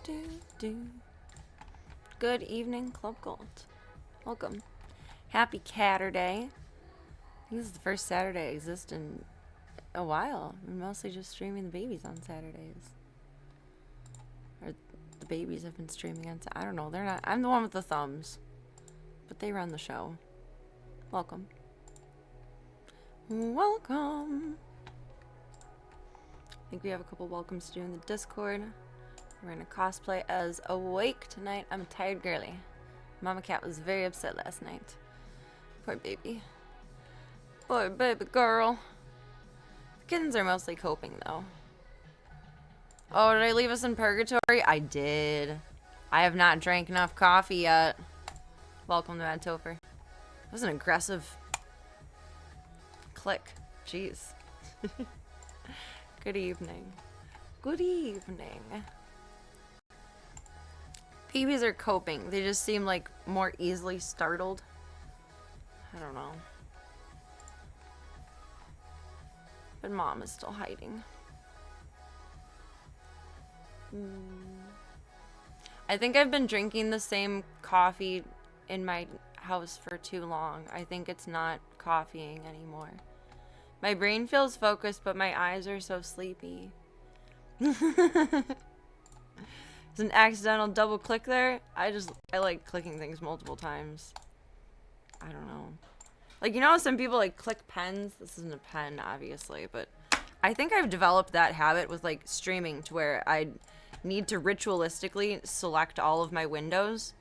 do, do. Good evening, Club Gold. Welcome. Happy CATURDAY. This is the first Saturday I exist in a while. We're mostly just streaming the babies on Saturdays. Or the babies have been streaming on I don't know, they're not. I'm the one with the thumbs. But they run the show. Welcome. Welcome. I think we have a couple welcomes to do in the Discord. We're gonna cosplay as Awake tonight. I'm a tired girly. Mama Cat was very upset last night. Poor baby. Poor baby girl. The kittens are mostly coping though. Oh, did I leave us in purgatory? I did. I have not drank enough coffee yet. Welcome to Mad Topher. That was an aggressive click. Jeez. Good evening. Good evening. Babies are coping. They just seem like more easily startled. I don't know. But mom is still hiding. I think I've been drinking the same coffee in my house for too long. I think it's not coffeeing anymore. My brain feels focused, but my eyes are so sleepy. There's an accidental double click there. I like clicking things multiple times. I don't know. Like, you know how some people like click pens? This isn't a pen, obviously, but I think I've developed that habit with like streaming to where I need to ritualistically select all of my windows.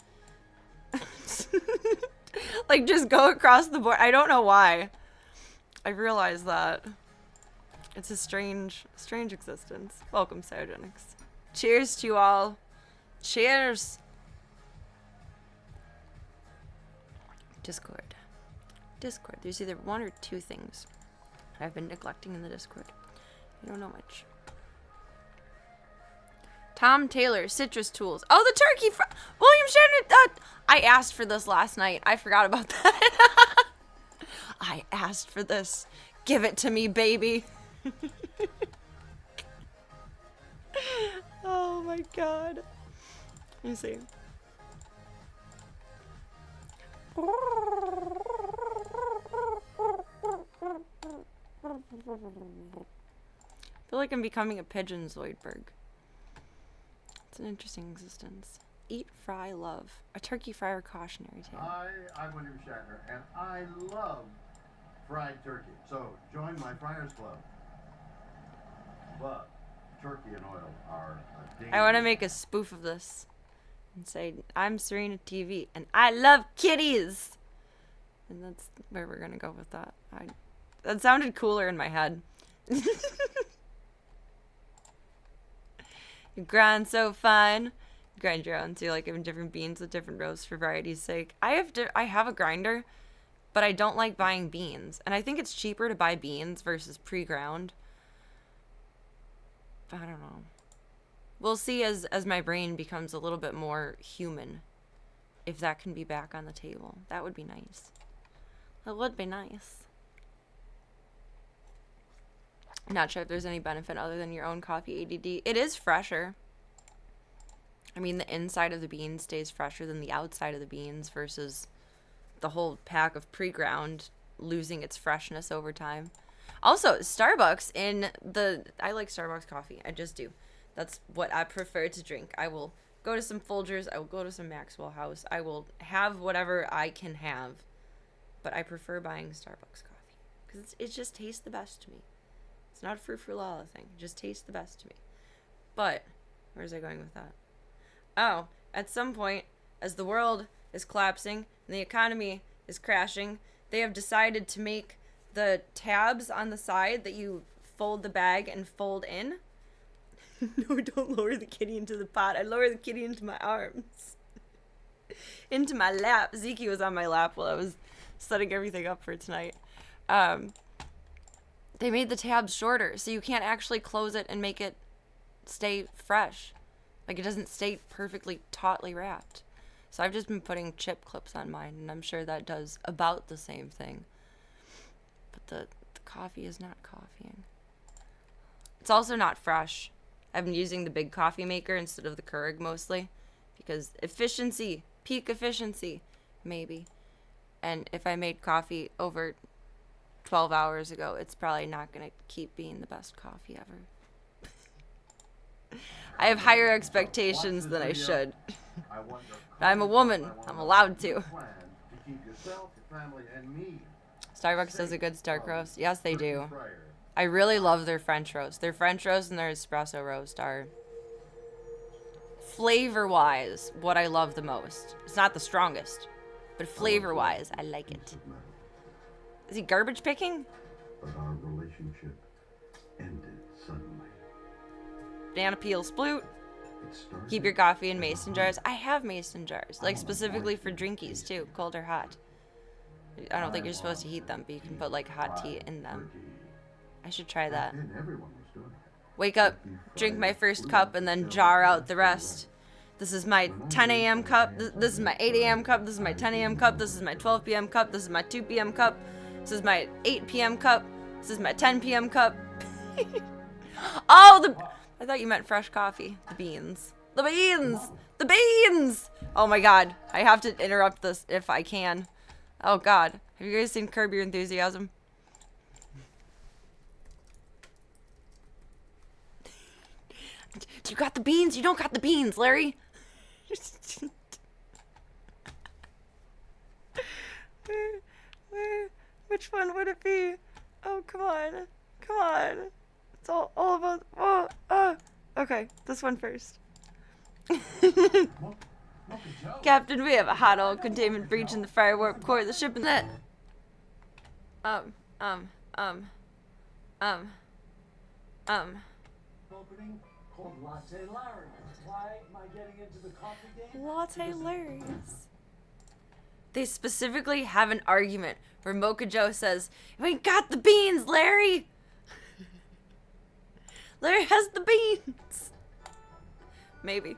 Like, just go across the board. I don't know why. I realized that. It's a strange existence. Welcome, Cyrogenics. Cheers to you all. Cheers. Discord. There's either one or two things I've been neglecting in the Discord. I don't know much. Tom Taylor, Citrus Tools. Oh, the turkey. William Shatner. I asked for this last night. I forgot about that. I asked for this. Give it to me, baby. Oh my god. Let me see. I feel like I'm becoming a pigeon Zoidberg. It's an interesting existence. Eat, fry, love. A turkey fryer cautionary tale. Hi, I'm William Shatner, and I love fried turkey. So join my Friars Club. But turkey and oil are a danger. I want to make a spoof of this and say, I'm Serena TV, and I love kitties! And that's where we're going to go with that. That sounded cooler in my head. You grind so fine. Grind your own too, like having different beans with different roasts for variety's sake. I have a grinder, but I don't like buying beans. And I think it's cheaper to buy beans versus pre-ground. I don't know. We'll see as my brain becomes a little bit more human. If that can be back on the table. That would be nice. That would be nice. I'm not sure if there's any benefit other than your own coffee ADD. It is fresher. I mean, the inside of the bean stays fresher than the outside of the beans versus the whole pack of pre-ground losing its freshness over time. Also, Starbucks I like Starbucks coffee. I just do. That's what I prefer to drink. I will go to some Folgers. I will go to some Maxwell House. I will have whatever I can have. But I prefer buying Starbucks coffee. Because it just tastes the best to me. It's not a frou-frou-lala thing. It just tastes the best to me. But, where's I going with that? Oh, at some point, as the world is collapsing and the economy is crashing, they have decided to make the tabs on the side that you fold the bag and fold in. No, don't lower the kitty into the pot. I lower the kitty into my arms. Into my lap. Zeke was on my lap while I was setting everything up for tonight. They made the tabs shorter, so you can't actually close it and make it stay fresh. Like, it doesn't stay perfectly tautly wrapped. So I've just been putting chip clips on mine, and I'm sure that does about the same thing. But the coffee is not coffeeing. It's also not fresh. I've been using the big coffee maker instead of the Keurig mostly because efficiency, peak efficiency, maybe. And if I made coffee over 12 hours ago, it's probably not going to keep being the best coffee ever. I have higher expectations than I should. I'm a woman. I'm allowed to. Starbucks does a good Stark roast. Yes, they do. I really love their French roast. Their French roast and their espresso roast are, flavor-wise, what I love the most. It's not the strongest, but flavor-wise, I like it. Is he garbage picking? But our relationship ended suddenly. Banana peel sploot. Keep your coffee in mason jars. I have mason jars, like specifically for drinkies too, cold or hot. I don't think you're supposed to heat them, but you can put like hot tea in them. I should try that. Wake up, drink my first cup, and then jar out the rest. This is my 10 a.m. cup. This is my 8 a.m. cup. This is my 10 a.m. cup. This is my 12 p.m. cup. This is my 2 p.m. cup. This is my 8 p.m. cup. This is my 10 p.m. cup. Oh, I thought you meant fresh coffee. The beans. The beans! The beans! Oh my god. I have to interrupt this if I can. Oh god. Have you guys seen Curb Your Enthusiasm? You got the beans? You don't got the beans, Larry. Which one would it be? Oh, come on. Come on. It's all about... Oh. Okay, this one first. Captain, we have a hot oil containment breach in the fire warp core of the ship and that... Opening called Latte Larry. Why am I getting into the coffee game? Latte Larry's. They specifically have an argument where Mocha Joe says, "We ain't got the beans, Larry." Larry has the beans. Maybe.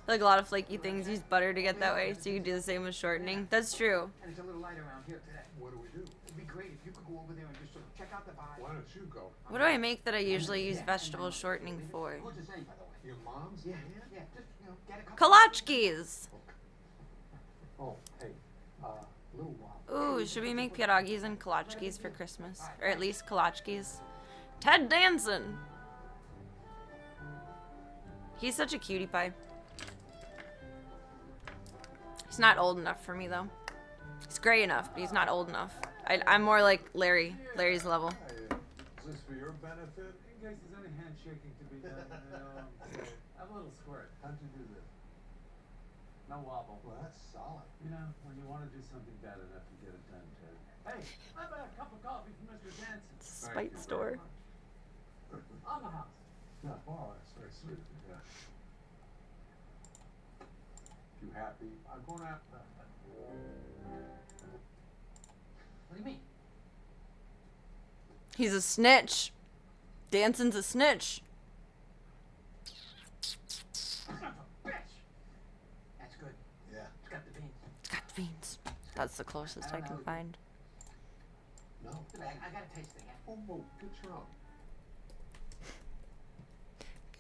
Like a lot of flaky things use butter to get that way, so you can do the same with shortening. That's true. And it's a little light around here today. What do we do? It'd be great if you could go over there and just sort of check out the vibe. Why don't you go? What do I make that I usually use vegetable shortening for? What's it say, by the way? Your mom's? Yeah. Just, get a couple. Kolachkis! Oh, hey, little while. Ooh, should we make pierogies and kolachkis for Christmas? Or at least kolachkis? Ted Danson! He's such a cutie pie. He's not old enough for me, though. He's gray enough, but he's not old enough. I'm more like Larry. Larry's level. Is this for your benefit? In case there's any handshaking to be done, have a little squirt. How'd you do this? No wobble. Well, that's solid. You know, when you want to do something bad enough, you get it done, Ted. Hey, how about a cup of coffee from Mr. Danson? Spite store. On the house. No, oh, that's very sweet. Yeah. You happy? I'm going out. What do you mean? He's a snitch. Danson's a snitch. Son of a bitch! That's good. Yeah. It's got the beans. It's got the beans. That's the closest I can find. No. I got a taste thing. Oh, get your own.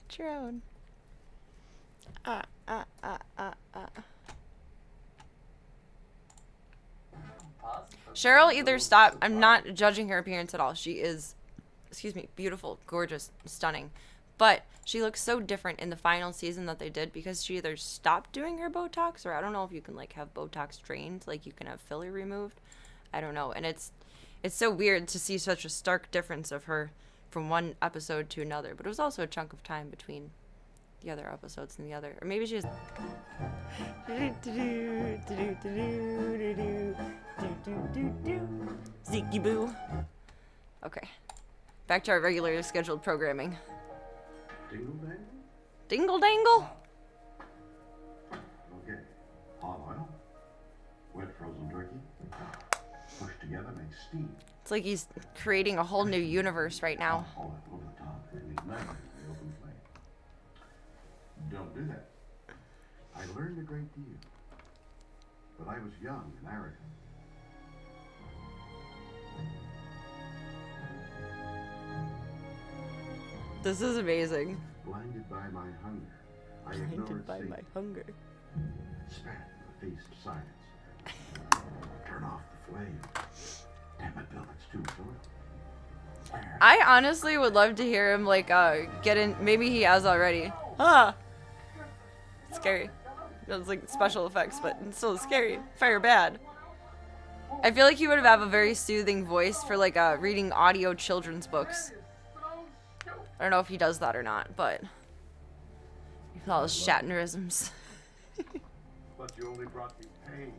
Get your own. Cheryl either stop. I'm not judging her appearance at all. She is, excuse me, beautiful, gorgeous, stunning. But she looks so different in the final season that they did because she either stopped doing her Botox, or I don't know if you can like have Botox drained, like you can have filler removed. I don't know. And it's so weird to see such a stark difference of her from one episode to another. But it was also a chunk of time between the other episodes and the other. Or maybe she was... Zeeky boo. Okay. Back to our regularly scheduled programming. Dingle dangle? Dingle dangle? Okay. Hot oil. Wet frozen turkey. Push together, make steam. It's like he's creating a whole new universe right now. All that over the top. And ignite it in the open flame. Don't do that. I learned a great deal. But I was young and arrogant. This is amazing. Blinded by my hunger, I Blinded ignored by Satan. my hunger. Spat in the face of science. Turn off the flame. Damn it, Bill, it's too short. I honestly would love to hear him, like, get in. Maybe he has already. Ah! Scary. It was like special effects, but it's still scary. Fire bad. I feel like he would have a very soothing voice for, like, reading audio children's books. I don't know if he does that or not, but. With all his Shatnerisms. But you only brought me pain.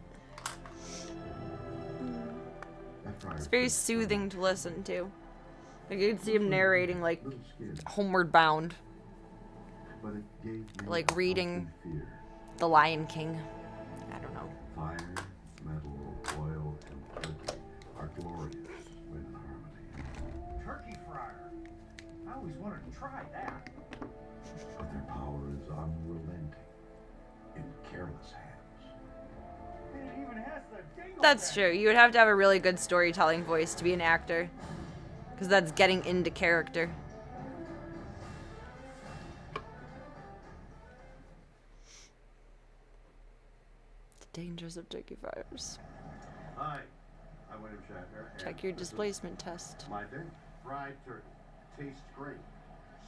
It's very soothing to listen to. Like, you can see him narrating, like, Little scared, Homeward Bound. but it gave me Like a reading constant fear. The Lion King. I don't know. Fire, metal, oil, and turkey are glorious when in harmony. Turkey fryer. I always wanted to try that. But their power is unrelenting in careless hands. And it even has the dingle That's bell. true. You would have to have a really good storytelling voice to be an actor. Because that's getting into character. The dangers of turkey fryers. Hi, I'm William Shatner. and Check your this is displacement test. My thing, fried turkey. Tastes great.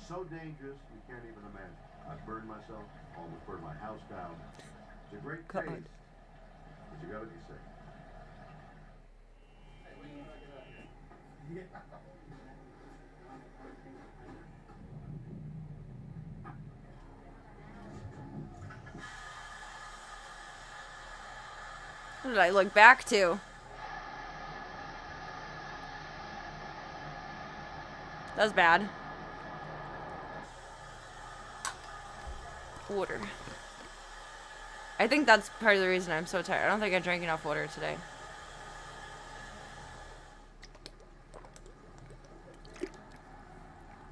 So dangerous you can't even imagine. I burned myself, almost burned my house down. It's a great God. taste, but you gotta be safe. What did I look back to? That's bad. Water. I think that's part of the reason I'm so tired. I don't think I drank enough water today.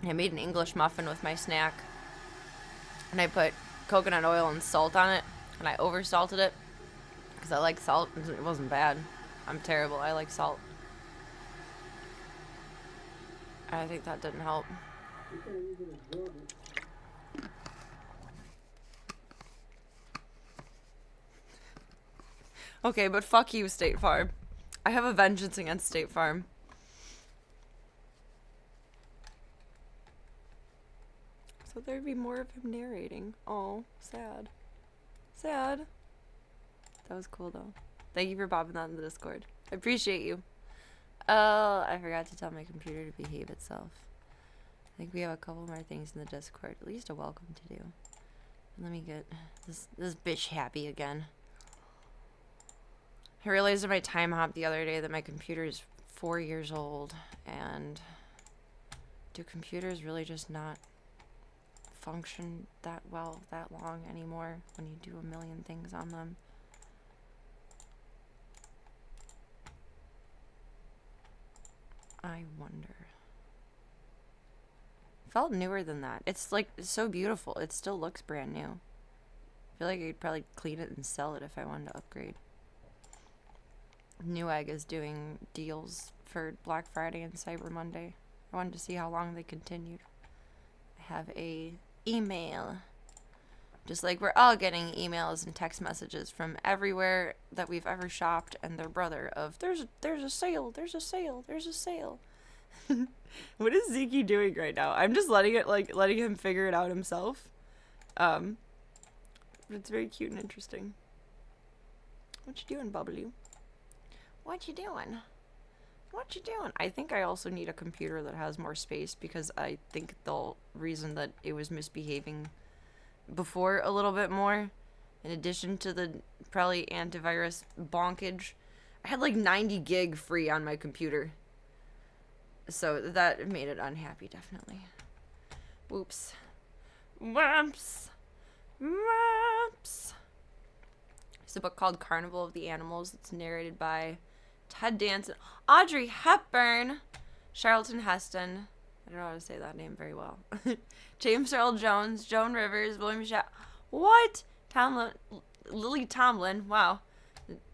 I made an English muffin with my snack. And I put coconut oil and salt on it. And I oversalted it. Because I like salt. It wasn't bad. I'm terrible. I like salt. I think that didn't help. Okay, but fuck you, State Farm. I have a vengeance against State Farm. So there'd be more of him narrating. Oh, sad. Sad. That was cool, though. Thank you for popping that in the Discord. I appreciate you. Oh, I forgot to tell my computer to behave itself. I think we have a couple more things in the Discord. At least a welcome to do. Let me get this bitch happy again. I realized in my time hop the other day that my computer is 4 years old, and do computers really just not function that well that long anymore when you do a million things on them? I wonder. Felt newer than that. It's like so beautiful. It still looks brand new. I feel like I could probably clean it and sell it if I wanted to upgrade. Newegg is doing deals for Black Friday and Cyber Monday. I wanted to see how long they continued. I have a email. Just like we're all getting emails and text messages from everywhere that we've ever shopped and their brother of there's a sale, there's a sale, there's a sale. What is Zeke doing right now? I'm just letting him figure it out himself. But it's very cute and interesting. What you doing, Bubbly? What you doing? What you doing? I think I also need a computer that has more space because I think the reason that it was misbehaving before a little bit more, in addition to the probably antivirus bonkage, I had like 90 gig free on my computer. So that made it unhappy, definitely. Whoops. Whoops. Whoops. It's a book called Carnival of the Animals. It's narrated by Ted Danson, Audrey Hepburn, Charlton Heston. I don't know how to say that name very well. James Earl Jones, Joan Rivers, William What? Lily Tomlin. Wow.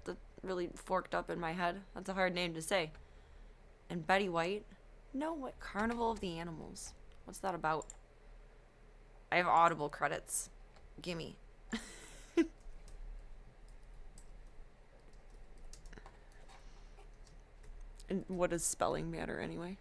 That really forked up in my head. That's a hard name to say. And Betty White. No, what? Carnival of the Animals. What's that about? I have Audible credits. Gimme. And what does spelling matter anyway?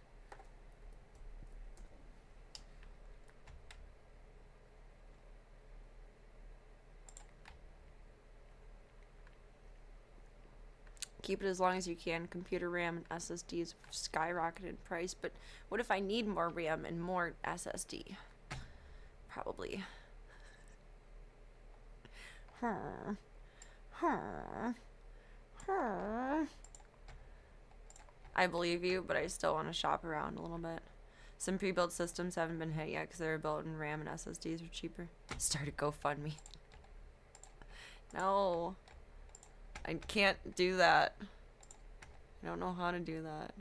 Keep it as long as you can. Computer RAM and SSDs have skyrocketed in price, but what if I need more RAM and more SSD? Probably. I believe you, but I still want to shop around a little bit. Some pre-built systems haven't been hit yet because they were built in RAM and SSDs are cheaper. Start a GoFundMe. No. I can't do that. I don't know how to do that.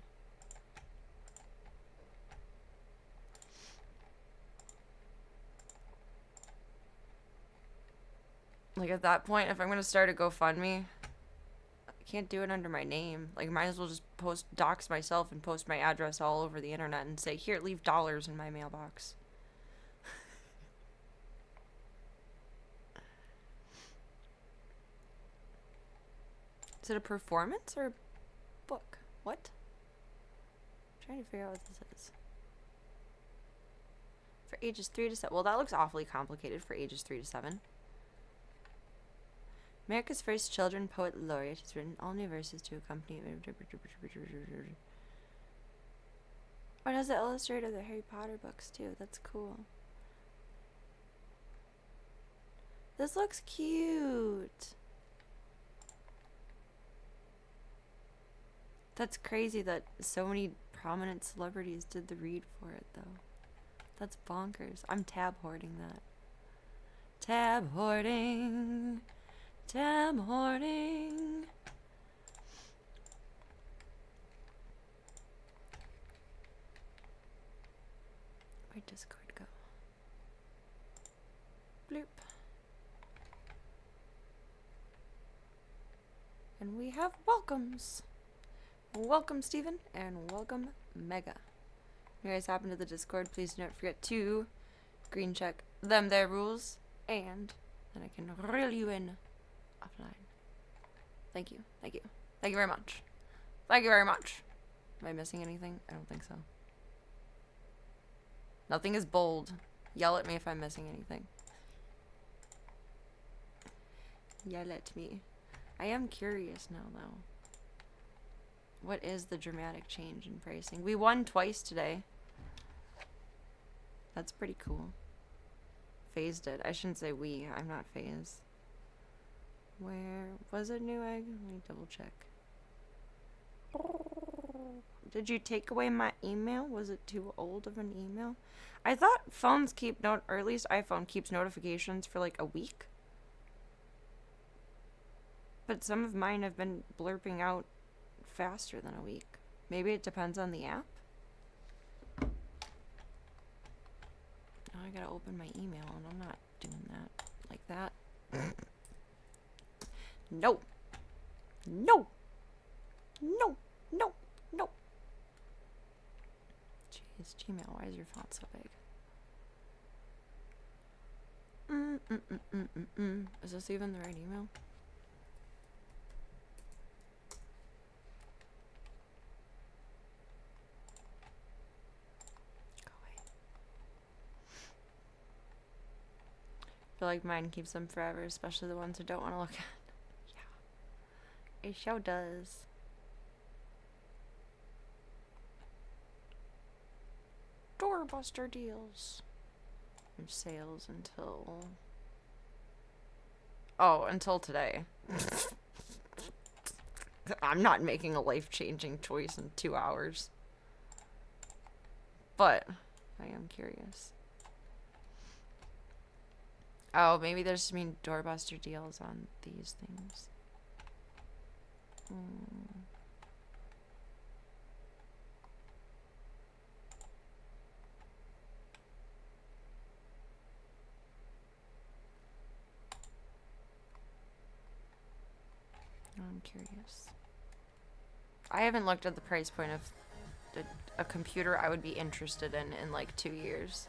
Like, at that point, if I'm gonna start a GoFundMe, I can't do it under my name. Like, might as well just dox myself and post my address all over the internet and say, here, leave dollars in my mailbox. Is it a performance or a book? What? I'm trying to figure out what this is. For ages 3 to 7. Well, that looks awfully complicated for ages 3 to 7. America's first children poet laureate has written all new verses to accompany. Oh, it has the illustrator of the Harry Potter books too. That's cool. This looks cute. That's crazy that so many prominent celebrities did the read for it, though. That's bonkers. I'm tab hoarding that. Tab hoarding. Tab hoarding. Where'd Discord go? Bloop. And we have welcomes. Welcome, Steven, and welcome, Mega. If you guys happen to the Discord, please do not forget to green check them their rules, and then I can reel you in offline. Thank you, thank you, thank you very much. Thank you very much. Am I missing anything? I don't think so. Nothing is bold. Yell at me if I'm missing anything. Yell at me. I am curious now, though. What is the dramatic change in pricing? We won twice today. That's pretty cool. FaZe did. I shouldn't say we. I'm not FaZe. Where was it, New Egg? Let me double check. Did you take away my email? Was it too old of an email? I thought phones keep or at least iPhone keeps notifications for like a week. But some of mine have been blurping out faster than a week. Maybe it depends on the app. Now I gotta open my email and I'm not doing that like that. No. No. No. No. No. Jeez, Gmail, why is your font so big? Is this even the right email? I feel like mine keeps them forever, especially the ones I don't want to look at. Yeah. It sure does. Doorbuster deals. There's sales until... Oh, until today. I'm not making a life-changing choice in 2 hours. But I am curious. Oh, maybe there's just mean doorbuster deals on these things. I'm curious. I haven't looked at the price point of a computer I would be interested in like 2 years.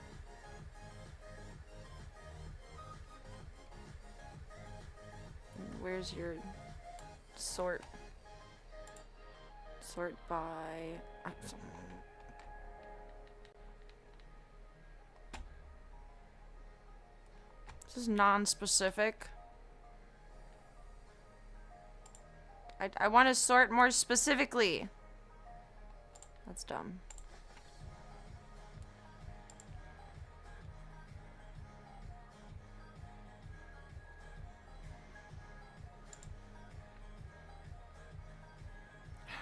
Where's your sort? Sort by... This is non-specific. I want to sort more specifically. That's dumb.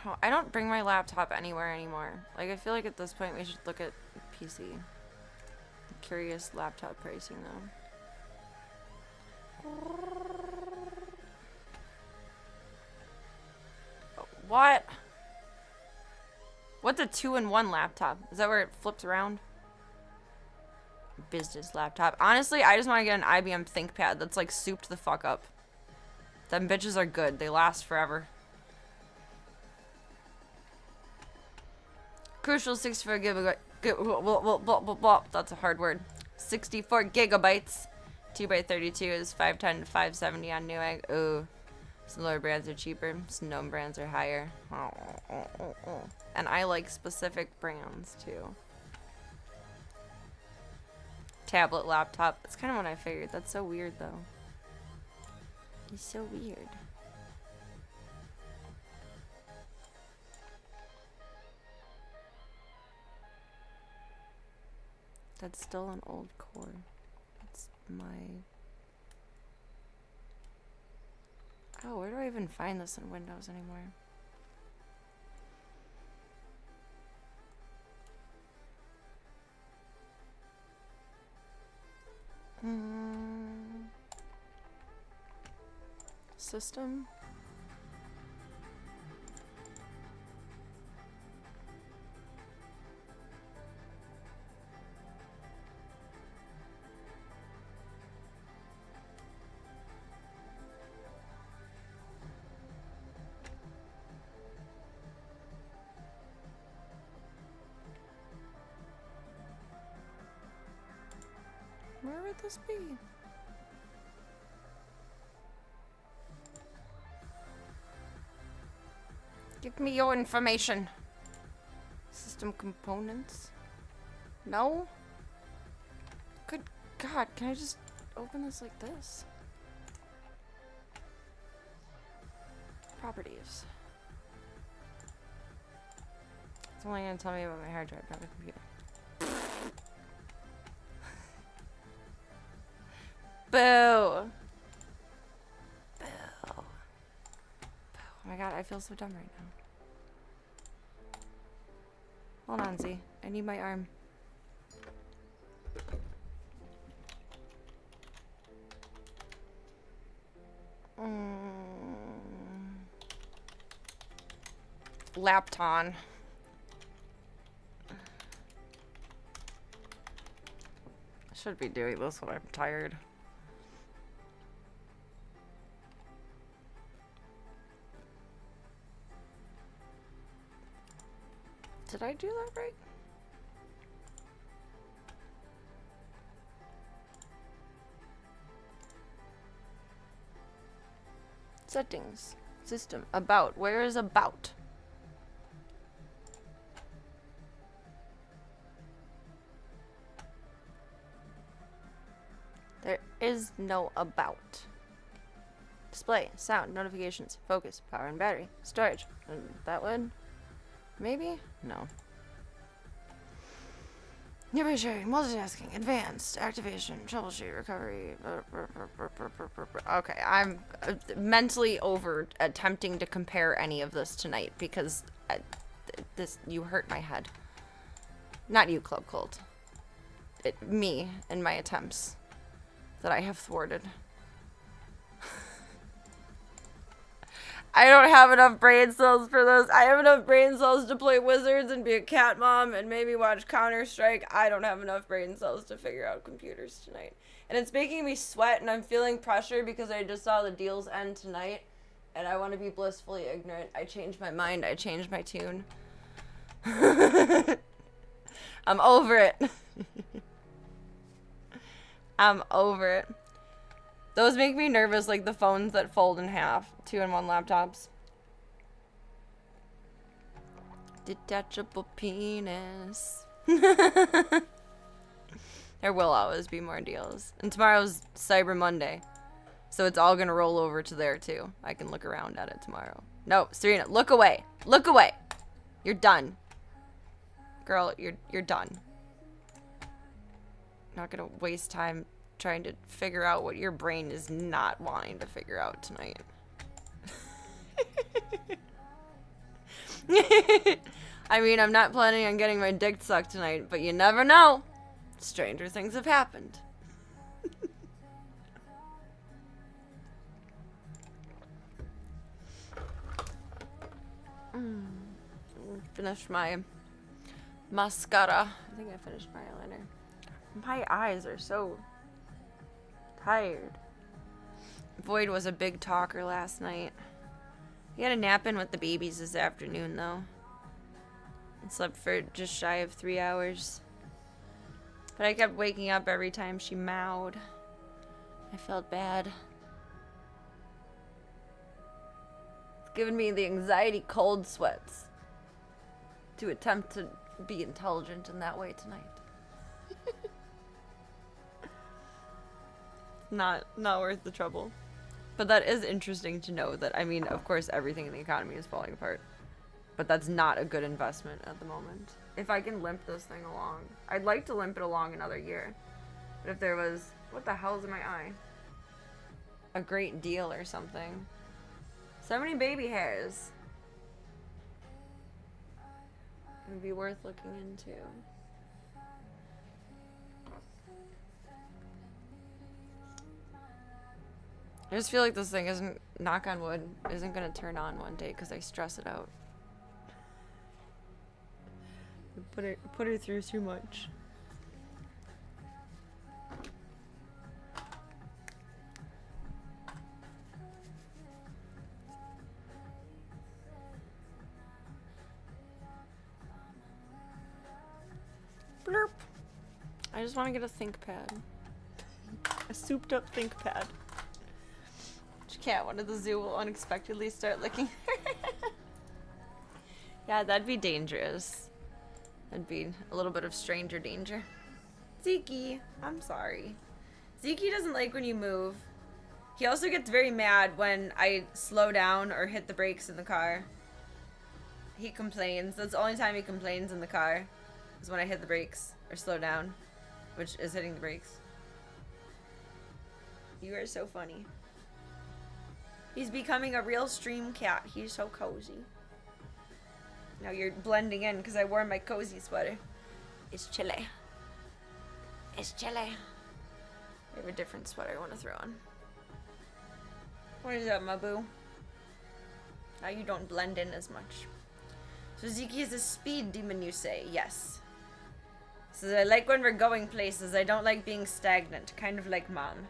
Oh, I don't bring my laptop anywhere anymore. Like, I feel like at this point we should look at PC. I'm curious laptop pricing though. What? What's a 2-in-1 laptop? Is that where it flips around? Business laptop. Honestly, I just want to get an IBM ThinkPad that's like souped the fuck up. Them bitches are good. They last forever. Crucial 64 gigabyte. That's a hard word. 64 gigabytes. 2x32 is 510 to 570 on Newegg. Ooh. Some lower brands are cheaper. Some known brands are higher. And I like specific brands too. Tablet, laptop. That's kind of what I figured. That's so weird though. It's so weird. That's still an old core. That's my... Oh, where do I even find this in Windows anymore? System? Where would this be? Give me your information. System components? No? Good God, can I just open this like this? Properties. It's only gonna tell me about my hard drive, not the computer. Boo! Boo. Boo. Oh my God, I feel so dumb right now. Hold on, Z. I need my arm. Lapton. I should be doing this when I'm tired. Did I do that right? Settings. System. About. Where is about? There is no about. Display. Sound. Notifications. Focus. Power and battery. Storage. That one? Maybe? No. Nearby sharing, multitasking, advanced, activation, troubleshoot, recovery. Okay, I'm mentally over attempting to compare any of this tonight because you hurt my head. Not you, Club Cult. Me and my attempts that I have thwarted. I don't have enough brain cells for those. I have enough brain cells to play Wizards and be a cat mom and maybe watch Counter-Strike. I don't have enough brain cells to figure out computers tonight. And it's making me sweat and I'm feeling pressure because I just saw the deals end tonight. And I want to be blissfully ignorant. I changed my mind. I changed my tune. I'm over it. I'm over it. Those make me nervous, like the phones that fold in half. 2-in-1 laptops. Detachable penis. There will always be more deals. And tomorrow's Cyber Monday. So it's all gonna roll over to there too. I can look around at it tomorrow. No, Serena, look away. Look away. You're done. Girl, you're done. Not gonna waste time trying to figure out what your brain is not wanting to figure out tonight. I mean, I'm not planning on getting my dick sucked tonight, but you never know. Stranger things have happened. Finished my mascara. I think I finished my eyeliner. My eyes are so tired. Void was a big talker last night. He had a nap in with the babies this afternoon, though. And slept for just shy of 3 hours. But I kept waking up every time she meowed. I felt bad. It's given me the anxiety cold sweats to attempt to be intelligent in that way tonight. Not worth the trouble. But that is interesting to know that, I mean, of course, everything in the economy is falling apart. But that's not a good investment at the moment. If I can limp this thing along. I'd like to limp it along another year. But if there was... What the hell's in my eye? A great deal or something. So many baby hairs. It would be worth looking into. I just feel like this thing isn't, knock on wood, isn't gonna turn on one day because I stress it out. Put her through too much. Blurp. I just want to get a ThinkPad. A souped up ThinkPad. Cat one at the zoo will unexpectedly start licking her. Yeah, that'd be dangerous. That'd be a little bit of stranger danger. Zeke, I'm sorry. Zeke doesn't like when you move. He also gets very mad when I slow down or hit the brakes in the car. He complains. That's the only time he complains in the car, is when I hit the brakes or slow down, which is hitting the brakes. You are so funny. He's becoming a real stream cat. He's so cozy. Now you're blending in because I wore my cozy sweater. It's chilly. It's chilly. I have a different sweater I want to throw on. What is up, my boo? Now you don't blend in as much. So Ziki is a speed demon, you say? Yes. Says, I like when we're going places. I don't like being stagnant. Kind of like Mom.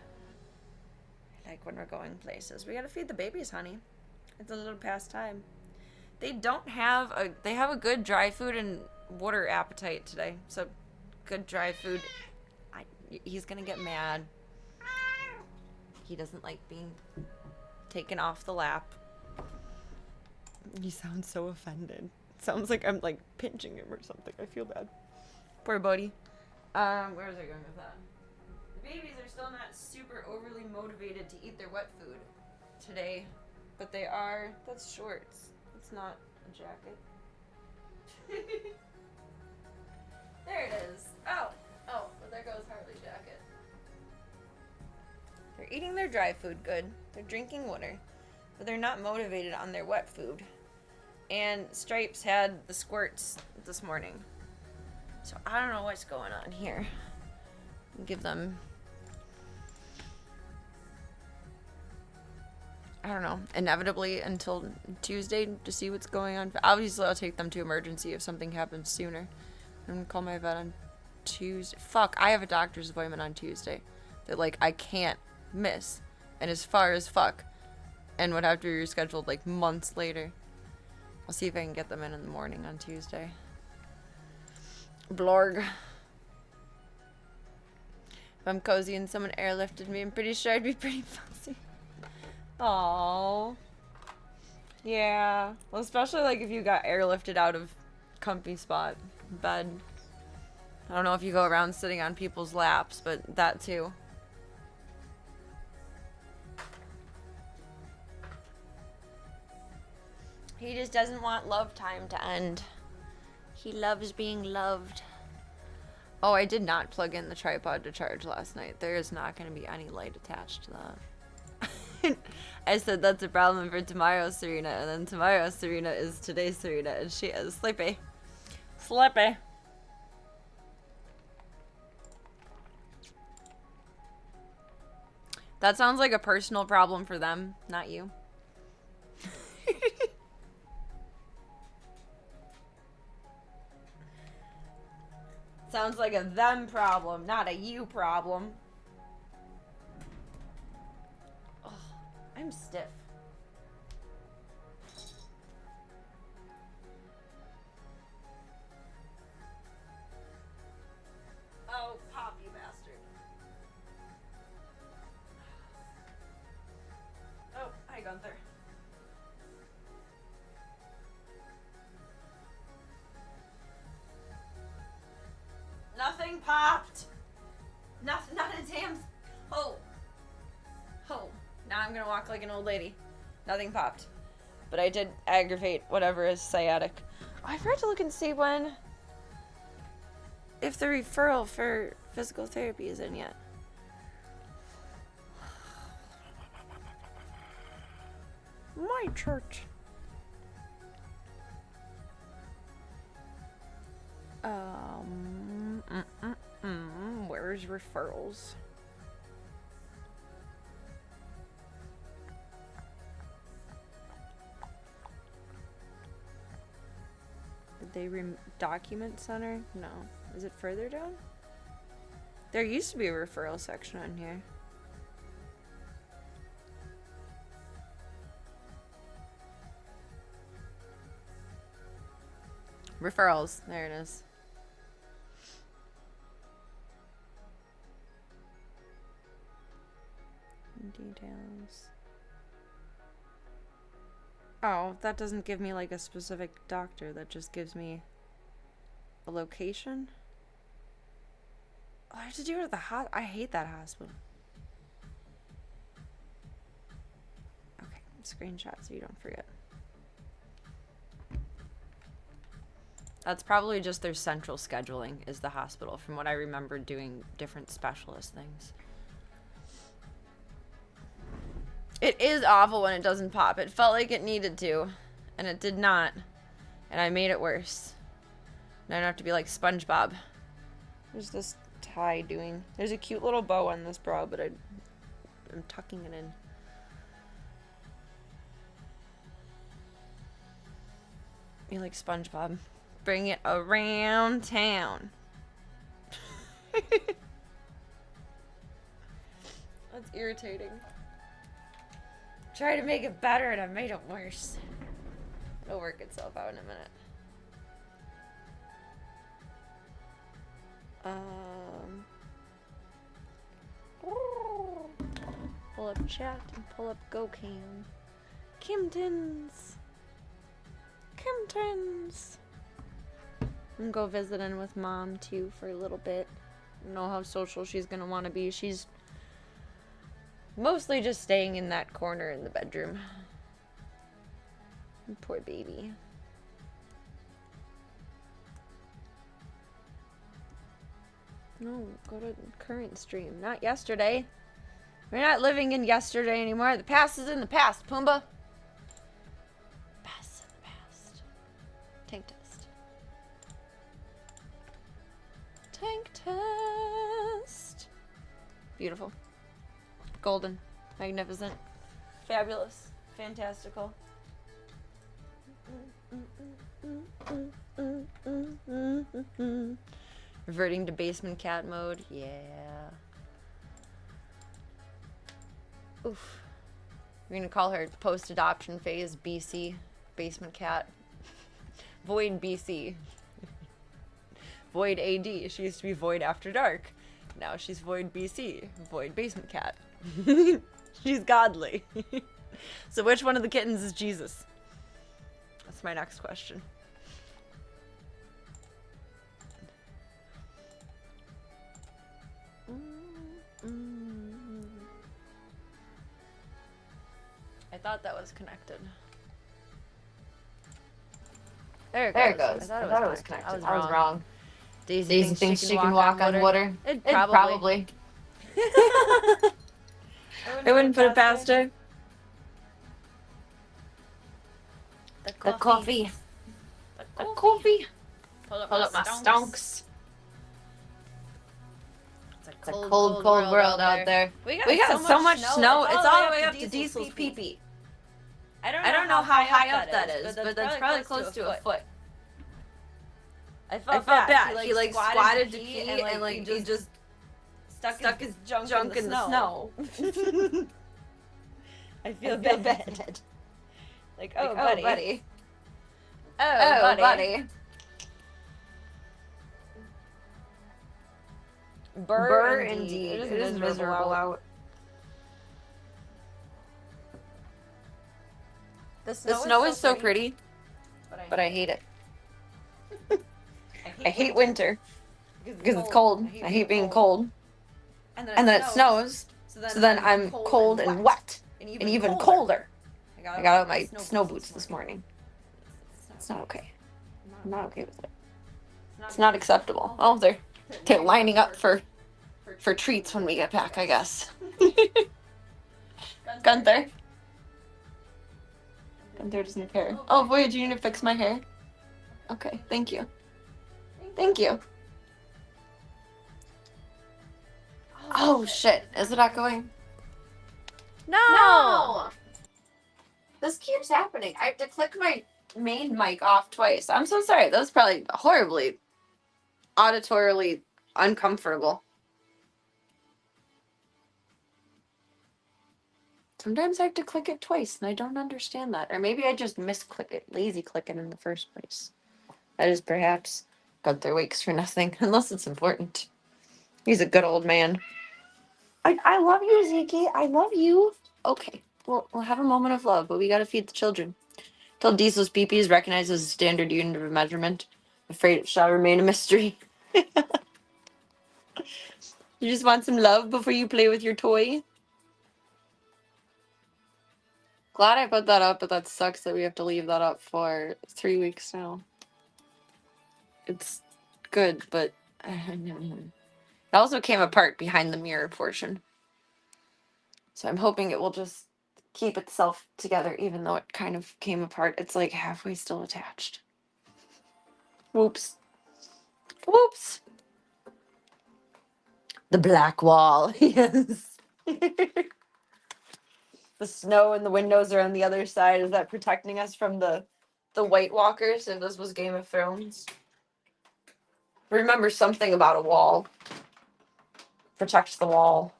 Like when we're going places. We gotta feed the babies, honey. It's a little past time. They don't have a... They have a good dry food and water appetite today. So, good dry food. He's gonna get mad. He doesn't like being taken off the lap. He sounds so offended. Sounds like I'm, like, pinching him or something. I feel bad. Poor buddy. Where was I going with that? The babies are still not super overly motivated to eat their wet food today, but they are. That's shorts. It's not a jacket. There it is. Oh, well, there goes Harley's jacket. They're eating their dry food good. They're drinking water, but they're not motivated on their wet food. And Stripes had the squirts this morning, so I don't know what's going on here. Give them, I don't know, inevitably until Tuesday to see what's going on. Obviously, I'll take them to emergency if something happens sooner. I'm gonna call my vet on Tuesday. Fuck, I have a doctor's appointment on Tuesday that, like, I can't miss. And as far as fuck. And would have to be rescheduled, like, months later. I'll see if I can get them in the morning on Tuesday. Blorg. If I'm cozy and someone airlifted me, I'm pretty sure I'd be pretty fussy. Aww. Yeah. Well, especially like if you got airlifted out of comfy spot, bed. I don't know if you go around sitting on people's laps, but that too. He just doesn't want love time to end. He loves being loved. Oh, I did not plug in the tripod to charge last night. There is not going to be any light attached to that. I said that's a problem for tomorrow's Serena, and then tomorrow's Serena is today's Serena, and she is sleepy. Sleepy. That sounds like a personal problem for them, not you. Sounds like a them problem, not a you problem. Oh, I'm stiff. Oh, pop, you bastard. Oh, hi, Gunther. Nothing popped. Nothing, not a damn. Oh. Oh. Now I'm gonna walk like an old lady. Nothing popped. But I did aggravate whatever is sciatic. Oh, I forgot to look and see when. If the referral for physical therapy is in yet. My church. Where's referrals? Did they document center? No. Is it further down? There used to be a referral section on here. Referrals. There it is. Details. Oh, that doesn't give me like a specific doctor. That just gives me a location. Oh, I have to do it at the I hate that hospital. Okay, screenshot so you don't forget. That's probably just their central scheduling is the hospital, from what I remember doing different specialist things. It is awful when it doesn't pop. It felt like it needed to, and it did not. And I made it worse. Now I don't have to be like SpongeBob. There's this tie doing. There's a cute little bow on this bra, but I'm tucking it in. You like SpongeBob. Bring it around town. That's irritating. Try to make it better and I made it worse. It'll work itself out in a minute. Pull up chat and pull up GoCam. Kittens. Kittens. And go visiting with Mom too for a little bit. I don't know how social she's gonna want to be. She's mostly just staying in that corner in the bedroom. Poor baby. No, go to current stream. Not yesterday. We're not living in yesterday anymore. The past is in the past, Pumbaa. Past is in the past. Tank test. Tank test. Beautiful. Golden. Magnificent. Fabulous. Fantastical. Reverting to basement cat mode. Yeah. Oof. We're gonna call her post-adoption phase BC. Basement cat. Void BC. Void AD. She used to be Void After Dark. Now she's Void BC, Void Basement Cat. She's godly. So which one of the kittens is Jesus? That's my next question. I thought that was connected. There it goes. I thought it was connected. I was wrong. Daisy thinks she can walk on water. It probably. I wouldn't put it past her. The The coffee. coffee. Pull Pull up my stonks. It's a It's a cold world out there. We We got so much snow. It's all the way up to Diesel's pee-pee. I don't know how high up that is, but that's probably close to a foot. I felt bad. He like squatted to pee and like he just stuck his junk in the snow. I feel bad. Like, oh, buddy. Oh, buddy. Burr indeed. It is miserable out. The snow is so pretty, but I hate it. I hate winter because it's cold. I hate being cold. And then it snows, so then I'm cold and wet, and even colder. I got out my snow boots this morning. It's not okay. I'm not okay with it. It's not acceptable. Oh, they're lining up for treats when we get back, I guess. Gunther doesn't care. Oh, boy, do you need to fix my hair? Okay, thank you. Thank you. Oh, shit. Is it echoing? No! This keeps happening. I have to click my main mic off twice. I'm so sorry. That was probably horribly auditorily uncomfortable. Sometimes I have to click it twice, and I don't understand that. Or maybe I just misclick it, lazy click it in the first place. That is perhaps Gunther wakes for nothing, unless it's important. He's a good old man. I love you, Zeke. I love you. Okay, we'll have a moment of love, but we gotta feed the children. Till Diesel's pee-pee is recognized as a standard unit of measurement. Afraid it shall remain a mystery. You just want some love before you play with your toy? Glad I put that up, but that sucks that we have to leave that up for 3 weeks now. It's good, but it also came apart behind the mirror portion. So I'm hoping it will just keep itself together, even though it kind of came apart. It's like halfway still attached. Whoops. Whoops. The black wall, yes. The snow and the windows are on the other side. Is that protecting us from the White Walkers if this was Game of Thrones? Remember something about a wall. Protect the wall.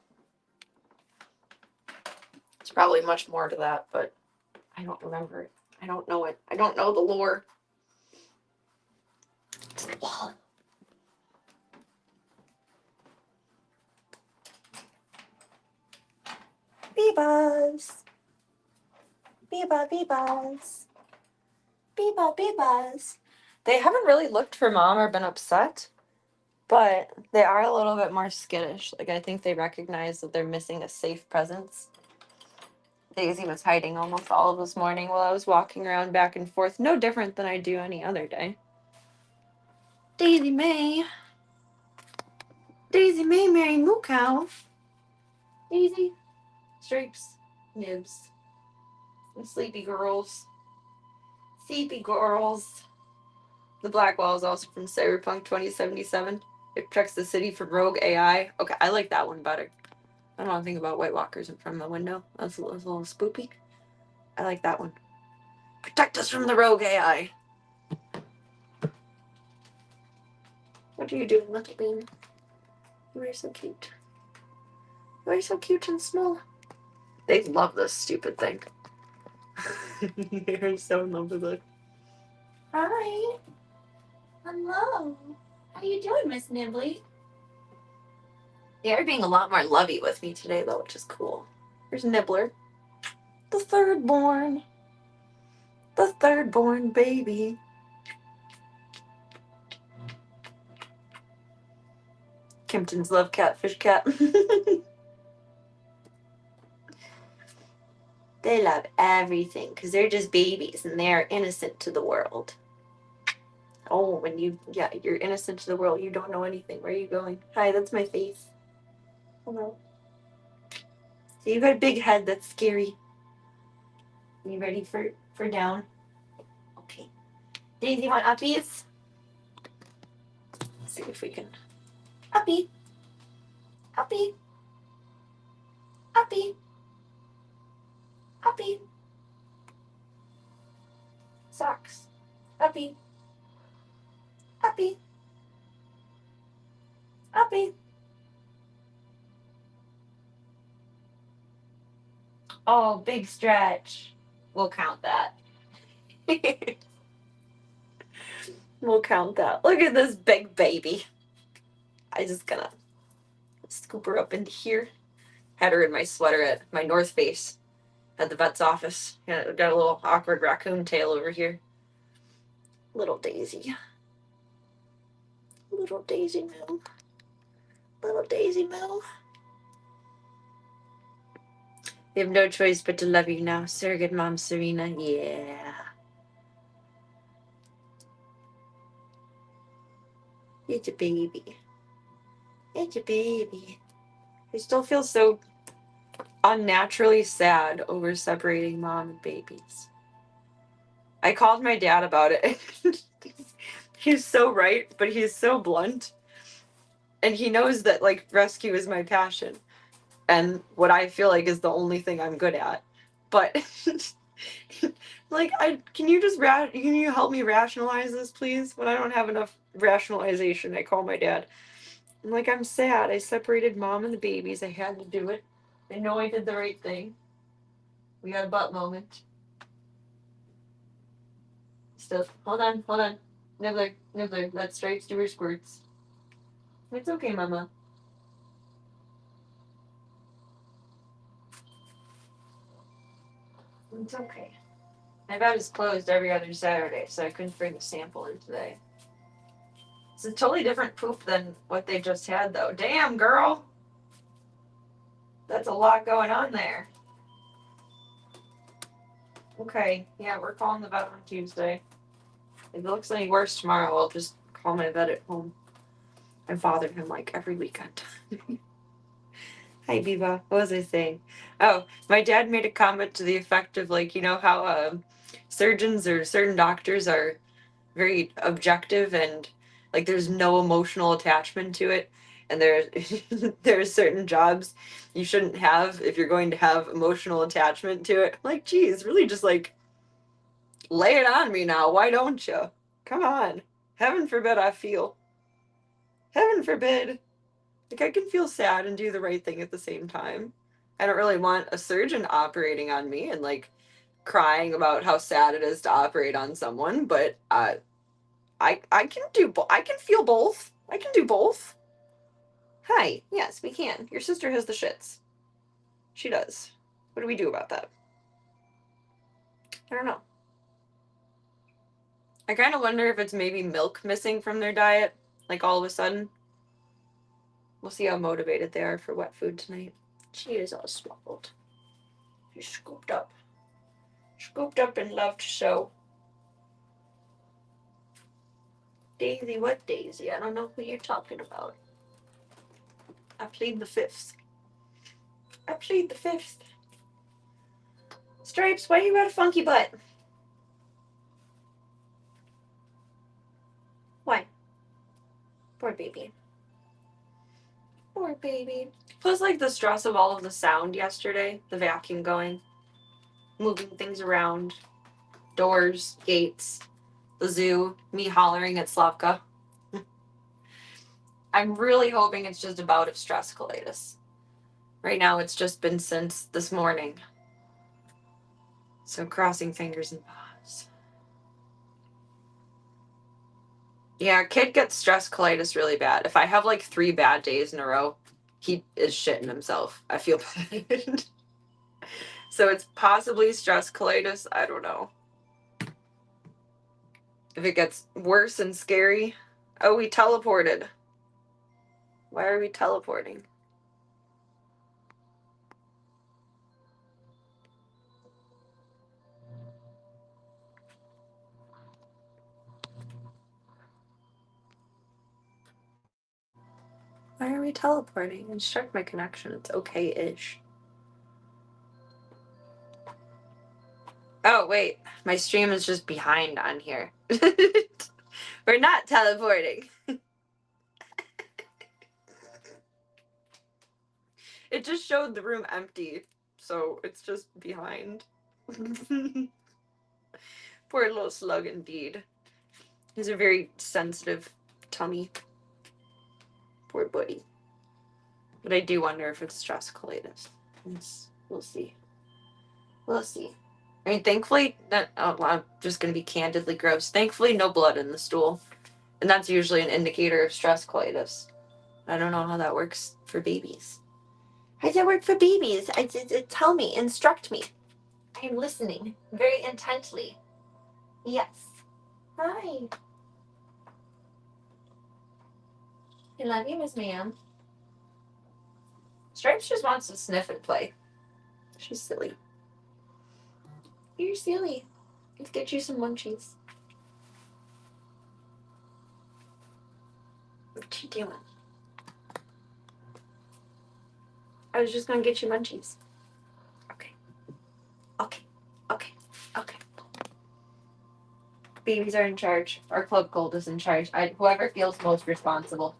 It's probably much more to that, but I don't remember it. I don't know it. I don't know the lore. It's the wall. Beebas. Beeba, beebas. Beeba, beebas. They haven't really looked for Mom or been upset, but they are a little bit more skittish. Like, I think they recognize that they're missing a safe presence. Daisy was hiding almost all of this morning while I was walking around back and forth. No different than I do any other day. Daisy May. Daisy May, Mary Moo Cow. Daisy. Stripes. Nibs. And sleepy girls. Sleepy girls. The black wall is also from Cyberpunk 2077. It protects the city from rogue AI. Okay, I like that one better. I don't want to think about White Walkers in front of the window. That's a little spoopy. I like that one. Protect us from the rogue AI. What are you doing, little bean? You are so cute. You are so cute and small. They love this stupid thing. They're so in love with it. Hi. Hello. How you doing, Miss Nibley? They are being a lot more lovey with me today, though, which is cool. Here's Nibbler. The third born. The third born baby. Kittens love catfish cat. They love everything because they're just babies and they are innocent to the world. Oh, when you're innocent to the world. You don't know anything. Where are you going? Hi, that's my face. Hello. So you got a big head. That's scary. You ready for down? Okay. Daisy, want uppies? Let's see if we can. Uppie. Uppie. Uppie. Uppie. Socks. Uppie. Uppie. Uppie. Oh, big stretch. We'll count that. We'll count that. Look at this big baby. I just gonna scoop her up into here. Had her in my sweater at my North Face at the vet's office. Yeah, got a little awkward raccoon tail over here. Little Daisy. Little Daisy Moo. Little Daisy Moo. They have no choice but to love you now. Surrogate mom Serena. Yeah. It's a baby. It's a baby. I still feel so unnaturally sad over separating mom and babies. I called my dad about it. He's so right, but he's so blunt. And he knows that, like, rescue is my passion. And what I feel like is the only thing I'm good at. But, like, can you help me rationalize this, please? When I don't have enough rationalization, I call my dad. I'm like, I'm sad. I separated mom and the babies. I had to do it. I know I did the right thing. We got a butt moment. Still, hold on. Nibbler, let Stripes do her squirts. It's okay, Mama. It's okay. My vet is closed every other Saturday, so I couldn't bring the sample in today. It's a totally different poop than what they just had, though. Damn, girl! That's a lot going on there. Okay, yeah, we're calling the vet on Tuesday. If it looks any worse tomorrow, I'll just call my vet at home. I bothered him like every weekend. Hi, Biba. What was I saying? Oh, my dad made a comment to the effect of, like, you know how surgeons or certain doctors are very objective and, like, there's no emotional attachment to it, and there are certain jobs you shouldn't have if you're going to have emotional attachment to it. Like, geez, really just, like, lay it on me now. Why don't you? Come on. Heaven forbid I feel. Heaven forbid. Like, I can feel sad and do the right thing at the same time. I don't really want a surgeon operating on me and, like, crying about how sad it is to operate on someone, but I can I can feel both. I can do both. Hi. Yes, we can. Your sister has the shits. She does. What do we do about that? I don't know. I kind of wonder if it's maybe milk missing from their diet, like all of a sudden. We'll see how motivated they are for wet food tonight. She is all swallowed. She's scooped up. Scooped up and love to show. Daisy, what Daisy? I don't know who you're talking about. I plead the fifth. I plead the fifth. Stripes, why you got a funky butt? Why? Poor baby. Poor baby. Plus, like, the stress of all of the sound yesterday, the vacuum going, moving things around, doors, gates, the zoo, me hollering at Slavka. I'm really hoping it's just a bout of stress colitis. Right now, it's just been since this morning. So crossing fingers and paws. Yeah, kid gets stress colitis really bad. If I have like 3 bad days in a row, he is shitting himself. I feel bad. So it's possibly stress colitis. I don't know. If it gets worse and scary. Oh, we teleported. Why are we teleporting? Why are we teleporting? Instruct my connection. It's okay-ish. Oh, wait. My stream is just behind on here. We're not teleporting. It just showed the room empty, so it's just behind. Poor little slug indeed. He's a very sensitive tummy. Poor buddy. But I do wonder if it's stress colitis. We'll see. We'll see. I mean, thankfully, I'm just going to be candidly gross. Thankfully, no blood in the stool. And that's usually an indicator of stress colitis. I don't know how that works for babies. How does that work for babies? Tell me, instruct me. I am listening very intently. Yes. Hi. I love you, Miss Ma'am. Stripes just wants to sniff and play. She's silly. You're silly. Let's get you some munchies. What you doing? I was just gonna get you munchies. Okay. Okay. Okay. Okay. Babies are in charge. Our Club Gold is in charge. Whoever feels most responsible.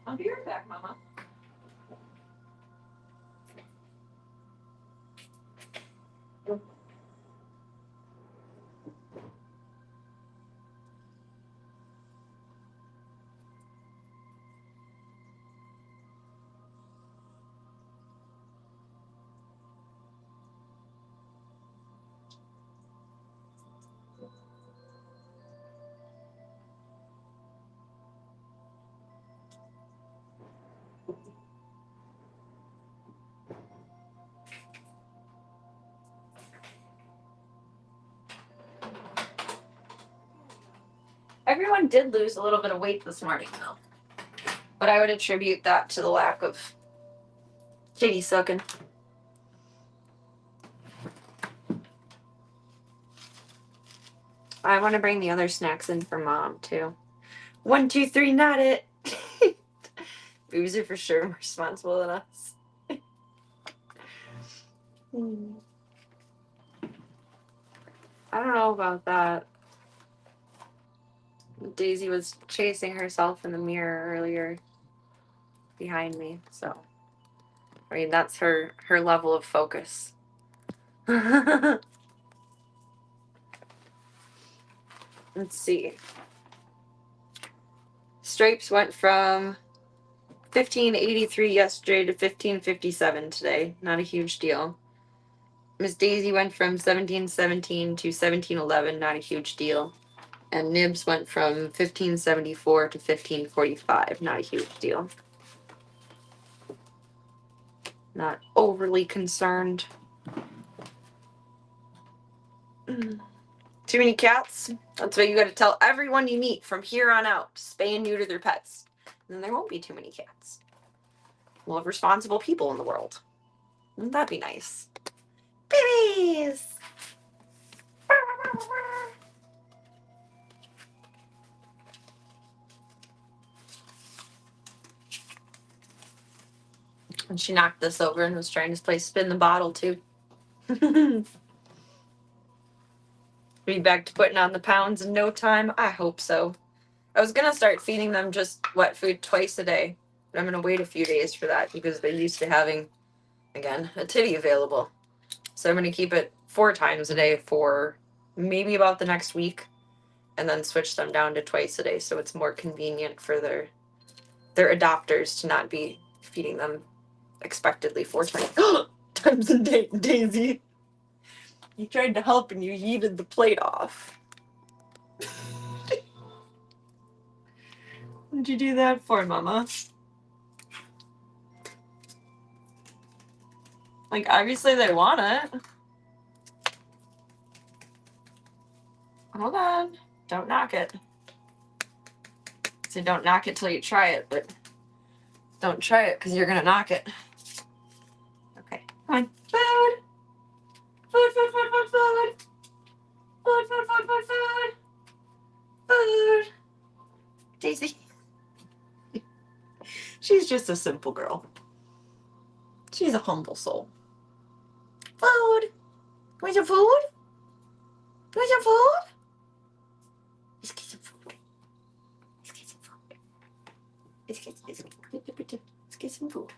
I'll be right back, Mama. Everyone did lose a little bit of weight this morning, though. But I would attribute that to the lack of kitty sucking. I want to bring the other snacks in for Mom, too. 1, 2, 3, not it. Boobs are for sure more responsible than us. I don't know about that. Daisy was chasing herself in the mirror earlier behind me, so I mean that's her level of focus. Let's see. Stripes went from 1583 yesterday to 1557 today. Not a huge deal. Miss Daisy went from 1717 to 1711. Not a huge deal. And Nibs went from 1574 to 1545. Not a huge deal. Not overly concerned. Too many cats? That's what you gotta tell everyone you meet from here on out. Spay and neuter their pets. And then there won't be too many cats. We'll have responsible people in the world. Wouldn't that be nice? Babies! And she knocked this over and was trying to play spin the bottle too. Be back to putting on the pounds in no time? I hope so. I was gonna start feeding them just wet food twice a day, but I'm gonna wait a few days for that because they're used to having, again, a titty available. So I'm gonna keep it 4 times a day for maybe about the next week, and then switch them down to twice a day so it's more convenient for their adopters to not be feeding them expectedly 4 times a day. Daisy, you tried to help and you yeeted the plate off. What'd you do that for, Mama? Like, obviously they want it. Hold on. Don't knock it. So don't knock it till you try it, but don't try it because you're gonna knock it. Okay, come on. Food! Food, food, food, food, food! Food, food, food, food, food! Food! Daisy. She's just a simple girl. She's a humble soul. Food! Want some food? Want some food? Let's get some food. Let's get some food. Let's get some food.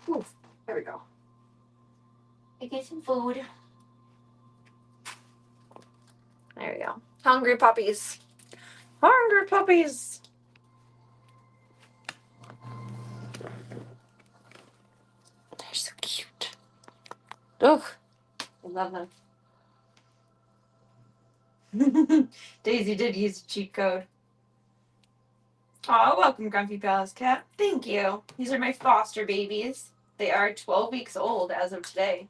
Ooh, there we go. Let's get some food. There we go. Hungry puppies. Hungry puppies. They're so cute. Ugh. I love them. Daisy did use a cheat code. Oh, welcome, Grumpy Palace Cat. Thank you. These are my foster babies. They are 12 weeks old as of today,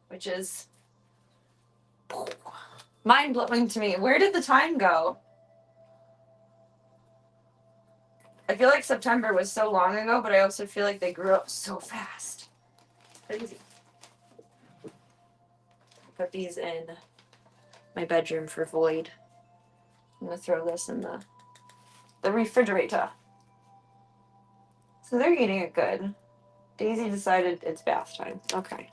which is mind-blowing to me. Where did the time go? I feel like September was so long ago, but I also feel like they grew up so fast. Crazy. Put these in my bedroom for Void. I'm gonna throw this in the refrigerator. So they're eating it good. Daisy decided it's bath time. Okay.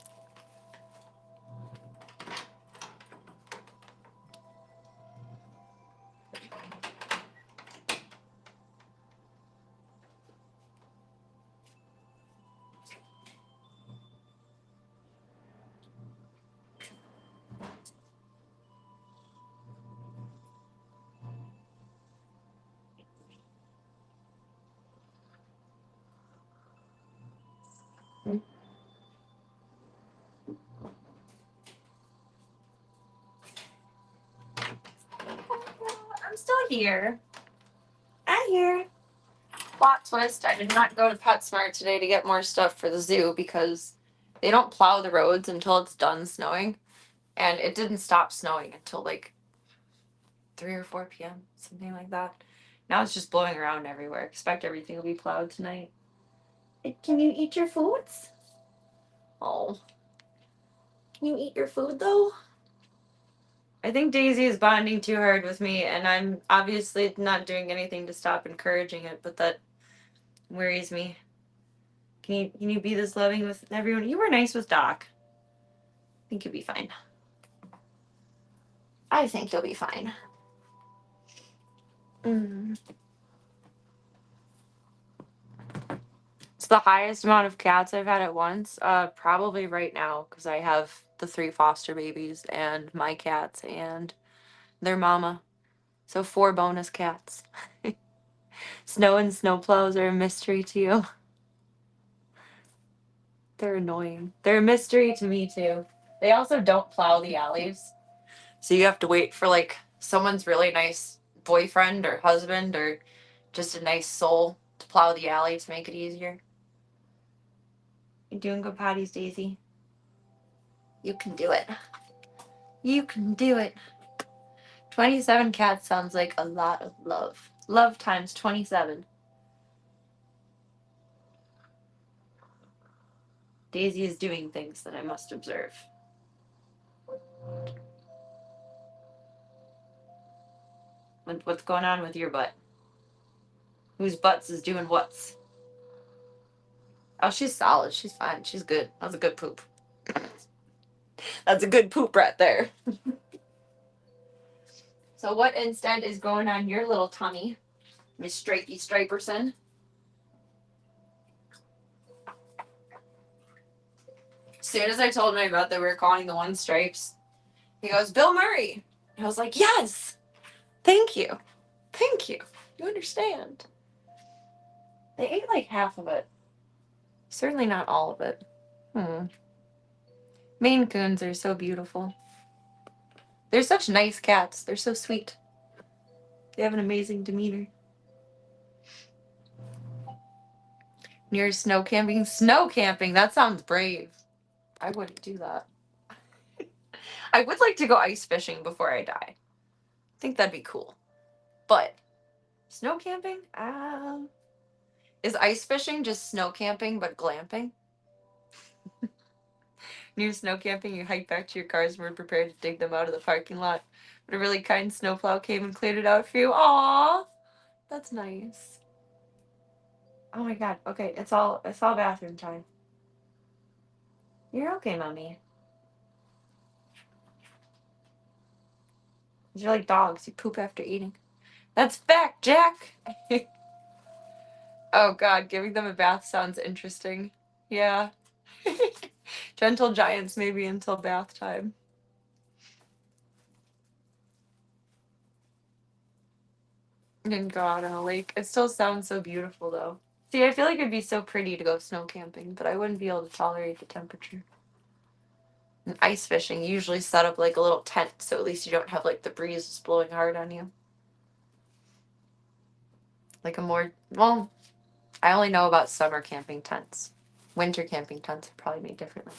I'm still here. I'm here. Plot twist, I did not go to PetSmart today to get more stuff for the zoo because they don't plow the roads until it's done snowing. And it didn't stop snowing until like 3 or 4 p.m., something like that. Now it's just blowing around everywhere. Expect everything will be plowed tonight. Can you eat your foods? Oh. Can you eat your food though? I think Daisy is bonding too hard with me, and I'm obviously not doing anything to stop encouraging it, but that worries me. Can you be this loving with everyone? You were nice with Doc. I think you'll be fine. I think you'll be fine. It's the highest amount of cats I've had at once. Probably right now, because I have the 3 foster babies and my cats and their mama. So 4 bonus cats. Snow and snowplows are a mystery to you. They're annoying. They're a mystery to me too. They also don't plow the alleys. So you have to wait for like someone's really nice boyfriend or husband or just a nice soul to plow the alley to make it easier. You're doing good potties, Daisy. You can do it. You can do it. 27 cats sounds like a lot of love. Love times 27. Daisy is doing things that I must observe. What's going on with your butt? Whose butts is doing what's? Oh, she's solid. She's fine. She's good. That's a good poop. That's a good poop right there. So what instead is going on your little tummy, Miss Stripey Striperson? As soon as I told my vet that we were calling the one Stripes, he goes, Bill Murray. I was like, yes. Thank you. Thank you. You understand. They ate like half of it. Certainly not all of it. Maine Coons are so beautiful. They're such nice cats. They're so sweet. They have an amazing demeanor. Near snow camping? Snow camping? That sounds brave. I wouldn't do that. I would like to go ice fishing before I die. I think that'd be cool. But snow camping? Is ice fishing just snow camping but glamping? Near snow camping, you hike back to your cars and were prepared to dig them out of the parking lot. But a really kind snowplow came and cleared it out for you. Aww! That's nice. Oh my god. Okay, it's all bathroom time. You're okay, mommy. You're like dogs. You poop after eating. That's fact, Jack! Oh god, giving them a bath sounds interesting. Yeah. Gentle giants maybe until bath time. Didn't go out on a lake. It still sounds so beautiful though. See, I feel like it'd be so pretty to go snow camping, but I wouldn't be able to tolerate the temperature. And ice fishing, you usually set up like a little tent, so at least you don't have like the breezes blowing hard on you. Like a more, well, I only know about summer camping tents. Winter camping tents are probably made differently.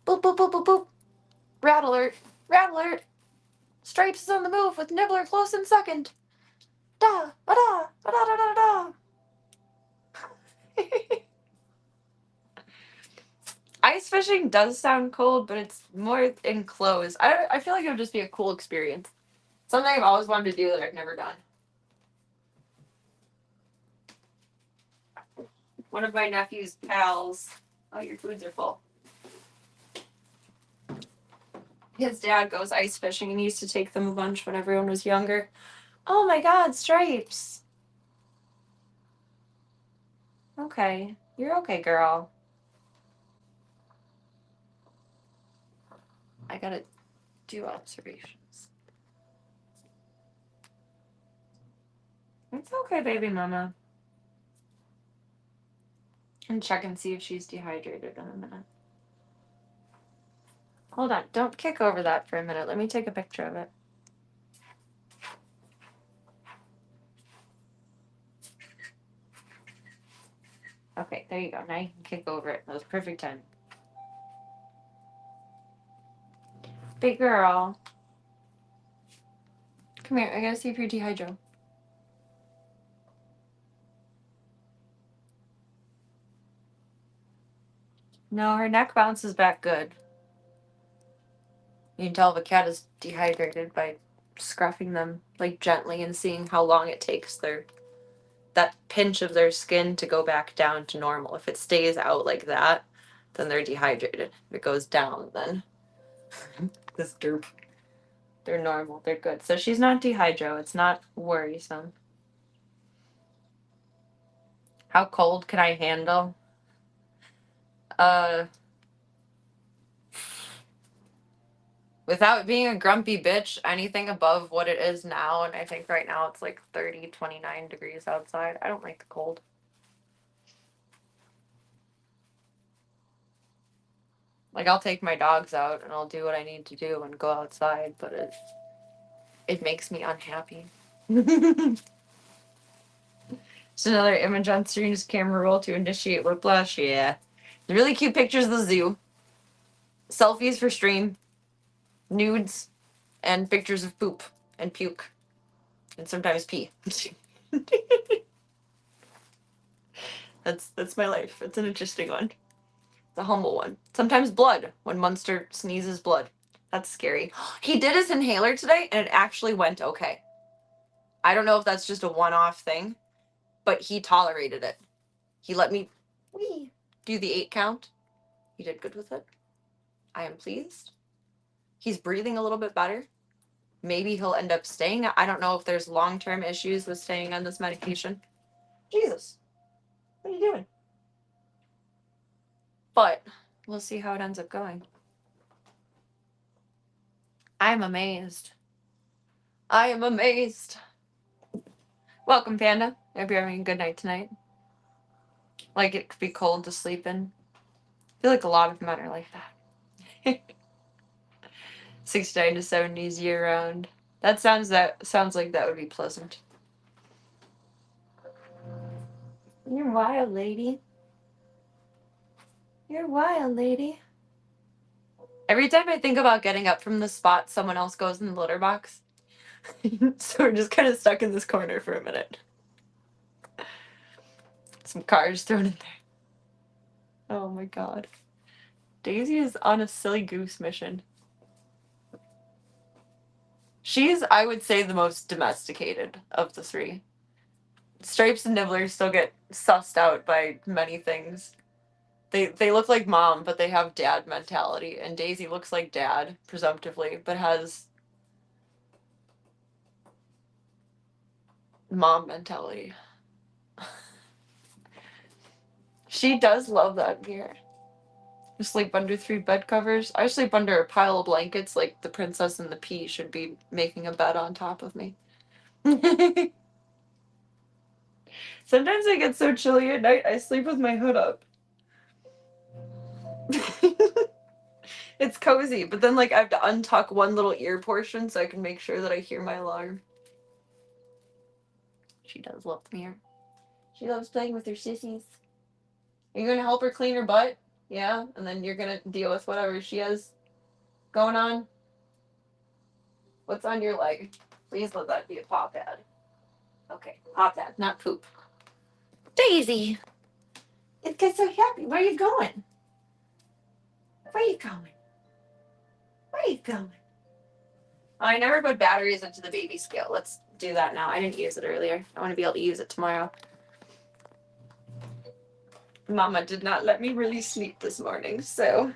Boop, boop, boop, boop, boop. Rat alert. Rat alert. Stripes is on the move with Nibbler close in second. Da, ba da, ba da da da da. Ice fishing does sound cold, but it's more enclosed. I feel like it would just be a cool experience. Something I've always wanted to do that I've never done. One of my nephew's pals. Oh, your foods are full. His dad goes ice fishing and he used to take them a bunch when everyone was younger. Oh my god, Stripes. Okay. You're okay, girl. I gotta do observations. It's okay, baby mama. And check and see if she's dehydrated in a minute. Hold on. Don't kick over that for a minute. Let me take a picture of it. Okay, there you go. Now you can kick over it. That was perfect time. Big girl. Come here. I gotta see if you're dehydrated. No, her neck bounces back good. You can tell if a cat is dehydrated by scruffing them like gently and seeing how long it takes that pinch of their skin to go back down to normal. If it stays out like that, then they're dehydrated. If it goes down, then this derp. They're normal. They're good. So she's not dehydro. It's not worrisome. How cold can I handle? Without being a grumpy bitch, anything above what it is now, and I think right now it's like 30, 29 degrees outside. I don't like the cold. Like, I'll take my dogs out and I'll do what I need to do and go outside, but it makes me unhappy. Just another image on Serena's camera roll to initiate whiplash. Yeah. Really cute pictures of the zoo. Selfies for stream. Nudes. And pictures of poop and puke. And sometimes pee. That's my life. It's an interesting one. It's a humble one. Sometimes blood, when Munster sneezes blood. That's scary. He did his inhaler today, and it actually went okay. I don't know if that's just a one-off thing, but he tolerated it. He let me do the 8 count. He did good with it. I am pleased. He's breathing a little bit better. Maybe he'll end up staying. I don't know if there's long-term issues with staying on this medication. Jesus. What are you doing? But we'll see how it ends up going. I'm amazed. I am amazed. Welcome, Panda. I hope you're having a good night tonight. Like it could be cold to sleep in. I feel like a lot of men are like that. 69 to 70s year round. That sounds like that would be pleasant. You're wild, lady. You're wild, lady. Every time I think about getting up from the spot, someone else goes in the litter box. So we're just kind of stuck in this corner for a minute. Some cars thrown in there. Oh my god. Daisy is on a silly goose mission. She's, I would say, the most domesticated of the three. Stripes and Nibbler still get sussed out by many things. They look like mom, but they have dad mentality, and Daisy looks like dad, presumptively, but has mom mentality. She does love that mirror. You sleep under 3 bed covers. I sleep under a pile of blankets like the princess and the pea should be making a bed on top of me. Sometimes I get so chilly at night, I sleep with my hood up. It's cozy, but then like I have to untuck one little ear portion so I can make sure that I hear my alarm. She does love the mirror. She loves playing with her sissies. Are you gonna help her clean her butt? Yeah, and then you're gonna deal with whatever she has going on. What's on your leg? Please let that be a paw pad. Okay, paw pad, not poop. Daisy! It gets so happy. Where are you going? Where are you going? Where are you going? I never put batteries into the baby scale. Let's do that now. I didn't use it earlier. I want to be able to use it tomorrow. Mama did not let me really sleep this morning, so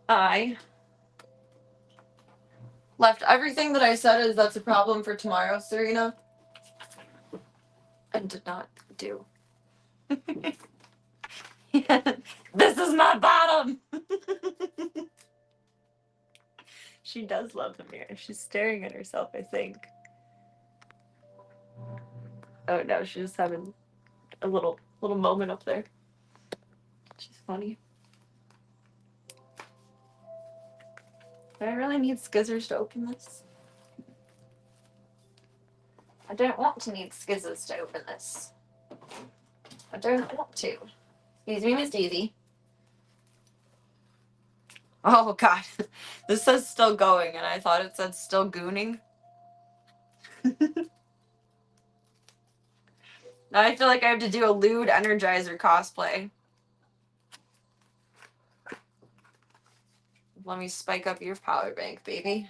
I left everything that I said is that's a problem for tomorrow, Serena, and did not do. This is my bottom! She does love the mirror. She's staring at herself, I think. Oh no, she's just having a little moment up there. She's funny. Do I really need skizzers to open this? I don't want to need skizzers to open this. I don't want to. Excuse me, Miss Daisy. Oh god. This says still going, and I thought it said still gooning. Now I feel like I have to do a lewd Energizer cosplay. Let me spike up your power bank, baby.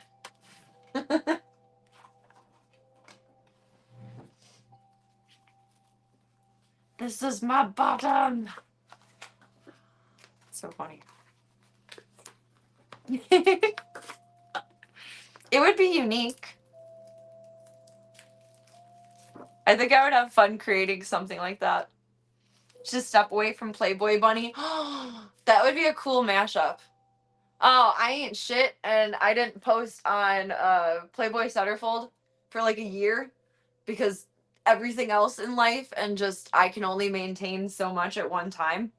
This is my bottom. So funny. It would be unique. I think I would have fun creating something like that. Just step away from Playboy Bunny. That would be a cool mashup. Oh, I ain't shit, and I didn't post on Playboy Centerfold for like a year because everything else in life and just I can only maintain so much at one time.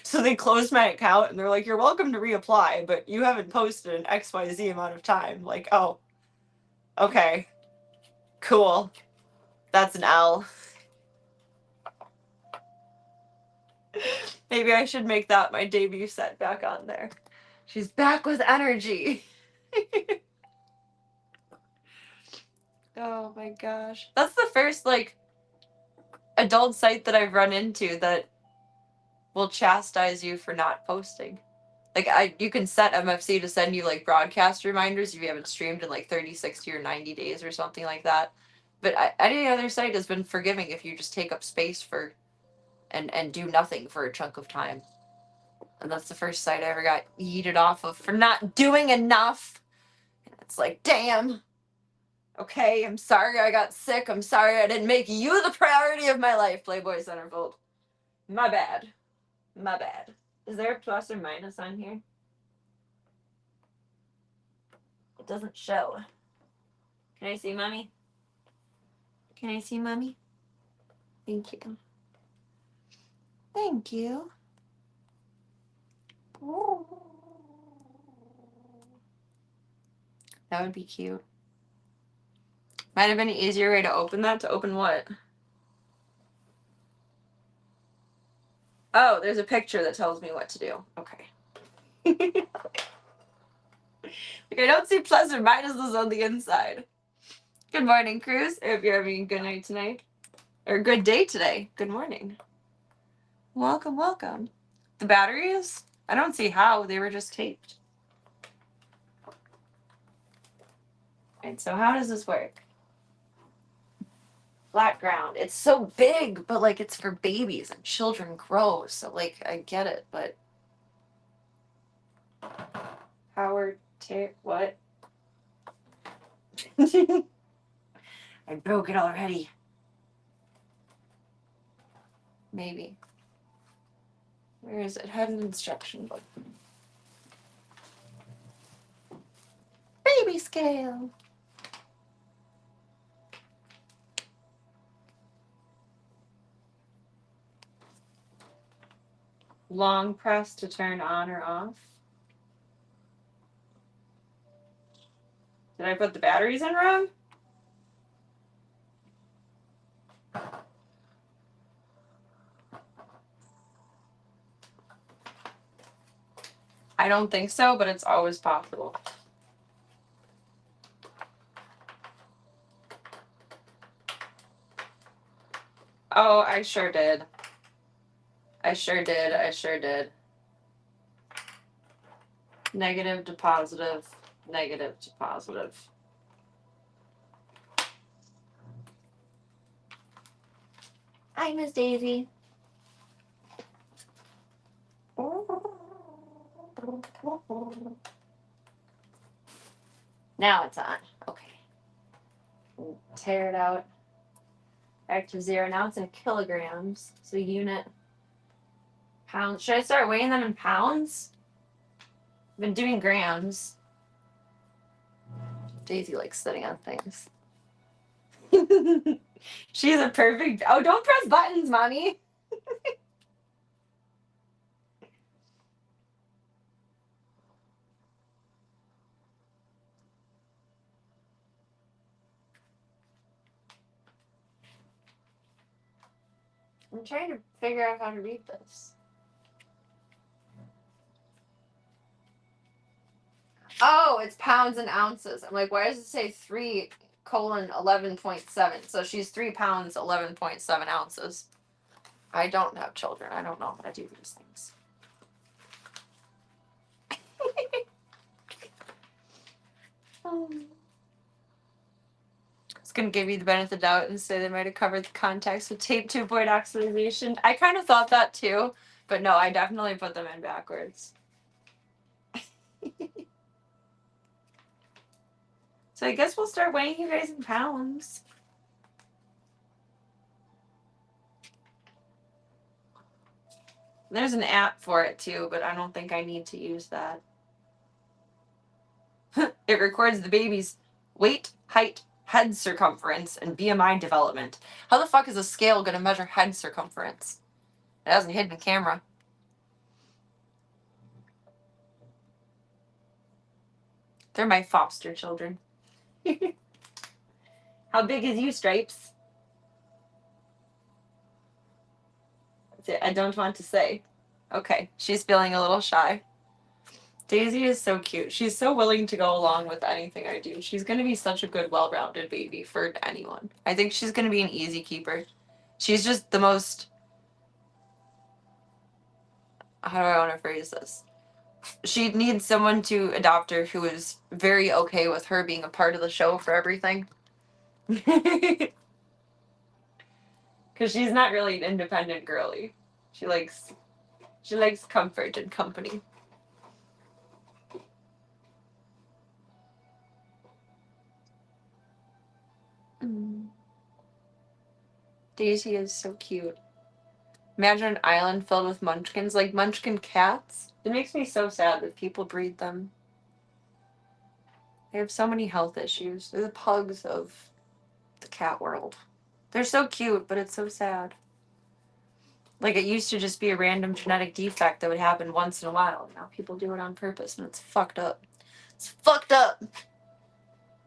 So they closed my account and they're like, you're welcome to reapply, but you haven't posted an XYZ amount of time. Like, oh, okay, cool. That's an L. Maybe I should make that my debut set back on there. She's back with energy. Oh my gosh. That's the first, like, adult site that I've run into that will chastise you for not posting. Like, you can set MFC to send you, like, broadcast reminders if you haven't streamed in, like, 30, 60, or 90 days or something like that. But any other site has been forgiving if you just take up space for and do nothing for a chunk of time. And that's the first site I ever got yeeted off of for not doing enough. It's like, damn. Okay, I'm sorry I got sick. I'm sorry I didn't make you the priority of my life, Playboy Centerfold. My bad. My bad. Is there a plus or minus on here? It doesn't show. Can I see Mommy? Can I see Mommy? Thank you. Thank you. Ooh. That would be cute. Might have been an easier way to open that. To open what? Oh, there's a picture that tells me what to do. Okay. Like, I don't see plus or minuses on the inside. Good morning, Cruz. I hope you're having a good night tonight. Or a good day today. Good morning. Welcome, welcome. The batteries? I don't see how. They were just taped. Right, so how does this work? Flat ground. It's so big, but like it's for babies and children grow. So like I get it, but Howard what? I broke it already. Maybe. Where is it? Had an instruction book. Baby scale. Long press to turn on or off. Did I put the batteries in wrong? I don't think so, but it's always possible. Oh, I sure did. I sure did. I sure did. Negative to positive. Negative to positive. Hi, Miss Daisy. Now it's on. Okay. Tear it out. Back to 0. Now it's in kilograms. So unit pounds. Should I start weighing them in pounds? I've been doing grams. Daisy likes sitting on things. She's a perfect. Oh, don't press buttons, mommy. I'm trying to figure out how to read this. Oh, it's pounds and ounces. I'm like, why does it say 3:11.7? So she's 3 pounds, 11.7 ounces. I don't have children. I don't know how to do these things. I was going to give you the benefit of the doubt and say they might have covered the context with tape to avoid oxidation. I kind of thought that too, but no, I definitely put them in backwards. So I guess we'll start weighing you guys in pounds. There's an app for it too, but I don't think I need to use that. It records the baby's weight, height, head circumference, and BMI development. How the fuck is a scale going to measure head circumference? It has a hidden camera. They're my foster children. How big is you, Stripes? I don't want to say. Okay, she's feeling a little shy. Daisy is so cute. She's so willing to go along with anything I do. She's going to be such a good, well-rounded baby for anyone. I think she's going to be an easy keeper. She's just the most... How do I want to phrase this? She needs someone to adopt her who is very okay with her being a part of the show for everything. Because she's not really an independent girly. She likes comfort and company. Daisy is so cute. Imagine an island filled with munchkins, like munchkin cats. It makes me so sad that people breed them. They have so many health issues. They're the pugs of the cat world. They're so cute, but it's so sad. Like, it used to just be a random genetic defect that would happen once in a while. Now people do it on purpose, and it's fucked up. It's fucked up!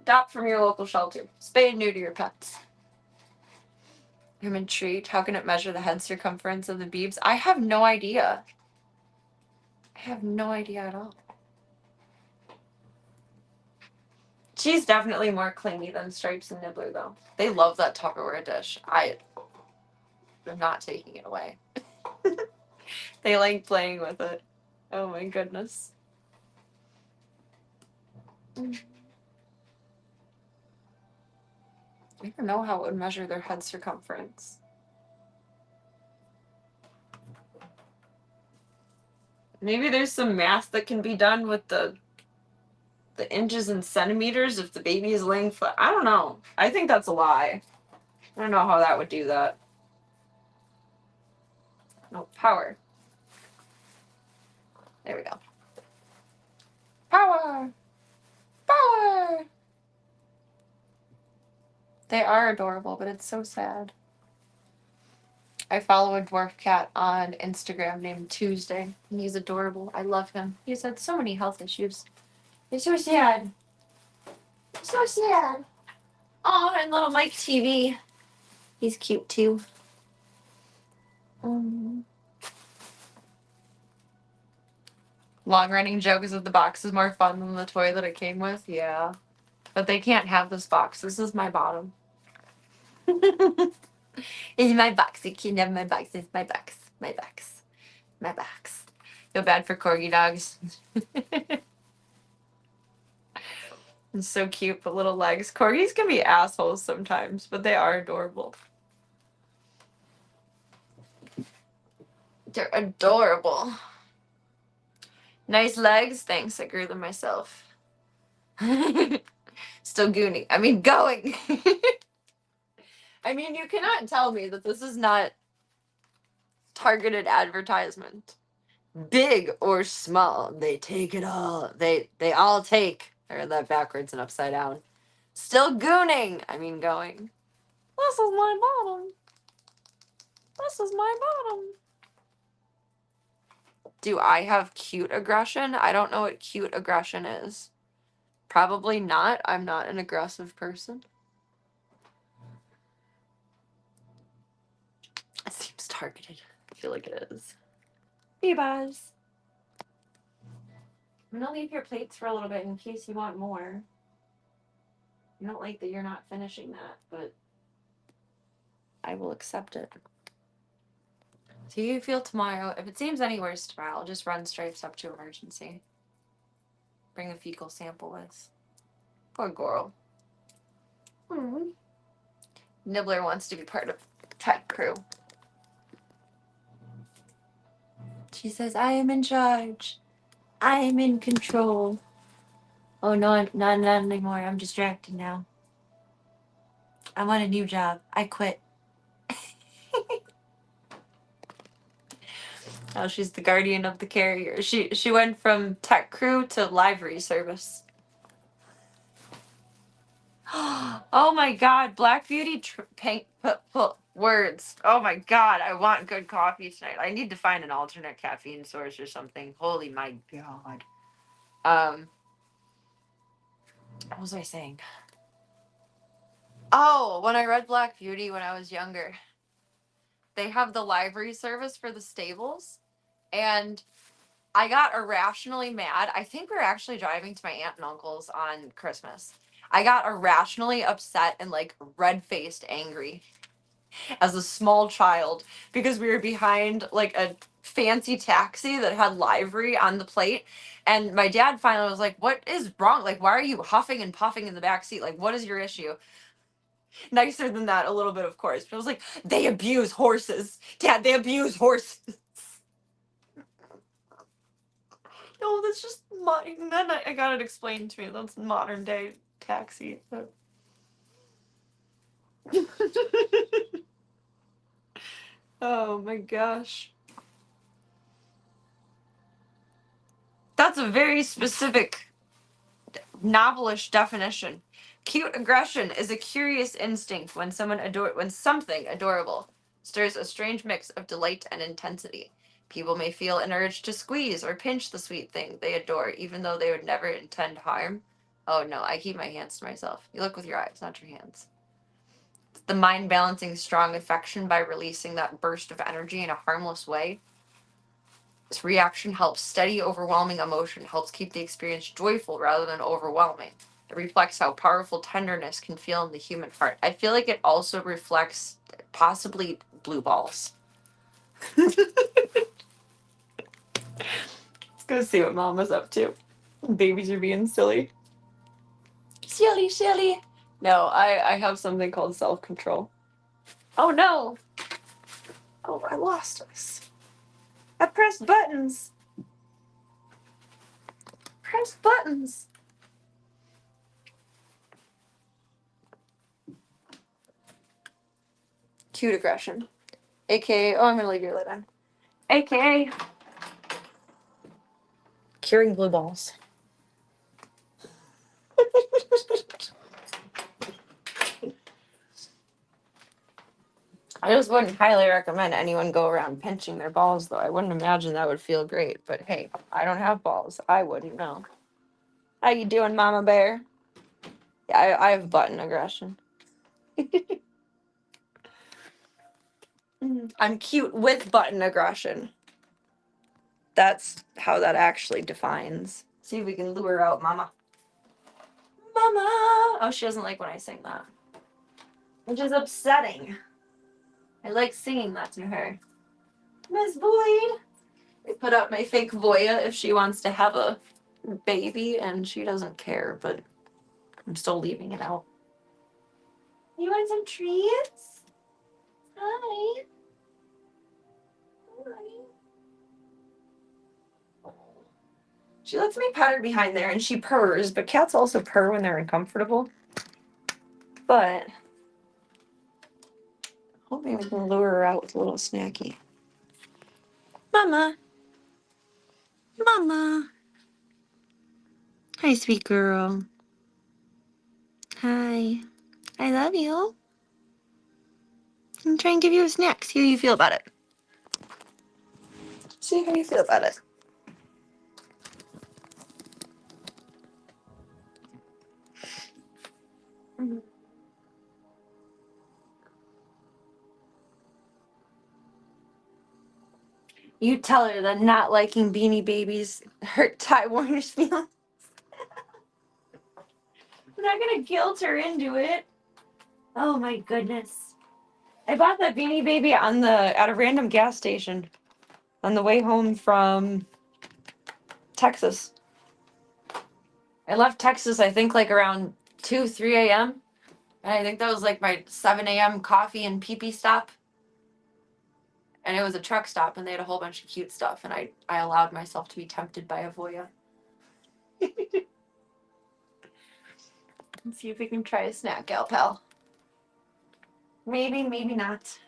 Adopt from your local shelter. Spay and neuter your pets. I'm intrigued. How can it measure the head circumference of the beeves? I have no idea. I have no idea at all. She's definitely more clingy than Stripes and Nibbler, though. They love that Tupperware dish. I'm not taking it away. They like playing with it. Oh my goodness. I don't know how it would measure their head circumference. Maybe there's some math that can be done with the inches and centimeters if the baby is laying flat. I don't know. I think that's a lie. I don't know how that would do that. No, power. There we go. Power! Power! They are adorable, but it's so sad. I follow a dwarf cat on Instagram named Tuesday, and he's adorable. I love him. He's had so many health issues. He's so sad. So sad. Oh, and little Mike TV. He's cute too. Long running joke is that the box is more fun than the toy that it came with. Yeah. But they can't have this box. This is my bottom. It's my box. You can't have my box. It's my box. My box. My box. Feel bad for corgi dogs. It's so cute, but little legs. Corgis can be assholes sometimes, but they are adorable. They're adorable. Nice legs. Thanks. I grew them myself. Still gooning. I mean, going. I mean, you cannot tell me that this is not targeted advertisement. Big or small, they take it all. They all take. I read that backwards and upside down. Still gooning. I mean, going. This is my bottom. This is my bottom. Do I have cute aggression? I don't know what cute aggression is. Probably not. I'm not an aggressive person. It seems targeted. I feel like it is. Bee-buzz. I'm gonna leave your plates for a little bit in case you want more. I don't like that you're not finishing that, but I will accept it. So you feel tomorrow. If it seems any worse tomorrow, I'll just run Stripes up to emergency. Bring a fecal sample with. Poor girl. Nibbler wants to be part of tech crew. She says, I am in charge. I am in control. Oh, no, not anymore. I'm distracted now. I'm on a new job. I quit. Oh, she's the guardian of the carrier. She went from tech crew to livery service. Oh my god, Black Beauty words. Oh my god, I want good coffee tonight. I need to find an alternate caffeine source or something. Holy my god. What was I saying? Oh, when I read Black Beauty when I was younger, they have the livery service for the stables, and I got irrationally mad. I think we were actually driving to my aunt and uncle's on Christmas. I got irrationally upset and like red-faced angry as a small child because we were behind like a fancy taxi that had livery on the plate, and my dad finally was like, what is wrong? Like, why are you huffing and puffing in the back seat? Like, what is your issue? Nicer than that a little bit, of course, but I was like, they abuse horses, Dad. They abuse horses. No, that's just and then I got it explained to me. That's modern day taxi. Oh my gosh. That's a very specific novelish definition. Cute aggression is a curious instinct when something adorable stirs a strange mix of delight and intensity. People may feel an urge to squeeze or pinch the sweet thing they adore, even though they would never intend harm. Oh no, I keep my hands to myself. You look with your eyes, not your hands. The mind balancing strong affection by releasing that burst of energy in a harmless way. This reaction helps steady overwhelming emotion, helps keep the experience joyful rather than overwhelming. It reflects how powerful tenderness can feel in the human heart. I feel like it also reflects possibly blue balls. Let's go see what Mama's up to. Babies are being silly. Silly, silly. No, I have something called self-control. Oh no! Oh, I lost us. I pressed buttons. Press buttons. Cute aggression. AKA, oh, I'm gonna leave your lid on. AKA, curing blue balls. I just wouldn't highly recommend anyone go around pinching their balls, though. I wouldn't imagine that would feel great. But hey, I don't have balls. I wouldn't know. How you doing, Mama Bear? Yeah, I have button aggression. I'm cute with button aggression. That's how that actually defines. See if we can lure out Mama. Mama! Oh, she doesn't like when I sing that. Which is upsetting. I like singing that to her. Miss Boyd! I put out my fake Voya if she wants to have a baby, and she doesn't care, but I'm still leaving it out. You want some treats? Hi. Hi. She lets me pat her behind there, and she purrs, but cats also purr when they're uncomfortable. But hoping we can lure her out with a little snacky. Mama. Mama. Hi, sweet girl. Hi. I love you. I'm trying to give you a snack. See how you feel about it. See how you feel about it. Mm-hmm. You tell her that not liking Beanie Babies hurt Ty Warner's feelings. I'm not gonna guilt her into it. Oh my goodness. I bought that Beanie Baby at a random gas station on the way home from Texas. I left Texas, I think, like around 2, 3 a.m. And I think that was like my 7 a.m. coffee and pee-pee stop. And it was a truck stop, and they had a whole bunch of cute stuff, and I allowed myself to be tempted by a Voya. Let's see if we can try a snack, gal pal. Maybe, maybe not.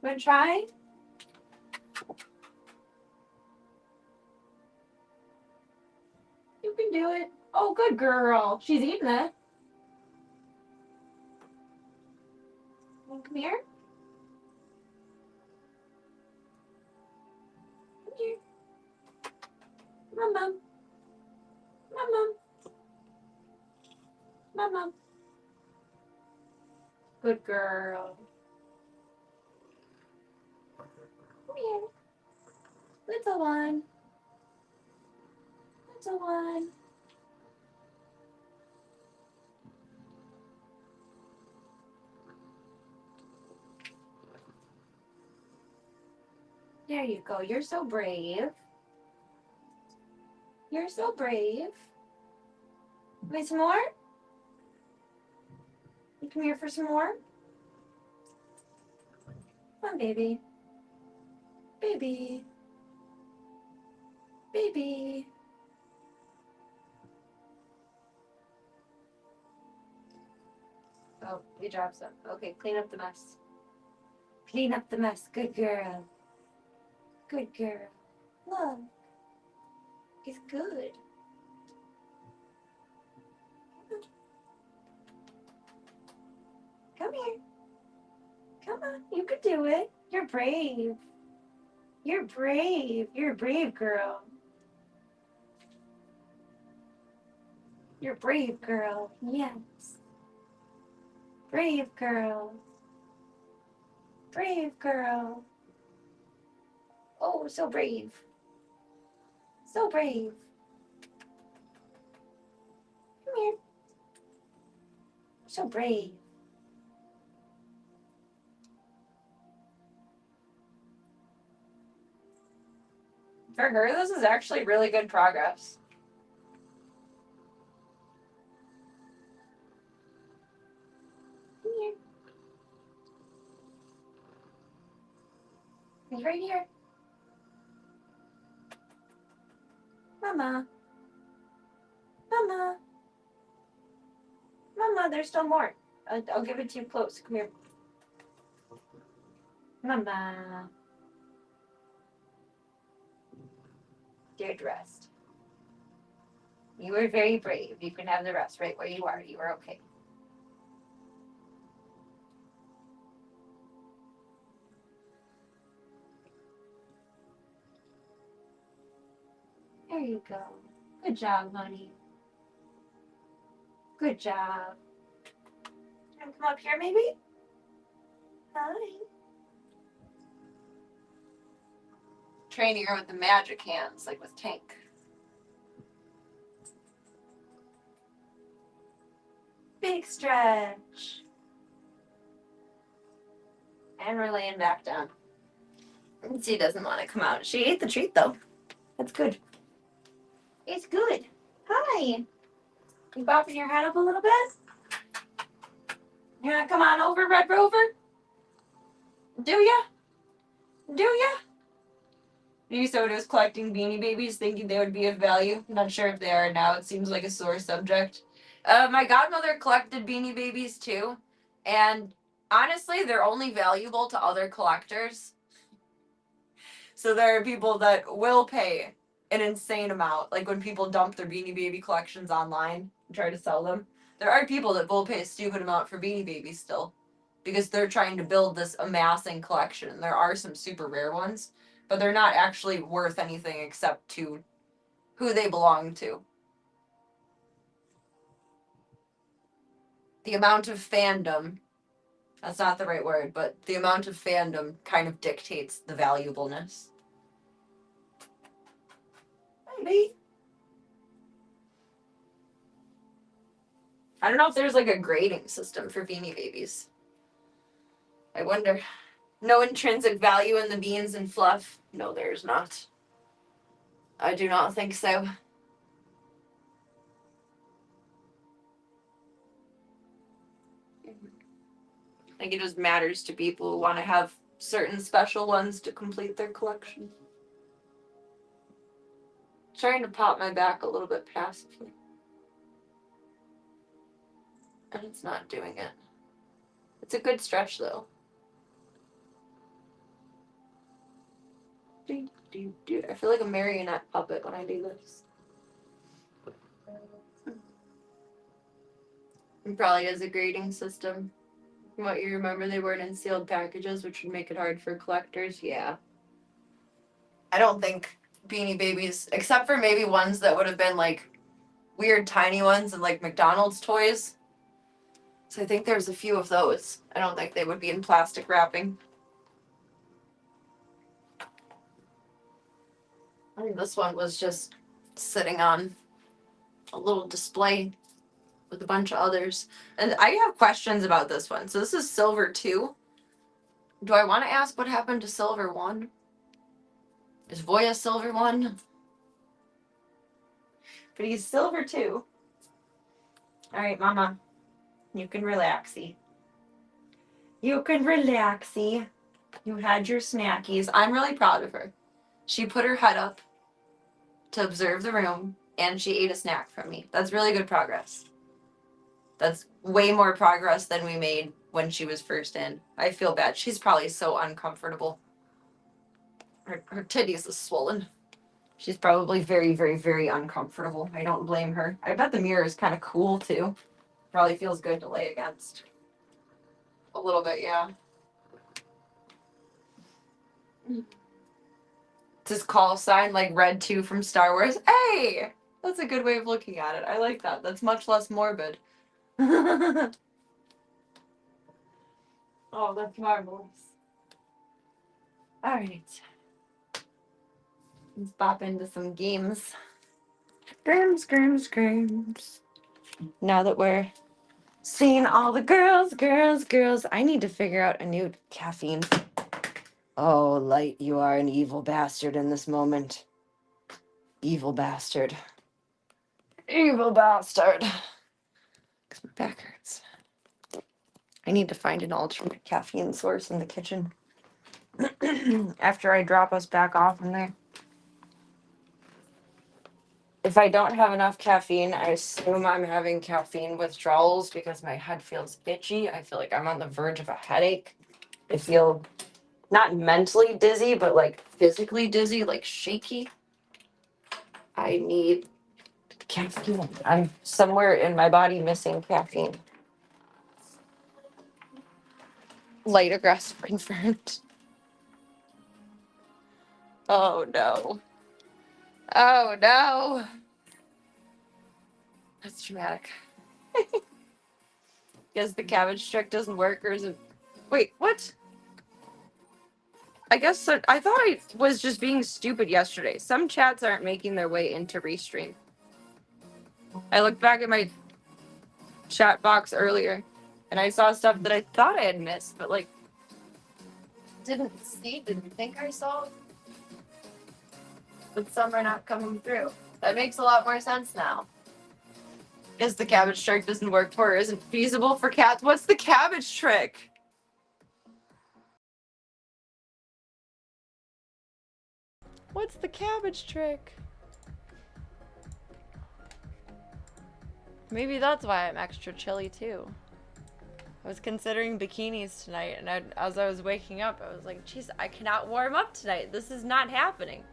Wanna try? You can do it. Oh, good girl. She's eating it. Come here. Come here. Mama. Mama. Mama. Good girl. Come here. Little one. Little one. There you go. You're so brave. You're so brave. Want some more? You come here for some more? Come on, baby. Baby. Baby. Oh, you dropped some. Okay, clean up the mess. Clean up the mess. Good girl. Good girl. Look. He's good. Come here. Come on. You could do it. You're brave. You're brave. You're a brave girl. You're a brave girl. Yes. Brave girl. Brave girl. Oh, so brave. So brave. Come here. So brave. For her, this is actually really good progress. Come here. He's right here. Mama. Mama. Mama, there's still more. I'll give it to you close. Come here. Mama. Dear rest. You were very brave. You can have the rest right where you are. You are okay. There you go. Good job, honey. Good job. Can I come up here, maybe? Hi. Training her with the magic hands, like with Tank. Big stretch. And we're laying back down. She doesn't want to come out. She ate the treat, though. That's good. It's good. Hi. You bopping your head up a little bit? You want to come on over, Red Rover? Do ya? Do ya? Minnesota was collecting Beanie Babies thinking they would be of value. I'm not sure if they are now. It seems like a sore subject. My godmother collected Beanie Babies too. And honestly, they're only valuable to other collectors. So there are people that will pay an insane amount. Like when people dump their Beanie Baby collections online and try to sell them. There are people that will pay a stupid amount for Beanie Babies still. Because they're trying to build this amassing collection. And there are some super rare ones. But they're not actually worth anything except to who they belong to. The amount of fandom, that's not the right word, but the amount of fandom kind of dictates the valuableness. Maybe. I don't know if there's like a grading system for Beanie Babies. I wonder. No intrinsic value in the beans and fluff? No, there's not. I do not think so. I think it just matters to people who want to have certain special ones to complete their collection. Trying to pop my back a little bit passively. And it's not doing it. It's a good stretch though. I feel like a marionette puppet when I do this. It probably is a grading system. From what you remember, they weren't in sealed packages, which would make it hard for collectors. Yeah. I don't think Beanie Babies, except for maybe ones that would have been like weird tiny ones and like McDonald's toys. So I think there's a few of those. I don't think they would be in plastic wrapping. I think this one was just sitting on a little display with a bunch of others. And I have questions about this one. So this is Silver 2. Do I want to ask what happened to Silver 1? Is Voya Silver 1? But he's Silver 2. Alright, Mama. You can relaxy. You can relaxy. You had your snackies. I'm really proud of her. She put her head up to observe the room, and she ate a snack from me. That's really good progress. That's way more progress than we made when she was first in. I feel bad. She's probably so uncomfortable. Her titties is swollen. She's probably very, very, very uncomfortable. I don't blame her. I bet the mirror is kind of cool, too. Probably feels good to lay against. A little bit, yeah. It's his call sign, like Red 2 from Star Wars. Hey! That's a good way of looking at it. I like that. That's much less morbid. Oh, that's marvelous. Alright. Let's bop into some games. Games. Now that we're seeing all the girls, I need to figure out a new caffeine. Oh, Light, you are an evil bastard in this moment. Evil bastard. Evil bastard. 'Cause my back hurts. I need to find an alternate caffeine source in the kitchen. After I drop us back off in there. If I don't have enough caffeine, I assume I'm having caffeine withdrawals because my head feels itchy. I feel like I'm on the verge of a headache. I feel not mentally dizzy, but like physically dizzy, like shaky. I need caffeine. I'm somewhere in my body missing caffeine. Light aggressive confirmed. Oh no. Oh no. That's dramatic. Guess the cabbage trick doesn't work, or is it? Wait, what? I guess that, I thought I was just being stupid yesterday. Some chats aren't making their way into Restream. I looked back at my chat box earlier, and I saw stuff that I thought I had missed, but like didn't think I saw. But some are not coming through. That makes a lot more sense now. Guess the cabbage trick doesn't work for her, isn't feasible for cats. What's the cabbage trick? What's the cabbage trick? Maybe that's why I'm extra chilly too. I was considering bikinis tonight, and as I was waking up, I was like, geez, I cannot warm up tonight. This is not happening.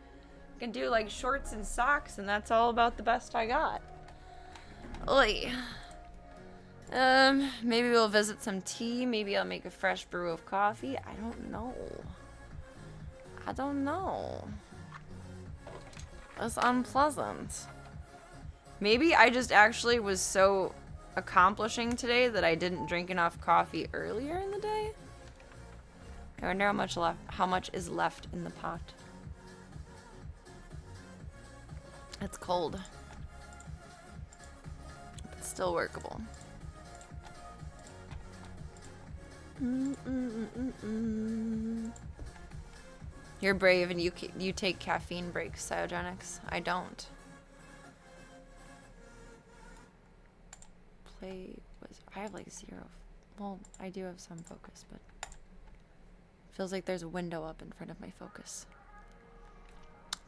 I can do like shorts and socks, and that's all about the best I got. Oy. Maybe we'll visit some tea. Maybe I'll make a fresh brew of coffee. I don't know. That's unpleasant. Maybe I just actually was so accomplishing today that I didn't drink enough coffee earlier in the day. I wonder how much is left in the pot. It's cold. But still workable. You're brave and you take caffeine breaks, Cyogenics. I don't. I have like 0. Well, I do have some focus, but feels like there's a window up in front of my focus.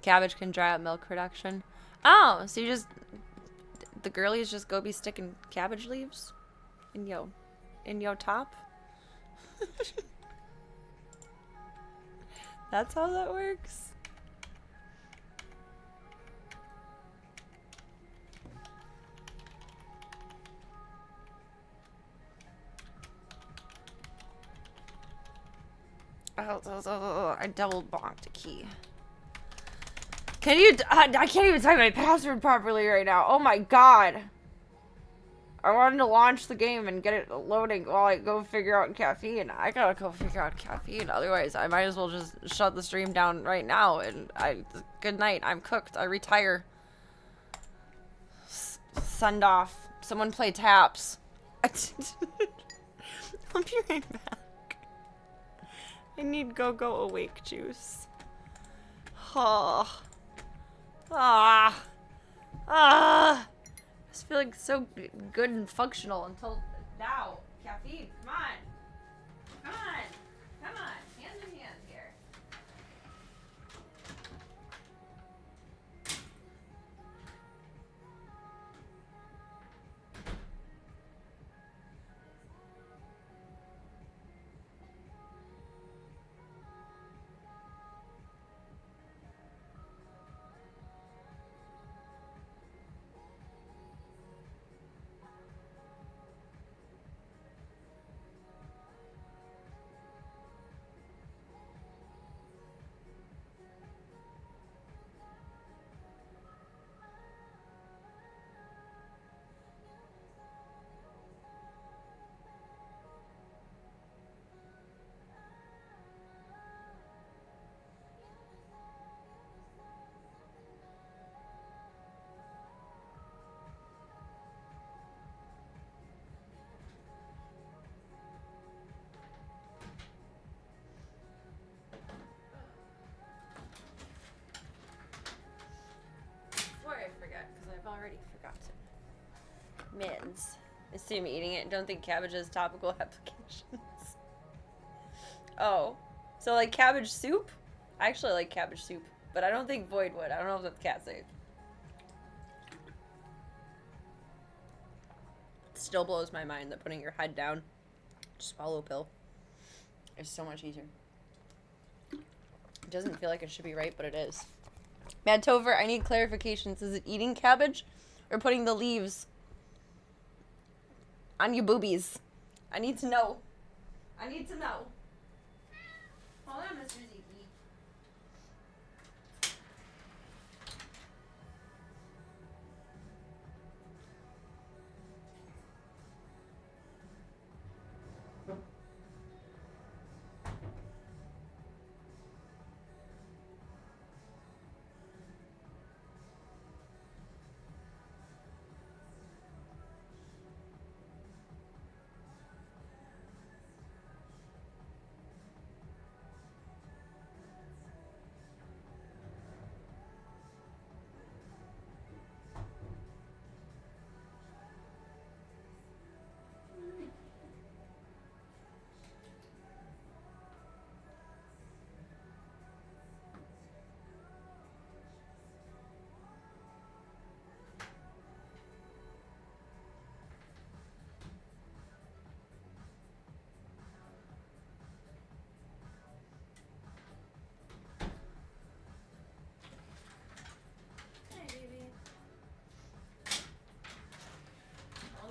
Cabbage can dry out milk production. Oh, so the girlies just go be sticking cabbage leaves in yo top? That's how that works. I double bonked a key. Can you? I can't even type my password properly right now. Oh my god. I wanted to launch the game and get it loading while I go figure out caffeine. I gotta go figure out caffeine. Otherwise, I might as well just shut the stream down right now. And good night. I'm cooked. I retire. Send off. Someone play taps. I'll be right back. I need go awake juice. Oh. I was feeling so good and functional until now. Caffeine, come on. Hand in hand here. Mids. Assume eating it. Don't think cabbage has topical applications. Oh. So like cabbage soup? I actually like cabbage soup. But I don't think Void would. I don't know if that's cat safe. It still blows my mind that putting your head down, swallow a pill, is so much easier. It doesn't feel like it should be right, but it is. Mad Tover, I need clarifications. Is it eating cabbage or putting the leaves on your boobies? I need to know. I need to know. Hold on, Mr. Zeke.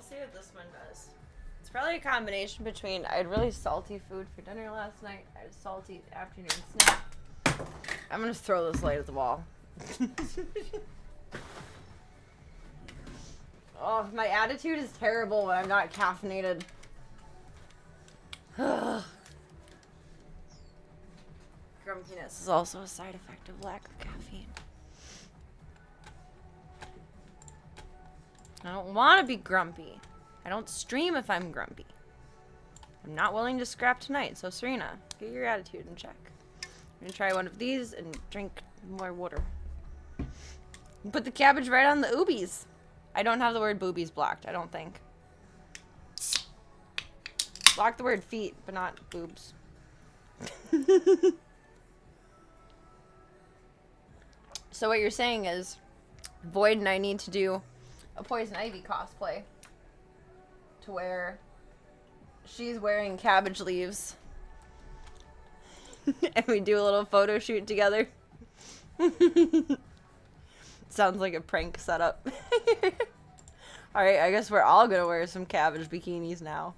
See what this one does. It's probably a combination between I had really salty food for dinner last night. I had a salty afternoon snack. I'm gonna throw this light at the wall. Oh, my attitude is terrible when I'm not caffeinated. Grumpiness is also a side effect of lack of caffeine. I don't want to be grumpy. I don't stream if I'm grumpy. I'm not willing to scrap tonight, so Serena, get your attitude in check. I'm gonna try one of these and drink more water. Put the cabbage right on the oobies. I don't have the word boobies blocked, I don't think. Block the word feet, but not boobs. So what you're saying is, Void and I need to do a Poison Ivy cosplay to where she's wearing cabbage leaves and we do a little photo shoot together. Sounds like a prank setup. Alright, I guess we're all gonna wear some cabbage bikinis now.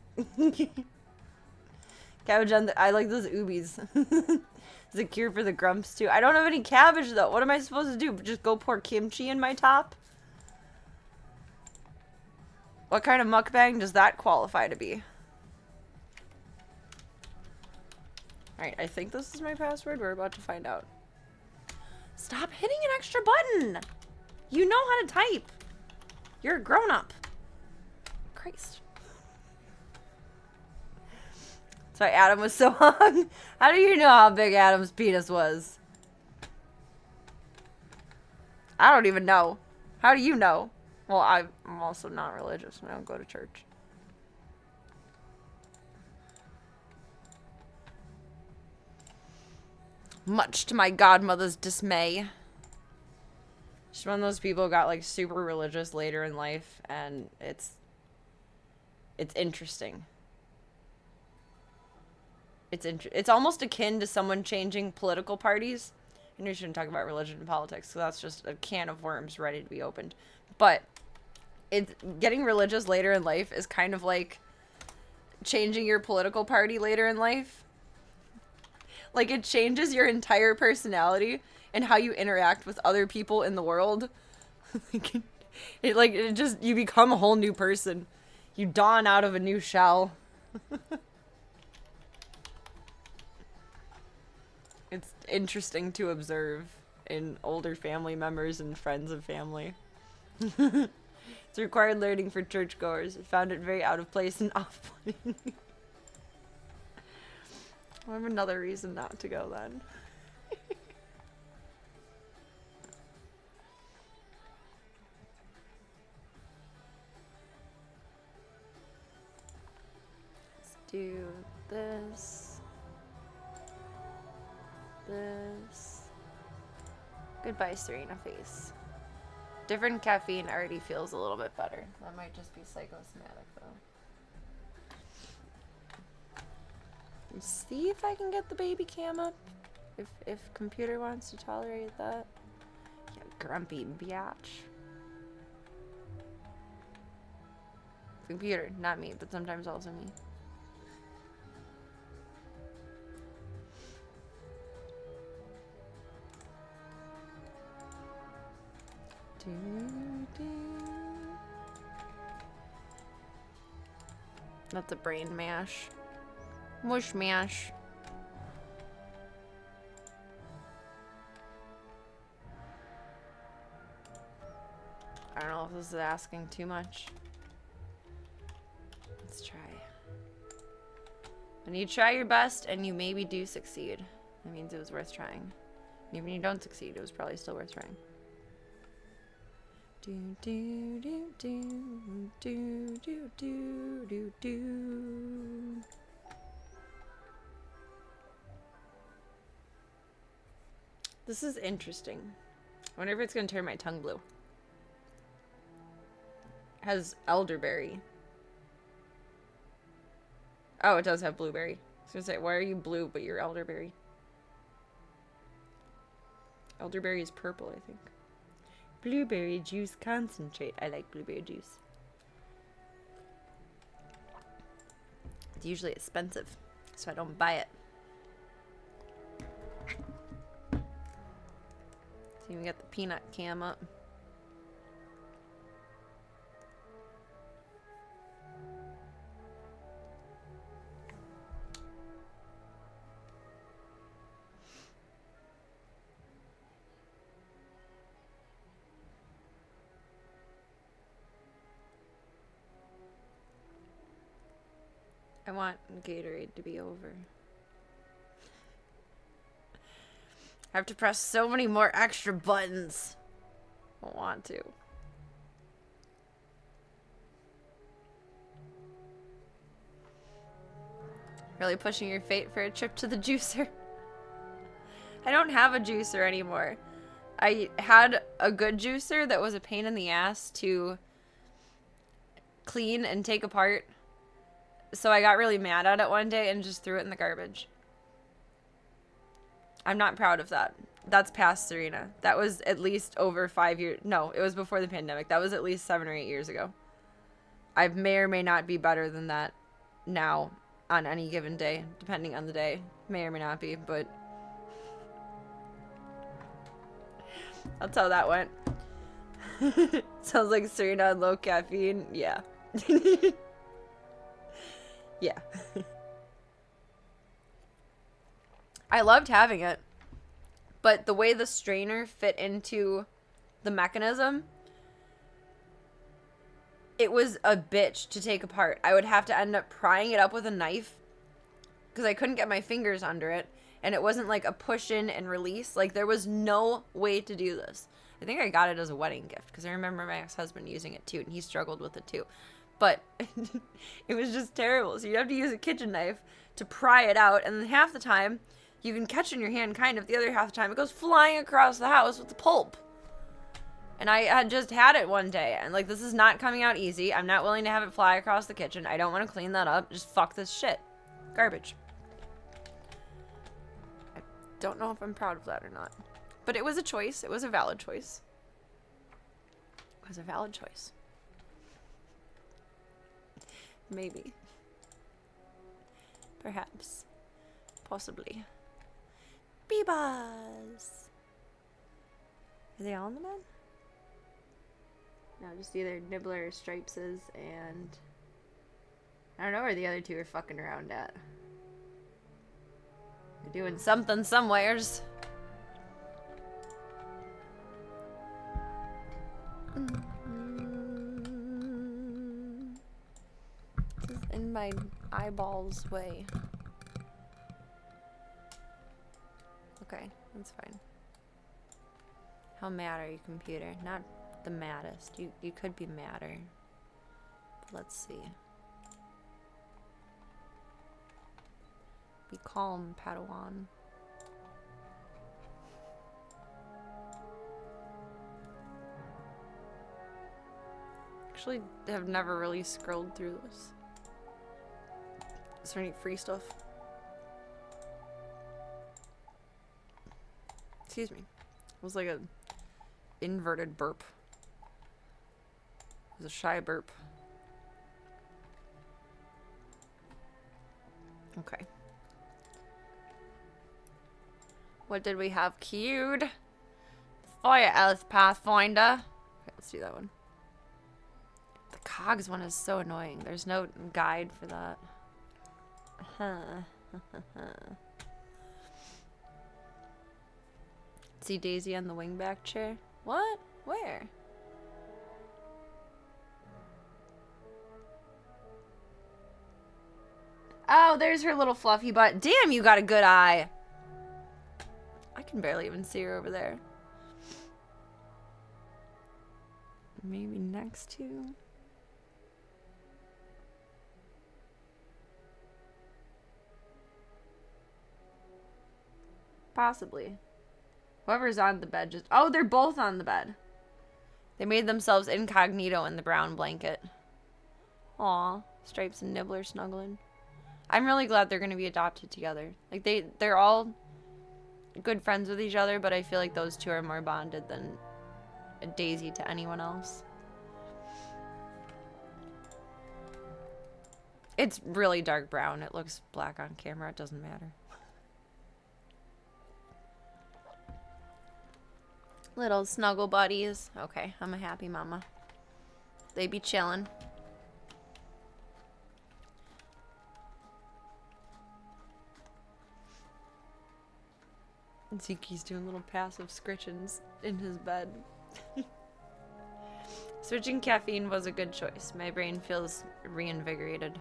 Cabbage on the— I like those oobies. It's a cure for the grumps too. I don't have any cabbage though. What am I supposed to do? Just go pour kimchi in my top? What kind of mukbang does that qualify to be? Alright, I think this is my password. We're about to find out. Stop hitting an extra button! You know how to type. You're a grown-up. Christ. Sorry, Adam was so hung. How do you know how big Adam's penis was? I don't even know. How do you know? Well, I'm also not religious and I don't go to church. Much to my godmother's dismay. She's one of those people who got like super religious later in life, and it's interesting. It's almost akin to someone changing political parties. And we shouldn't talk about religion and politics, so that's just a can of worms ready to be opened. But getting religious later in life is kind of like changing your political party later in life. Like, it changes your entire personality and how you interact with other people in the world. You become a whole new person. You dawn out of a new shell. It's interesting to observe in older family members and friends of family. It's required learning for churchgoers. I found it very out of place and off-putting. I have another reason not to go then. do this. This. Goodbye, Serena face. Different caffeine already feels a little bit better. That might just be psychosomatic, though. Let's see if I can get the baby cam up. If computer wants to tolerate that. Yeah, grumpy biatch. Computer, not me, but sometimes also me. That's a brain mash. Mush mash. I don't know if this is asking too much. Let's try. When you try your best and you maybe do succeed, that means it was worth trying. Even if you don't succeed, it was probably still worth trying. Do do do do do do do do do. This is interesting. I wonder if it's gonna turn my tongue blue. It has elderberry. Oh, it does have blueberry. I was gonna say, why are you blue but you're elderberry? Elderberry is purple, I think. Blueberry juice concentrate. I like blueberry juice. It's usually expensive, so I don't buy it. See, we got the peanut cam up. I want Gatorade to be over. I have to press so many more extra buttons. I don't want to. Really pushing your fate for a trip to the juicer. I don't have a juicer anymore. I had a good juicer that was a pain in the ass to clean and take apart. So I got really mad at it one day and just threw it in the garbage. I'm not proud of that. That's past Serena. That was at least over 5 years. No, it was before the pandemic. That was at least 7 or 8 years ago. I may or may not be better than that now on any given day, depending on the day. May or may not be, but that's how that went. Sounds like Serena on low caffeine. Yeah. Yeah. I loved having it, but the way the strainer fit into the mechanism, it was a bitch to take apart. I would have to end up prying it up with a knife because I couldn't get my fingers under it, and it wasn't like a push in and release. Like, there was no way to do this. I think I got it as a wedding gift because I remember my ex-husband using it too, and he struggled with it too. But it was just terrible. So you'd have to use a kitchen knife to pry it out, and then half the time you can catch it in your hand, kind of. The other half the time it goes flying across the house with the pulp. And I had just had it one day, and like, this is not coming out easy. I'm not willing to have it fly across the kitchen. I don't want to clean that up. Just fuck this shit. Garbage. I don't know if I'm proud of that or not. But it was a choice. It was a valid choice. It was a valid choice. Maybe. Perhaps. Possibly. Beebas! Are they all in the bed? No, just either Nibbler or Stripeses and I don't know where the other two are fucking around at. They're doing something somewheres. This is in my eyeballs way. Okay, that's fine. How mad are you, computer? Not the maddest. You could be madder. But let's see. Be calm, Padawan. Actually, have never really scrolled through this. Is there any free stuff? Excuse me. It was like a inverted burp. It was a shy burp. Okay. What did we have queued? Fire Elf Pathfinder. Okay, let's do that one. The cogs one is so annoying. There's no guide for that. See Daisy on the wingback chair? What? Where? Oh, there's her little fluffy butt. Damn, you got a good eye. I can barely even see her over there. Maybe next to... Possibly. Whoever's on the bed just... Oh, they're both on the bed. They made themselves incognito in the brown blanket. Aw, Stripes and Nibbler snuggling. I'm really glad they're going to be adopted together. Like, they're all good friends with each other, but I feel like those two are more bonded than Daisy to anyone else. It's really dark brown. It looks black on camera. It doesn't matter. Little snuggle buddies. Okay, I'm a happy mama. They be chillin'. Zeke's doing little passive scritchings in his bed. Switching caffeine was a good choice. My brain feels reinvigorated.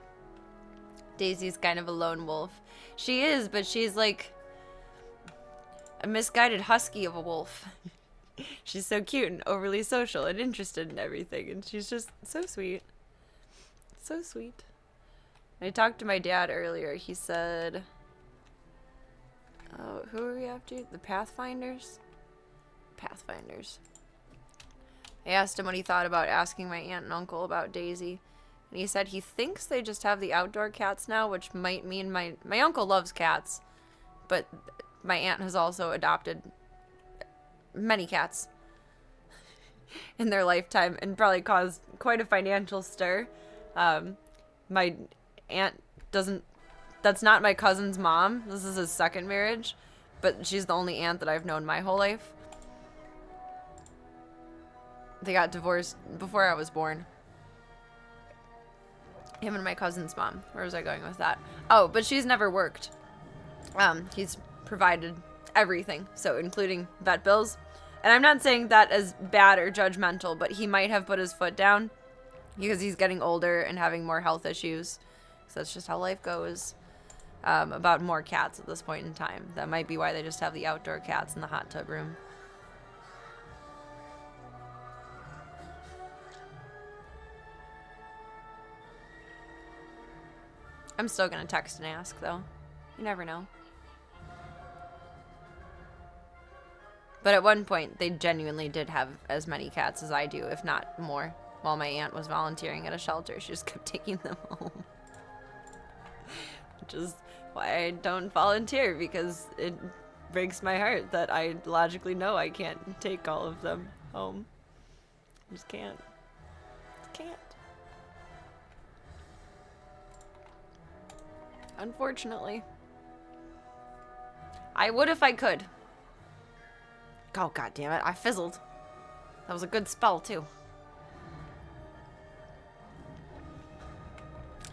Daisy's kind of a lone wolf. She is, but she's like a misguided husky of a wolf. She's so cute and overly social and interested in everything, and she's just so sweet. So sweet. I talked to my dad earlier. He said... Oh, who are we after? The Pathfinders? Pathfinders. I asked him what he thought about asking my aunt and uncle about Daisy. And he said he thinks they just have the outdoor cats now, which might mean my uncle loves cats. But my aunt has also adopted many cats in their lifetime and probably caused quite a financial stir. My aunt doesn't... That's not my cousin's mom. This is his second marriage. But she's the only aunt that I've known my whole life. They got divorced before I was born. Him and my cousin's mom. Where was I going with that? Oh, but she's never worked. He's provided everything. So including vet bills. And I'm not saying that as bad or judgmental, but he might have put his foot down because he's getting older and having more health issues. So that's just how life goes. About more cats at this point in time. That might be why they just have the outdoor cats in the hot tub room. I'm still gonna text and ask, though. You never know. But at one point, they genuinely did have as many cats as I do, if not more. While my aunt was volunteering at a shelter, she just kept taking them home. Which is why I don't volunteer, because it breaks my heart that I logically know I can't take all of them home. I just can't. Can't. Unfortunately. I would if I could. Oh, god damn it. I fizzled. That was a good spell, too.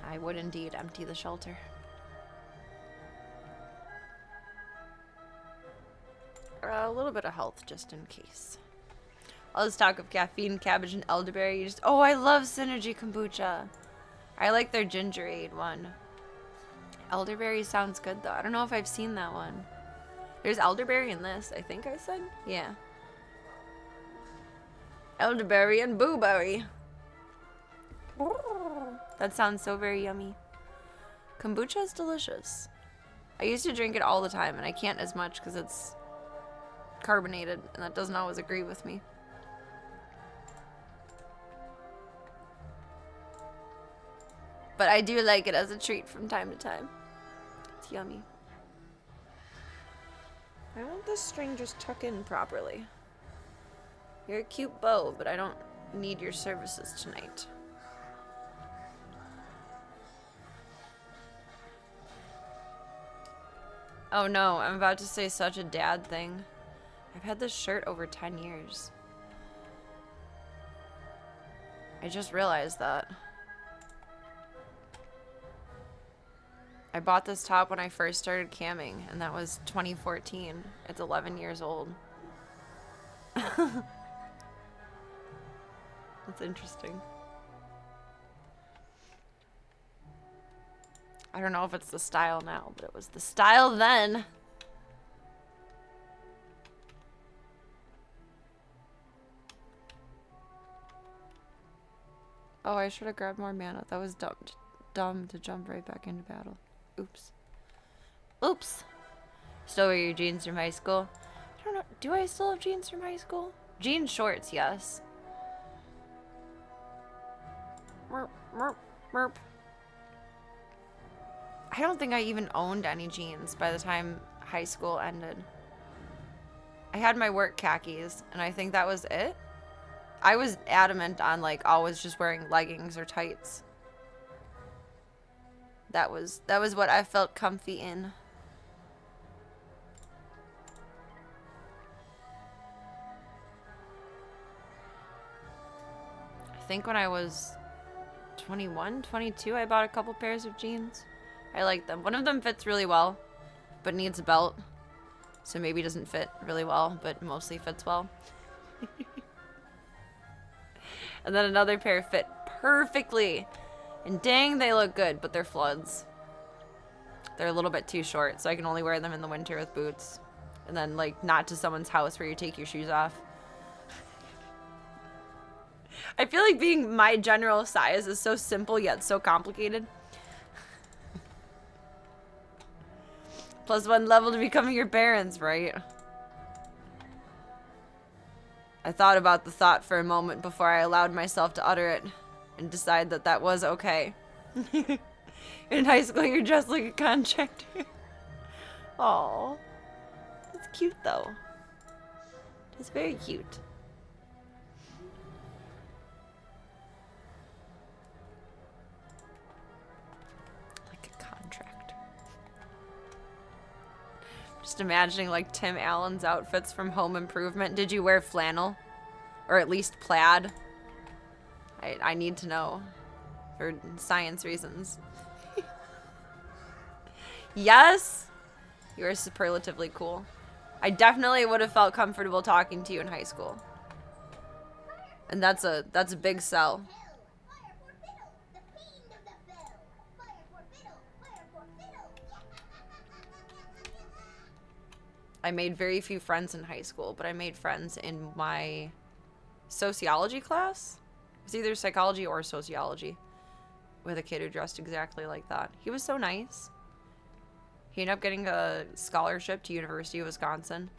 I would indeed empty the shelter. A little bit of health, just in case. All this talk of caffeine, cabbage, and elderberry. You just... Oh, I love Synergy Kombucha. I like their gingerade one. Elderberry sounds good, though. I don't know if I've seen that one. There's elderberry in this, I think I said. Yeah. Elderberry and blueberry. That sounds so very yummy. Kombucha is delicious. I used to drink it all the time, and I can't as much because it's carbonated, and that doesn't always agree with me. But I do like it as a treat from time to time. It's yummy. I want this string just tuck in properly. You're a cute bow, but I don't need your services tonight. Oh no, I'm about to say such a dad thing. I've had this shirt over 10 years. I just realized that. I bought this top when I first started camming, and that was 2014. It's 11 years old. That's interesting. I don't know if it's the style now, but it was the style then. Oh, I should have grabbed more mana. That was dumb to jump right back into battle. Oops. Oops. Still wear your jeans from high school? I don't know. Do I still have jeans from high school? Jean shorts, yes. Merp, merp, merp. I don't think I even owned any jeans by the time high school ended. I had my work khakis, and I think that was it. I was adamant on like always just wearing leggings or tights. That was what I felt comfy in. I think when I was 21, 22, I bought a couple pairs of jeans. I like them. One of them fits really well, but needs a belt. So maybe doesn't fit really well, but mostly fits well. And then another pair fit perfectly. And dang, they look good, but they're floods. They're a little bit too short, so I can only wear them in the winter with boots. And then, like, not to someone's house where you take your shoes off. I feel like being my general size is so simple yet so complicated. +1 level to becoming your parents, right? I thought about the thought for a moment before I allowed myself to utter it and decide that that was okay. In high school, you're dressed like a contractor. Aww. That's cute, though. It's very cute. Like a contractor. Just imagining, like, Tim Allen's outfits from Home Improvement. Did you wear flannel? Or at least plaid? I need to know. For science reasons. Yes! You are superlatively cool. I definitely would have felt comfortable talking to you in high school. And that's a big sell. I made very few friends in high school, but I made friends in my sociology class. It was either psychology or sociology with a kid who dressed exactly like that. He was so nice. He ended up getting a scholarship to University of Wisconsin.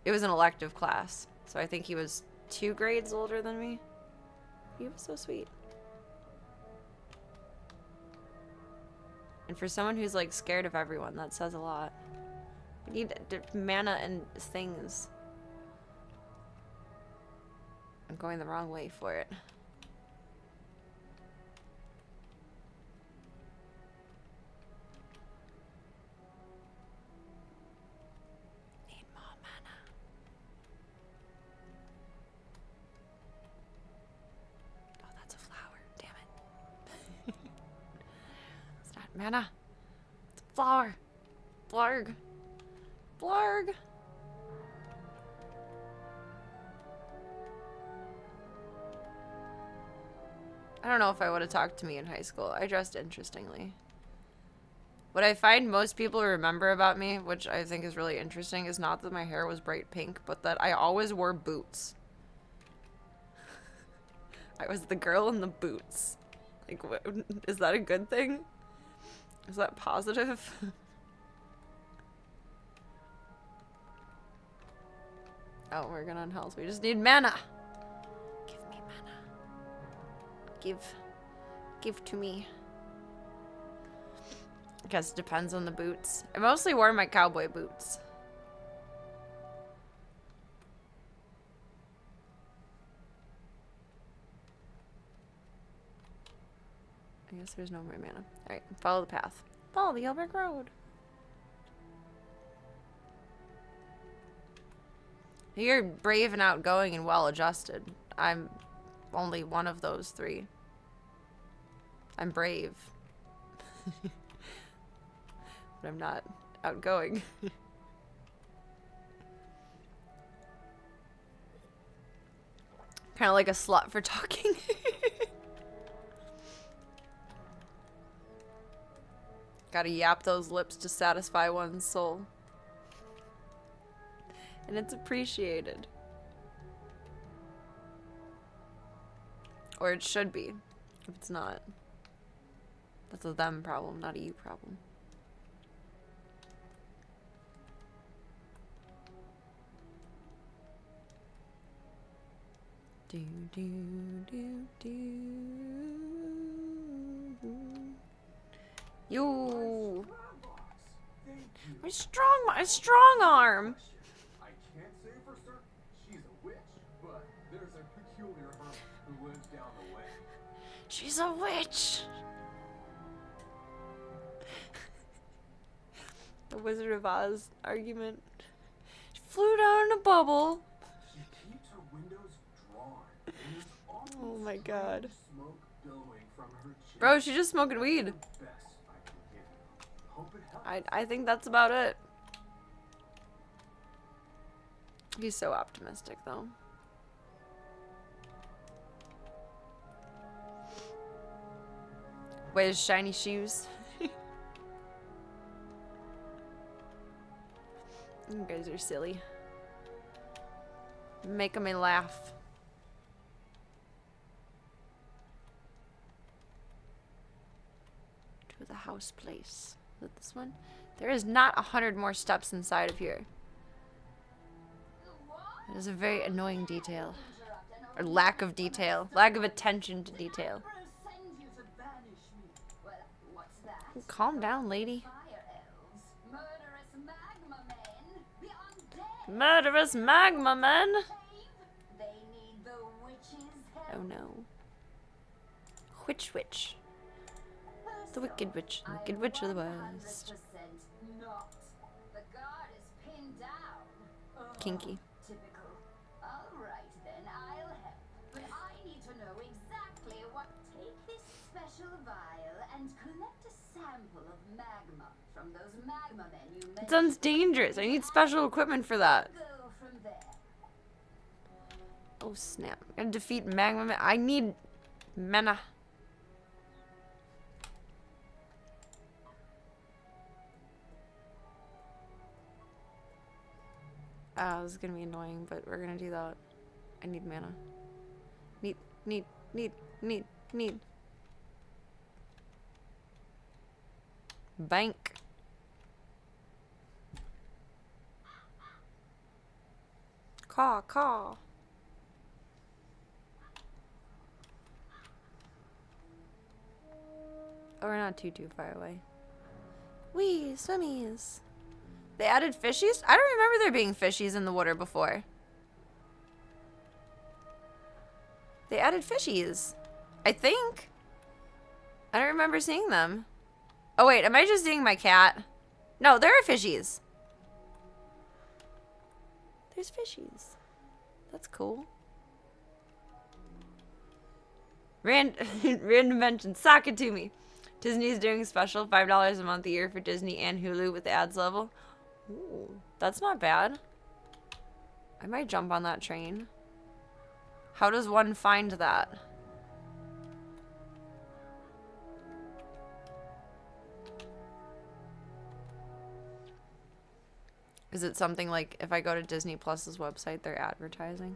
It was an elective class, so I think he was 2 grades older than me. He was so sweet. And for someone who's like scared of everyone, that says a lot. I need mana and things. I'm going the wrong way for it. Need more mana. Oh, that's a flower. Damn it. It's not mana. It's a flower. Blarg. Blarg. I don't know if I would have talked to me in high school. I dressed interestingly. What I find most people remember about me, which I think is really interesting, is not that my hair was bright pink, but that I always wore boots. I was the girl in the boots. Like, what, is that a good thing? Is that positive? Oh, we're good on health. We just need mana. Give me mana. Give to me. I guess it depends on the boots. I mostly wore my cowboy boots. I guess there's no more mana. Alright, follow the path. Follow the Elbrick Road. You're brave and outgoing and well-adjusted. I'm only one of those three. I'm brave. But I'm not outgoing. Kind of like a slut for talking. Gotta yap those lips to satisfy one's soul. And it's appreciated. Or it should be. If it's not. That's a them problem, not a you problem. Do, do, do, do. You. My strong arm. I can't say for certain she's a witch, but there's a peculiar hermit who lives down the way. She's a witch. The Wizard of Oz argument. She flew down in a bubble. She keeps her windows drawn, and there's always Oh my god. smoke billowing from her chin. Bro, she's just smoking weed. The best I can give you. Hope it helps. I think that's about it. He's so optimistic, though. Wears shiny shoes. You guys are silly. Making me laugh. To the house place. Is it this one? There is not 100 more steps inside of here. It is a very annoying detail. Or lack of detail. Lack of attention to detail. Oh, calm down, lady. Murderous magma men! Oh no. Witch. The Wicked Witch. The Wicked Witch of the West. Kinky. Typical. Alright then, I'll help. But I need to know exactly what. Take this special vial and collect a sample of magma from those magma men you mentioned. It sounds dangerous. I need special equipment for that. Go from there. Oh snap. I gotta defeat magma men. I need mana. This is gonna be annoying, but we're gonna do that. I need mana. Need. Bank. Caw. Oh, we're not too far away. Wee, swimmies. They added fishies? I don't remember there being fishies in the water before. They added fishies. I think. I don't remember seeing them. Oh wait, am I just seeing my cat? No, there are fishies. There's fishies. That's cool. Random mention. Sock it to me. Disney's doing a special $5 a month a year for Disney and Hulu with the ads level. Ooh, that's not bad. I might jump on that train. How does one find that? Is it something like if I go to Disney Plus's website, they're advertising?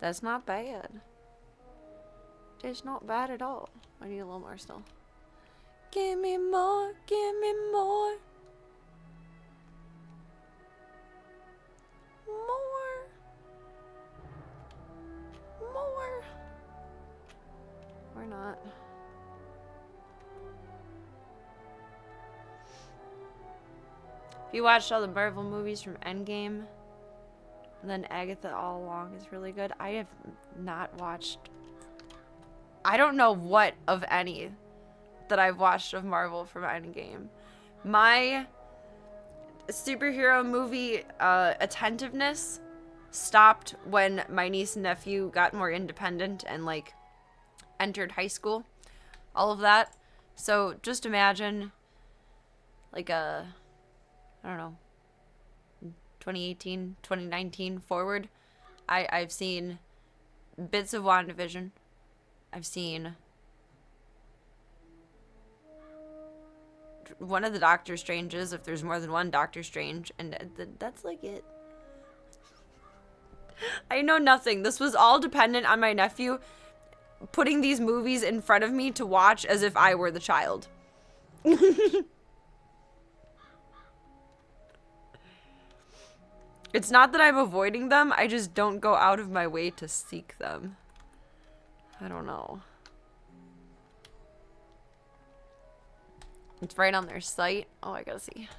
That's not bad. It's not bad at all. I need a little more still. Give me more, give me more. If you watched all the Marvel movies from Endgame, then Agatha All Along is really good. I have not watched... I don't know what of any that I've watched of Marvel from Endgame. My superhero movie attentiveness stopped when my niece and nephew got more independent and, like, entered high school. All of that. So just imagine, like, I don't know, 2018, 2019 forward, I've seen bits of WandaVision. I've seen one of the Doctor Stranges, if there's more than one Doctor Strange, and that's like it. I know nothing. This was all dependent on my nephew putting these movies in front of me to watch as if I were the child. It's not that I'm avoiding them, I just don't go out of my way to seek them. I don't know. It's right on their site. Oh, I gotta see.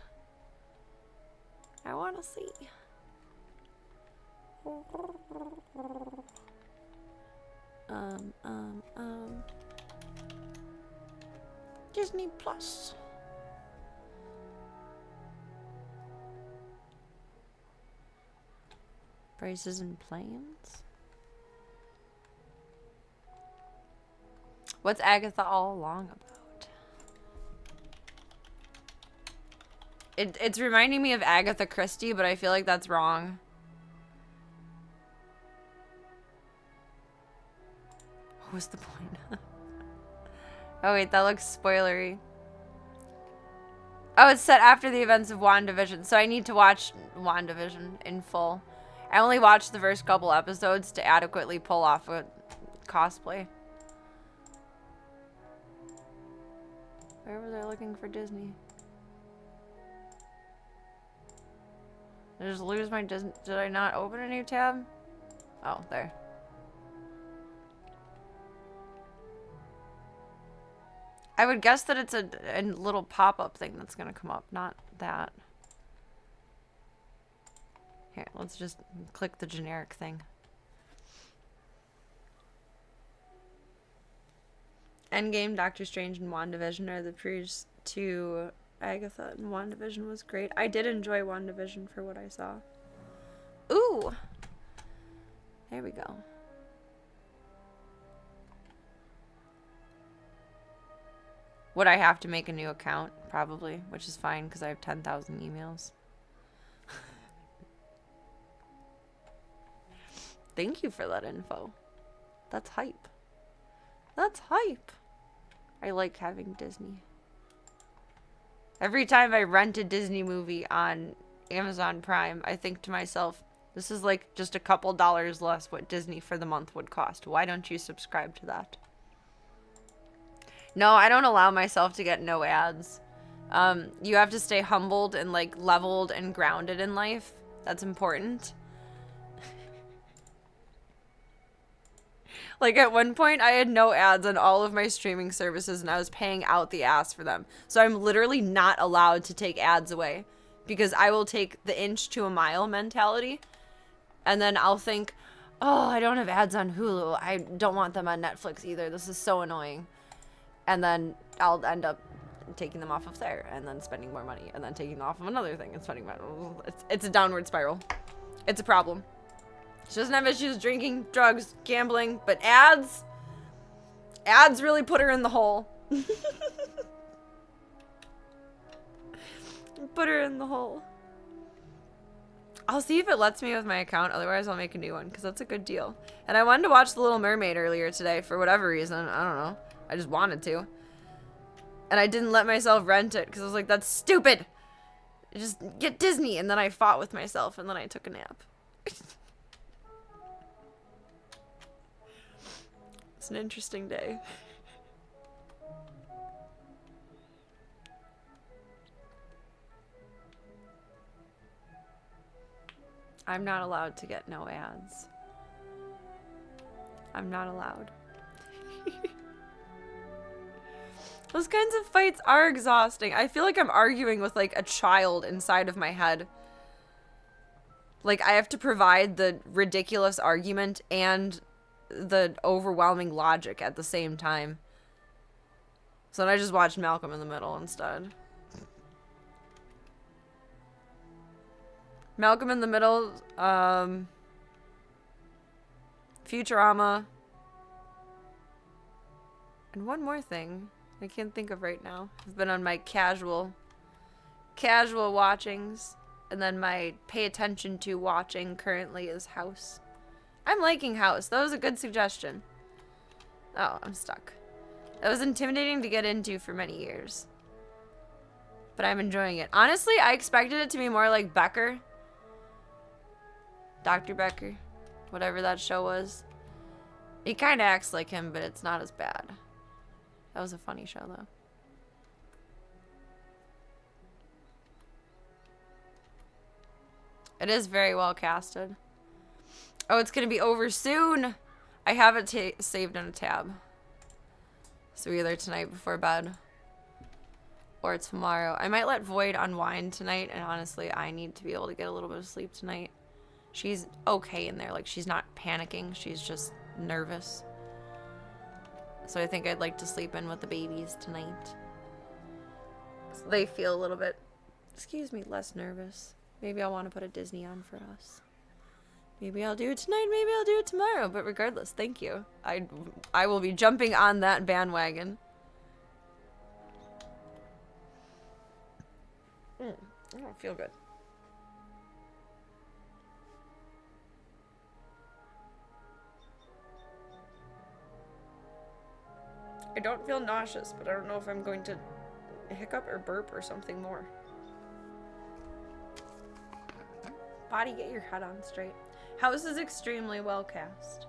I wanna see. Disney Plus. Braces and Planes. What's Agatha All Along about? It's reminding me of Agatha Christie, but I feel like that's wrong. What was the point? Oh wait, that looks spoilery. Oh, it's set after the events of WandaVision, so I need to watch WandaVision in full. I only watched the first couple episodes to adequately pull off a cosplay. Where was I looking for Disney? Did I just lose my Disney? Did I not open a new tab? Oh, there. I would guess that it's a little pop-up thing that's gonna come up, not that. Here, let's just click the generic thing. Endgame, Doctor Strange, and WandaVision are the previous to Agatha, and WandaVision was great. I did enjoy WandaVision for what I saw. Ooh! There we go. Would I have to make a new account? Probably, which is fine because I have 10,000 emails. Thank you for that info. That's hype. That's hype. I like having Disney. Every time I rent a Disney movie on Amazon Prime, I think to myself, this is like just a couple dollars less what Disney for the month would cost. Why don't you subscribe to that? No, I don't allow myself to get no ads. You have to stay humbled and like leveled and grounded in life. That's important. Like at one point I had no ads on all of my streaming services and I was paying out the ass for them. So I'm literally not allowed to take ads away because I will take the inch to a mile mentality. And then I'll think, oh, I don't have ads on Hulu. I don't want them on Netflix either. This is so annoying. And then I'll end up taking them off of there and then spending more money and then taking them off of another thing and spending money. It's a downward spiral. It's a problem. She doesn't have issues drinking, drugs, gambling, but ads really put her in the hole. Put her in the hole. I'll see if it lets me with my account, otherwise I'll make a new one, because that's a good deal. And I wanted to watch The Little Mermaid earlier today, for whatever reason. I don't know. I just wanted to. And I didn't let myself rent it, because I was like, that's stupid! Just get Disney! And then I fought with myself, and then I took a nap. It's an interesting day. I'm not allowed to get no ads. I'm not allowed. Those kinds of fights are exhausting. I feel like I'm arguing with like a child inside of my head. Like I have to provide the ridiculous argument and the overwhelming logic at the same time. So then I just watched Malcolm in the Middle instead. Malcolm in the Middle, Futurama, and one more thing I can't think of right now. I've been on my casual watchings, and then my pay attention to watching currently is House. I'm liking House. That was a good suggestion. Oh, I'm stuck. That was intimidating to get into for many years. But I'm enjoying it. Honestly, I expected it to be more like Becker. Dr. Becker. Whatever that show was. He kind of acts like him, but it's not as bad. That was a funny show, though. It is very well casted. Oh, it's going to be over soon. I have it saved in a tab. So either tonight before bed or tomorrow. I might let Void unwind tonight, and honestly, I need to be able to get a little bit of sleep tonight. She's okay in there. Like, she's not panicking. She's just nervous. So I think I'd like to sleep in with the babies tonight. So they feel a little bit, excuse me, less nervous. Maybe I'll want to put a Disney on for us. Maybe I'll do it tonight, maybe I'll do it tomorrow. But regardless, thank you. I will be jumping on that bandwagon. I don't feel good. I don't feel nauseous, but I don't know if I'm going to hiccup or burp or something more. Body, get your head on straight. House is extremely well cast.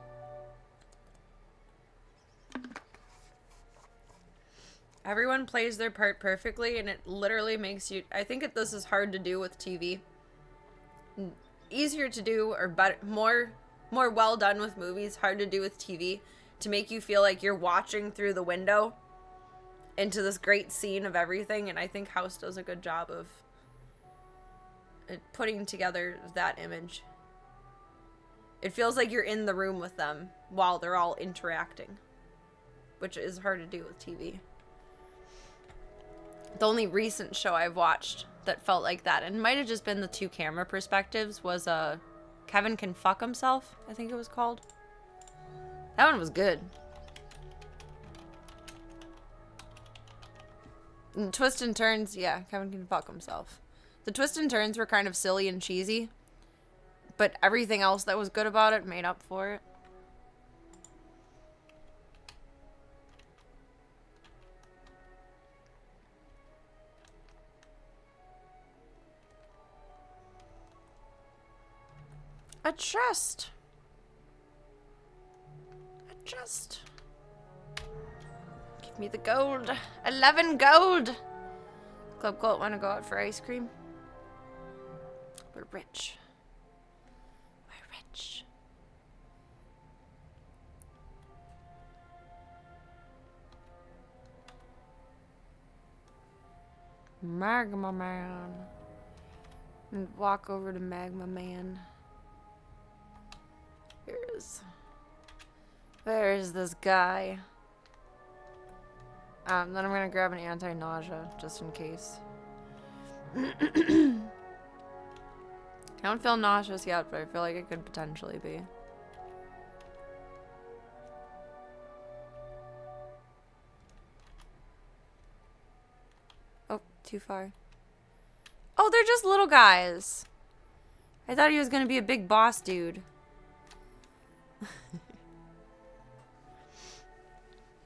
Everyone plays their part perfectly, and it literally makes you... I think this is hard to do with TV. Easier to do, or better, more well done with movies. Hard to do with TV. To make you feel like you're watching through the window into this great scene of everything. And I think House does a good job of putting together that image. It feels like you're in the room with them while they're all interacting, which is hard to do with TV. The only recent show I've watched that felt like that, and it might have just been the two camera perspectives, was Kevin Can Fuck Himself, I think it was called. That one was good. And twists and turns, yeah, Kevin Can Fuck Himself. The twists and turns were kind of silly and cheesy, but everything else that was good about it made up for it. A chest. Just give me the gold. 11 gold. Club Gold want to go out for ice cream? We're rich. We're rich. Magma Man. And walk over to Magma Man. Where is this guy? Then I'm gonna grab an anti-nausea, just in case. I don't feel nauseous yet, but I feel like it could potentially be. Oh, too far. Oh, they're just little guys. I thought he was gonna be a big boss dude.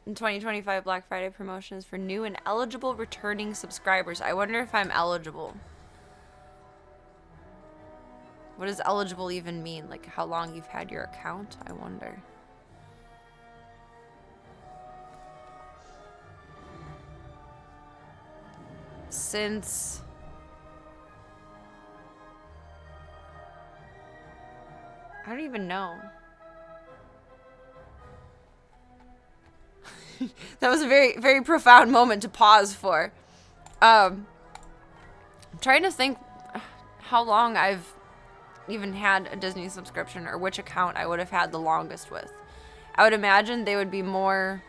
In 2025 Black Friday promotion is for new and eligible returning subscribers. I wonder if I'm eligible. What does eligible even mean? Like how long you've had your account? I wonder. Since... I don't even know. That was a very, very profound moment to pause for. I'm trying to think how long I've even had a Disney subscription or which account I would have had the longest with. I would imagine they would be more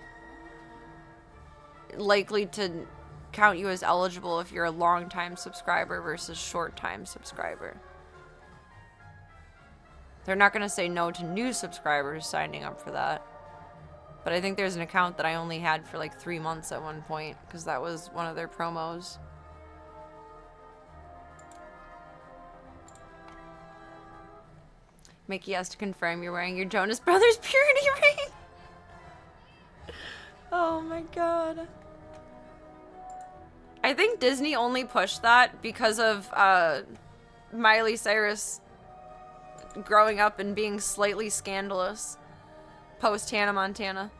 likely to count you as eligible if you're a long-time subscriber versus short-time subscriber. They're not going to say no to new subscribers signing up for that. But I think there's an account that I only had for like 3 months at one point because that was one of their promos. Mickey has to confirm you're wearing your Jonas Brothers purity ring. Oh my god. I think Disney only pushed that because of Miley Cyrus growing up and being slightly scandalous post Hannah Montana.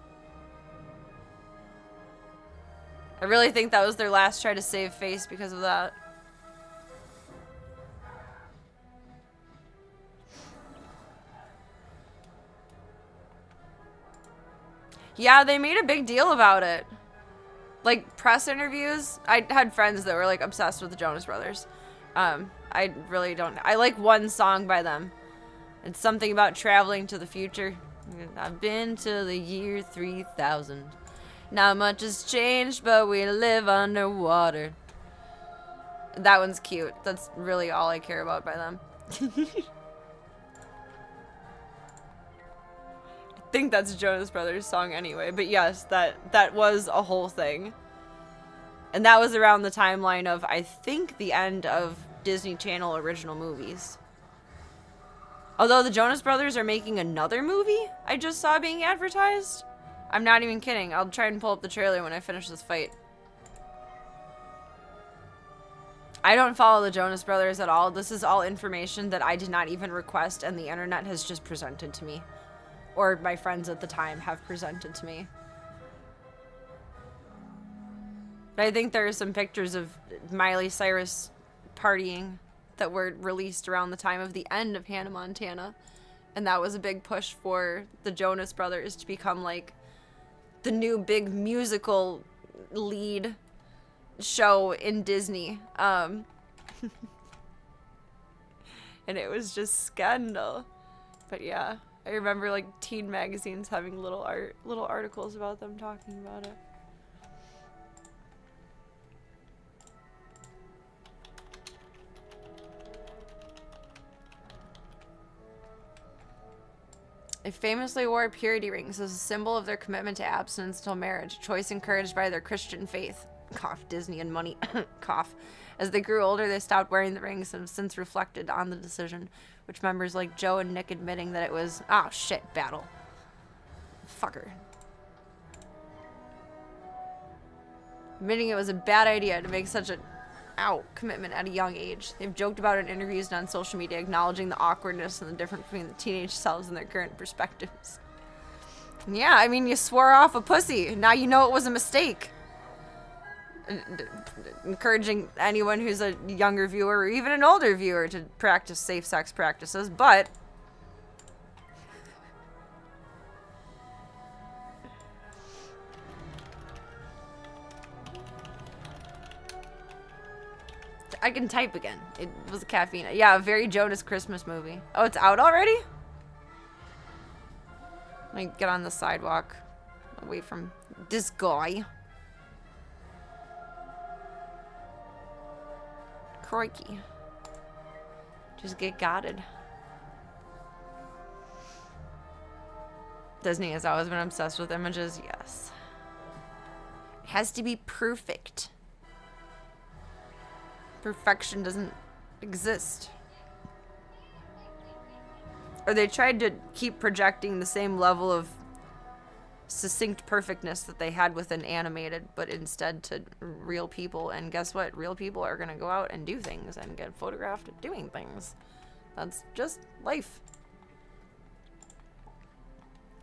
I really think that was their last try to save face because of that. Yeah, they made a big deal about it. Like, press interviews, I had friends that were, like, obsessed with the Jonas Brothers. I really don't... I like one song by them. It's something about traveling to the future. I've been to the year 3000. Not much has changed, but we live underwater. That one's cute. That's really all I care about by them. I think that's a Jonas Brothers song anyway, but yes, that was a whole thing. And that was around the timeline of, I think, the end of Disney Channel original movies. Although the Jonas Brothers are making another movie I just saw being advertised. I'm not even kidding. I'll try and pull up the trailer when I finish this fight. I don't follow the Jonas Brothers at all. This is all information that I did not even request and the internet has just presented to me. Or my friends at the time have presented to me. But I think there are some pictures of Miley Cyrus partying that were released around the time of the end of Hannah Montana. And that was a big push for the Jonas Brothers to become like the new big musical lead show in Disney. And it was just scandal. But yeah, I remember like teen magazines having little articles about them talking about it. They famously wore purity rings as a symbol of their commitment to abstinence until marriage, a choice encouraged by their Christian faith. Cough, Disney and money. Cough. As they grew older, they stopped wearing the rings and have since reflected on the decision, which members like Joe and Nick admitting that it was, oh shit, battle. Fucker. Admitting it was a bad idea to make such a commitment at a young age. They've joked about it in interviews and on social media, acknowledging the awkwardness and the difference between the teenage selves and their current perspectives. Yeah, I mean, you swore off a pussy. Now you know it was a mistake. Encouraging anyone who's a younger viewer or even an older viewer to practice safe sex practices, but I can type again. It was a caffeine. Yeah, a very Jonas Christmas movie. Oh, it's out already? Let me get on the sidewalk away from this guy. Crikey. Just get gotted. Disney has always been obsessed with images, yes. It has to be perfect. Perfection doesn't exist. Or they tried to keep projecting the same level of succinct perfectness that they had with an animated, but instead to real people. And guess what? Real people are going to go out and do things and get photographed doing things. That's just life.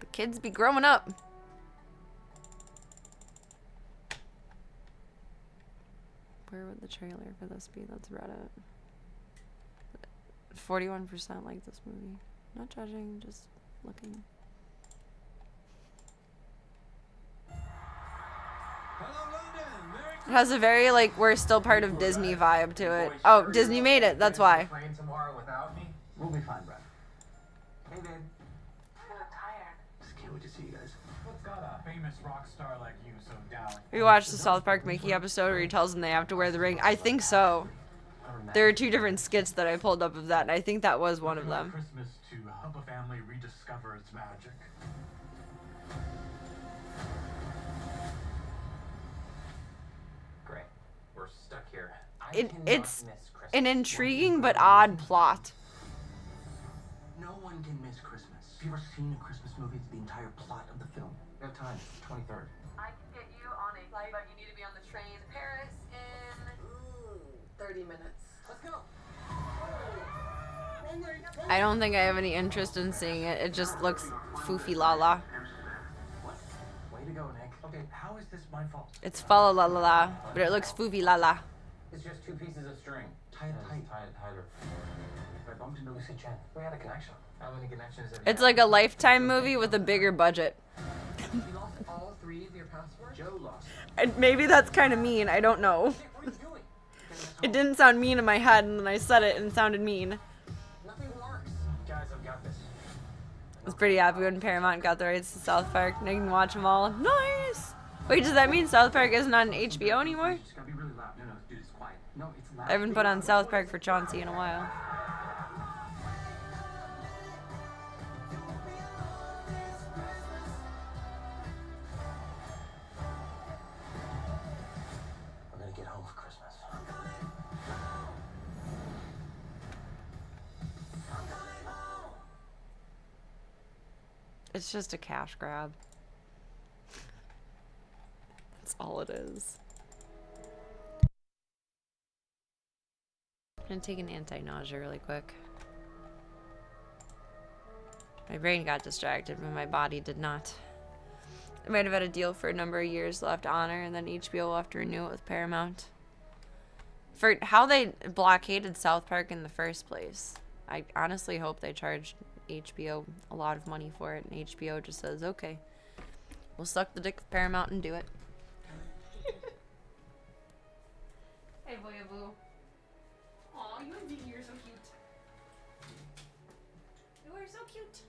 The kids be growing up. Where would the trailer for this be? That's Reddit. 41% like this movie. Not judging, just looking. It has a very, like, we're still part of Disney vibe to it. Oh, Disney made it, that's why. Plane tomorrow without me? We'll be fine, Brad. Hey, babe. You look tired. Just can't wait to see you guys. What's got a famous rock star like you so down? We watched the South Park Mickey episode where he tells them they have to wear the ring. I think so. There are 2 different skits that I pulled up of that, and I think that was one of them. Christmas to help a family rediscover its magic. Great. We're stuck here. It's an intriguing but odd plot. No one can miss Christmas. Have you ever seen a Christmas movie? It's the entire plot of the film. We have time. It's the 23rd. I can get you on a flight, but you need to be on the train to Paris in 30 minutes. Let's go. I don't think I have any interest in seeing it. It just looks foofy la la. Way to go, Nick. Okay, how is this my fault? It's fa la la la la, but it looks foofy la la. It's just 2 pieces of string. Tie it tight. Tie it tighter. I bumped into Lucy Chen. We had a connection. How many connections have you It's like a Lifetime movie with a bigger budget. You lost all 3 of your passports? Joe lost it. And maybe that's kind of mean. I don't know. What are you doing? It didn't sound mean in my head, and then I said it and it sounded mean. Nothing works. Guys, I've got this. I was pretty happy when Paramount got the rights to South Park, and I can watch them all. Nice! Wait, does that mean South Park isn't on HBO anymore? It's gotta be really loud. No, dude, it's quiet. No, it's loud. I haven't put on South Park for Chauncey in a while. We're gonna get home for Christmas. It's just a cash grab. That's all it is. I'm gonna take an anti-nausea really quick. My brain got distracted, but my body did not. I might have had a deal for a number of years left to honor, and then HBO will have to renew it with Paramount. For how they blockaded South Park in the first place, I honestly hope they charged HBO a lot of money for it, and HBO just says, okay, we'll suck the dick of Paramount and do it. Hey, boy, boo. Aw, you and Dingy are so cute. You are so cute.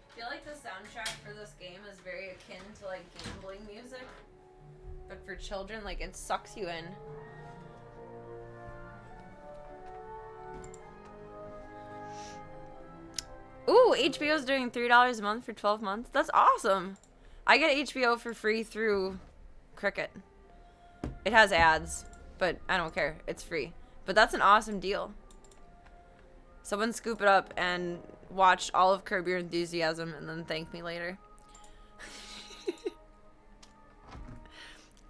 I feel like the soundtrack for this game is very akin to like gambling music, but for children, like it sucks you in. Ooh, HBO's doing $3 a month for 12 months. That's awesome. I get HBO for free through Cricket. It has ads, but I don't care. It's free. But that's an awesome deal. Someone scoop it up and watch all of Curb Your Enthusiasm and then thank me later.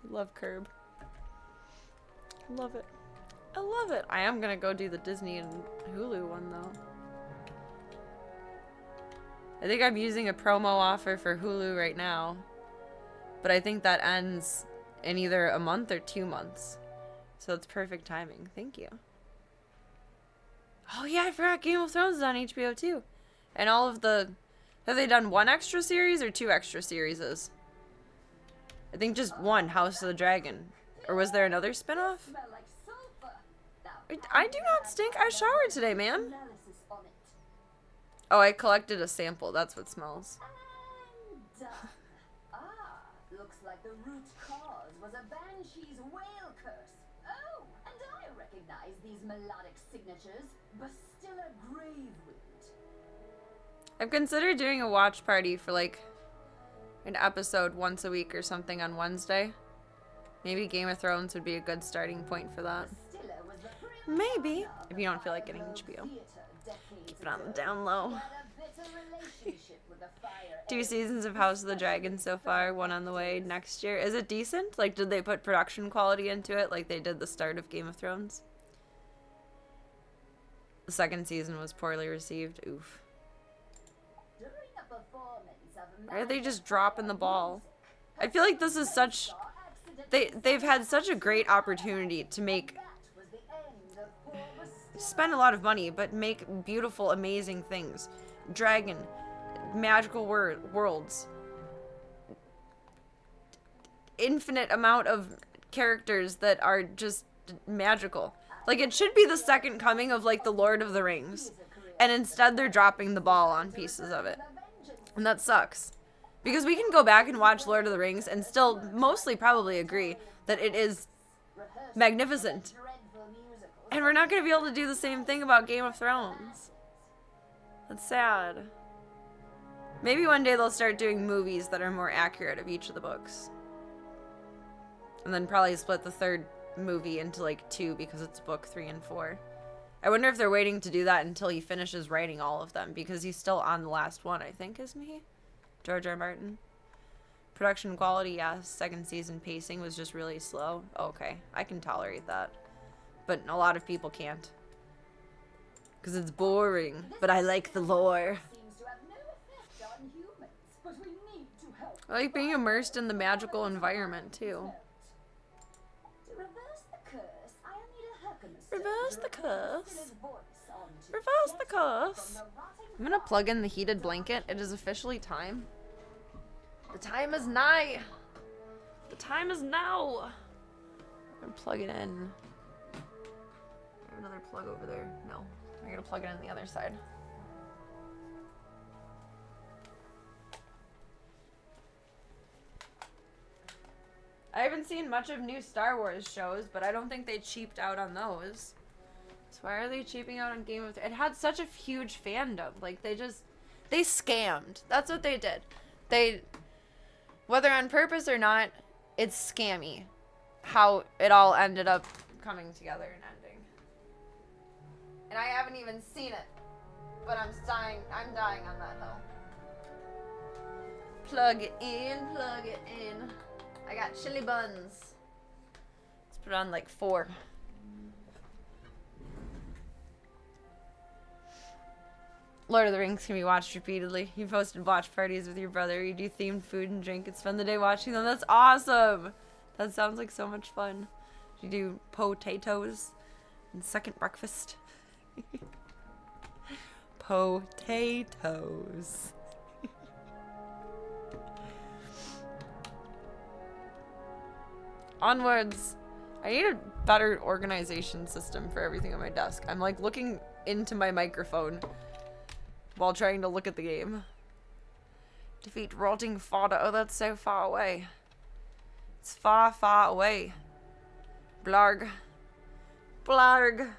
Love Curb. Love it. I love it. I am gonna go do the Disney and Hulu one though. I think I'm using a promo offer for Hulu right now. But I think that ends in either a month or 2 months. So it's perfect timing. Thank you. Oh yeah, I forgot Game of Thrones is on HBO too. And all of the... Have they done 1 extra series or 2 extra series? I think just 1, House of the Dragon. Or was there another spinoff? I do not stink. I showered today, man. Oh, I collected a sample. That's what smells. Looks like the root cause was a banshee's whale curse. Oh, and I recognize these melodic signatures. Bastilla Gravewind. I've considered doing a watch party for like an episode once a week or something on Wednesday. Maybe Game of Thrones would be a good starting point for that. Maybe. If you don't feel like getting HBO. Keep it on the down low. 2 seasons of House of the Dragon so far, 1 on the way next year. Is it decent? Like, did they put production quality into it like they did the start of Game of Thrones? The 2nd season was poorly received. Oof. Why are they just dropping the ball? I feel like this is such... They've had such a great opportunity to make... Spend a lot of money, but make beautiful, amazing things. Dragon, magical worlds, infinite amount of characters that are just magical. Like, it should be the second coming of, like, the Lord of the Rings. And instead they're dropping the ball on pieces of it. And that sucks. Because we can go back and watch Lord of the Rings and still mostly probably agree that it is magnificent. And we're not going to be able to do the same thing about Game of Thrones. That's sad. Maybe one day they'll start doing movies that are more accurate of each of the books. And then probably split the 3rd movie into like 2 because it's book 3 and 4. I wonder if they're waiting to do that until he finishes writing all of them because he's still on the last one, I think, isn't he? George R. Martin. Production quality, yes. 2nd season pacing was just really slow. Okay, I can tolerate that. But a lot of people can't. Because it's boring. But I like the lore. I like being immersed in the magical environment, too. Reverse the curse. Reverse the curse. I'm gonna plug in the heated blanket. It is officially time. The time is nigh. The time is now. I'm gonna plug it in. Another plug over there. No. I gotta plug it in the other side. I haven't seen much of new Star Wars shows, but I don't think they cheaped out on those. So why are they cheaping out on Game of Thrones? It had such a huge fandom. Like, they scammed. That's what they did. Whether on purpose or not, it's scammy how it all ended up coming together and ending. And I haven't even seen it, but I'm dying on that hill. Plug it in, plug it in. I got chili buns. Let's put on like 4. Lord of the Rings can be watched repeatedly. You posted watch parties with your brother. You do themed food and drink and spend the day watching them. That's awesome. That sounds like so much fun. You do potatoes and second breakfast. Potatoes. Onwards. I need a better organization system for everything on my desk. I'm like looking into my microphone while trying to look at the game. Defeat rotting fodder. Oh, that's so far away. It's far, far away. Blarg. Blarg.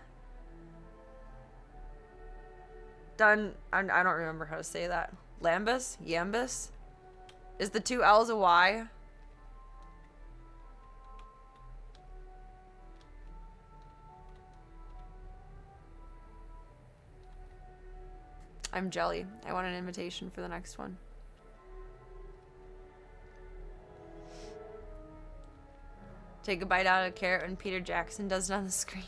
Done. I don't remember how to say that. Lambus? Yambus? Is the 2 L's a Y? I'm jelly. I want an invitation for the next one. Take a bite out of a carrot when Peter Jackson does it on the screen.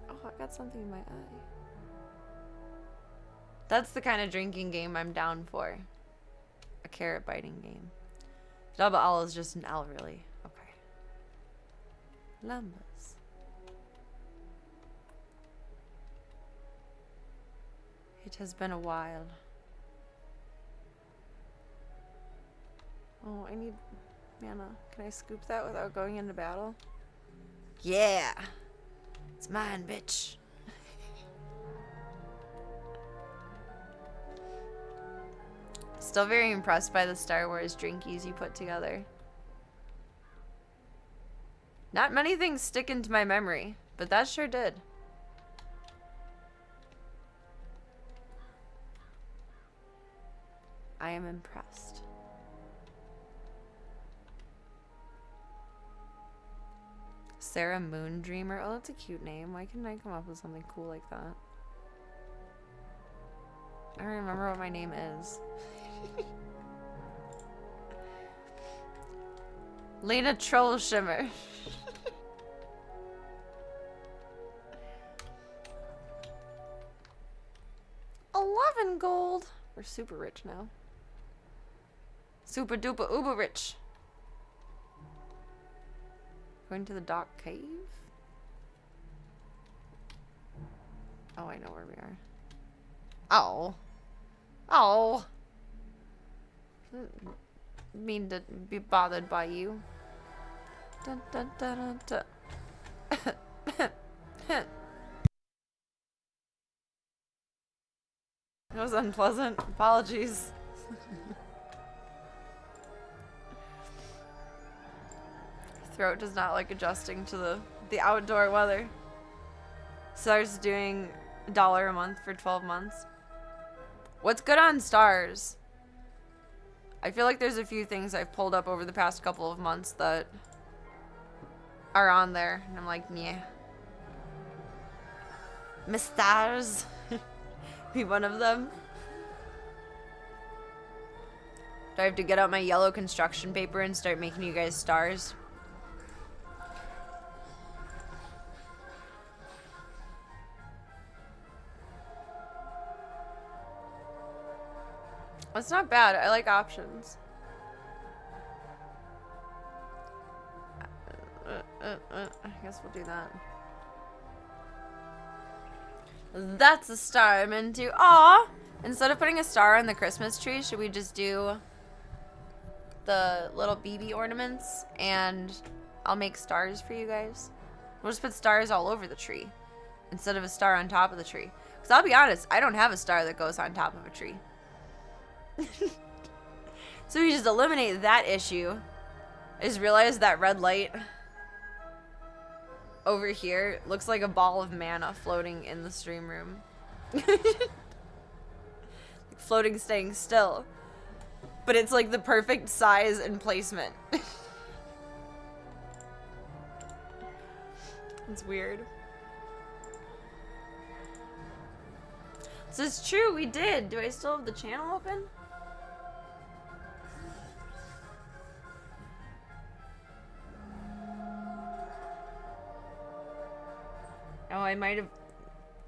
Oh, I got something in my eye. That's the kind of drinking game I'm down for. A carrot biting game. Double L is just an L, really. Okay. Lambas. It has been a while. Oh, I need mana. Can I scoop that without going into battle? Yeah! It's mine, bitch. Still very impressed by the Star Wars drinkies you put together. Not many things stick into my memory, but that sure did. I am impressed. Sarah Moondreamer. Oh, that's a cute name. Why couldn't I come up with something cool like that? I don't remember what my name is. Lena Troll Shimmer. 11 gold. We're super rich now. Super duper uber rich. Going to the dock cave? Oh, I know where we are. Oh. Oh. Didn't mean to be bothered by you. Dun, dun, dun, dun, dun. That was unpleasant. Apologies. Throat does not like adjusting to the outdoor weather. Star's doing $1 a month for 12 months. What's good on Stars? I feel like there's a few things I've pulled up over the past couple of months that are on there, and I'm like, yeah. Miss Stars. Be one of them. Do I have to get out my yellow construction paper and start making you guys stars? That's not bad. I like options. I guess we'll do that. That's a star I'm into. Aw! Instead of putting a star on the Christmas tree, should we just do the little BB ornaments and I'll make stars for you guys? We'll just put stars all over the tree instead of a star on top of the tree. Because I'll be honest, I don't have a star that goes on top of a tree. So we just eliminate that issue. I just realized that red light over here looks like a ball of mana floating in the stream room. Like floating, staying still. But it's like the perfect size and placement. It's weird. This is true, we did. Do I still have the channel open? Oh, I might have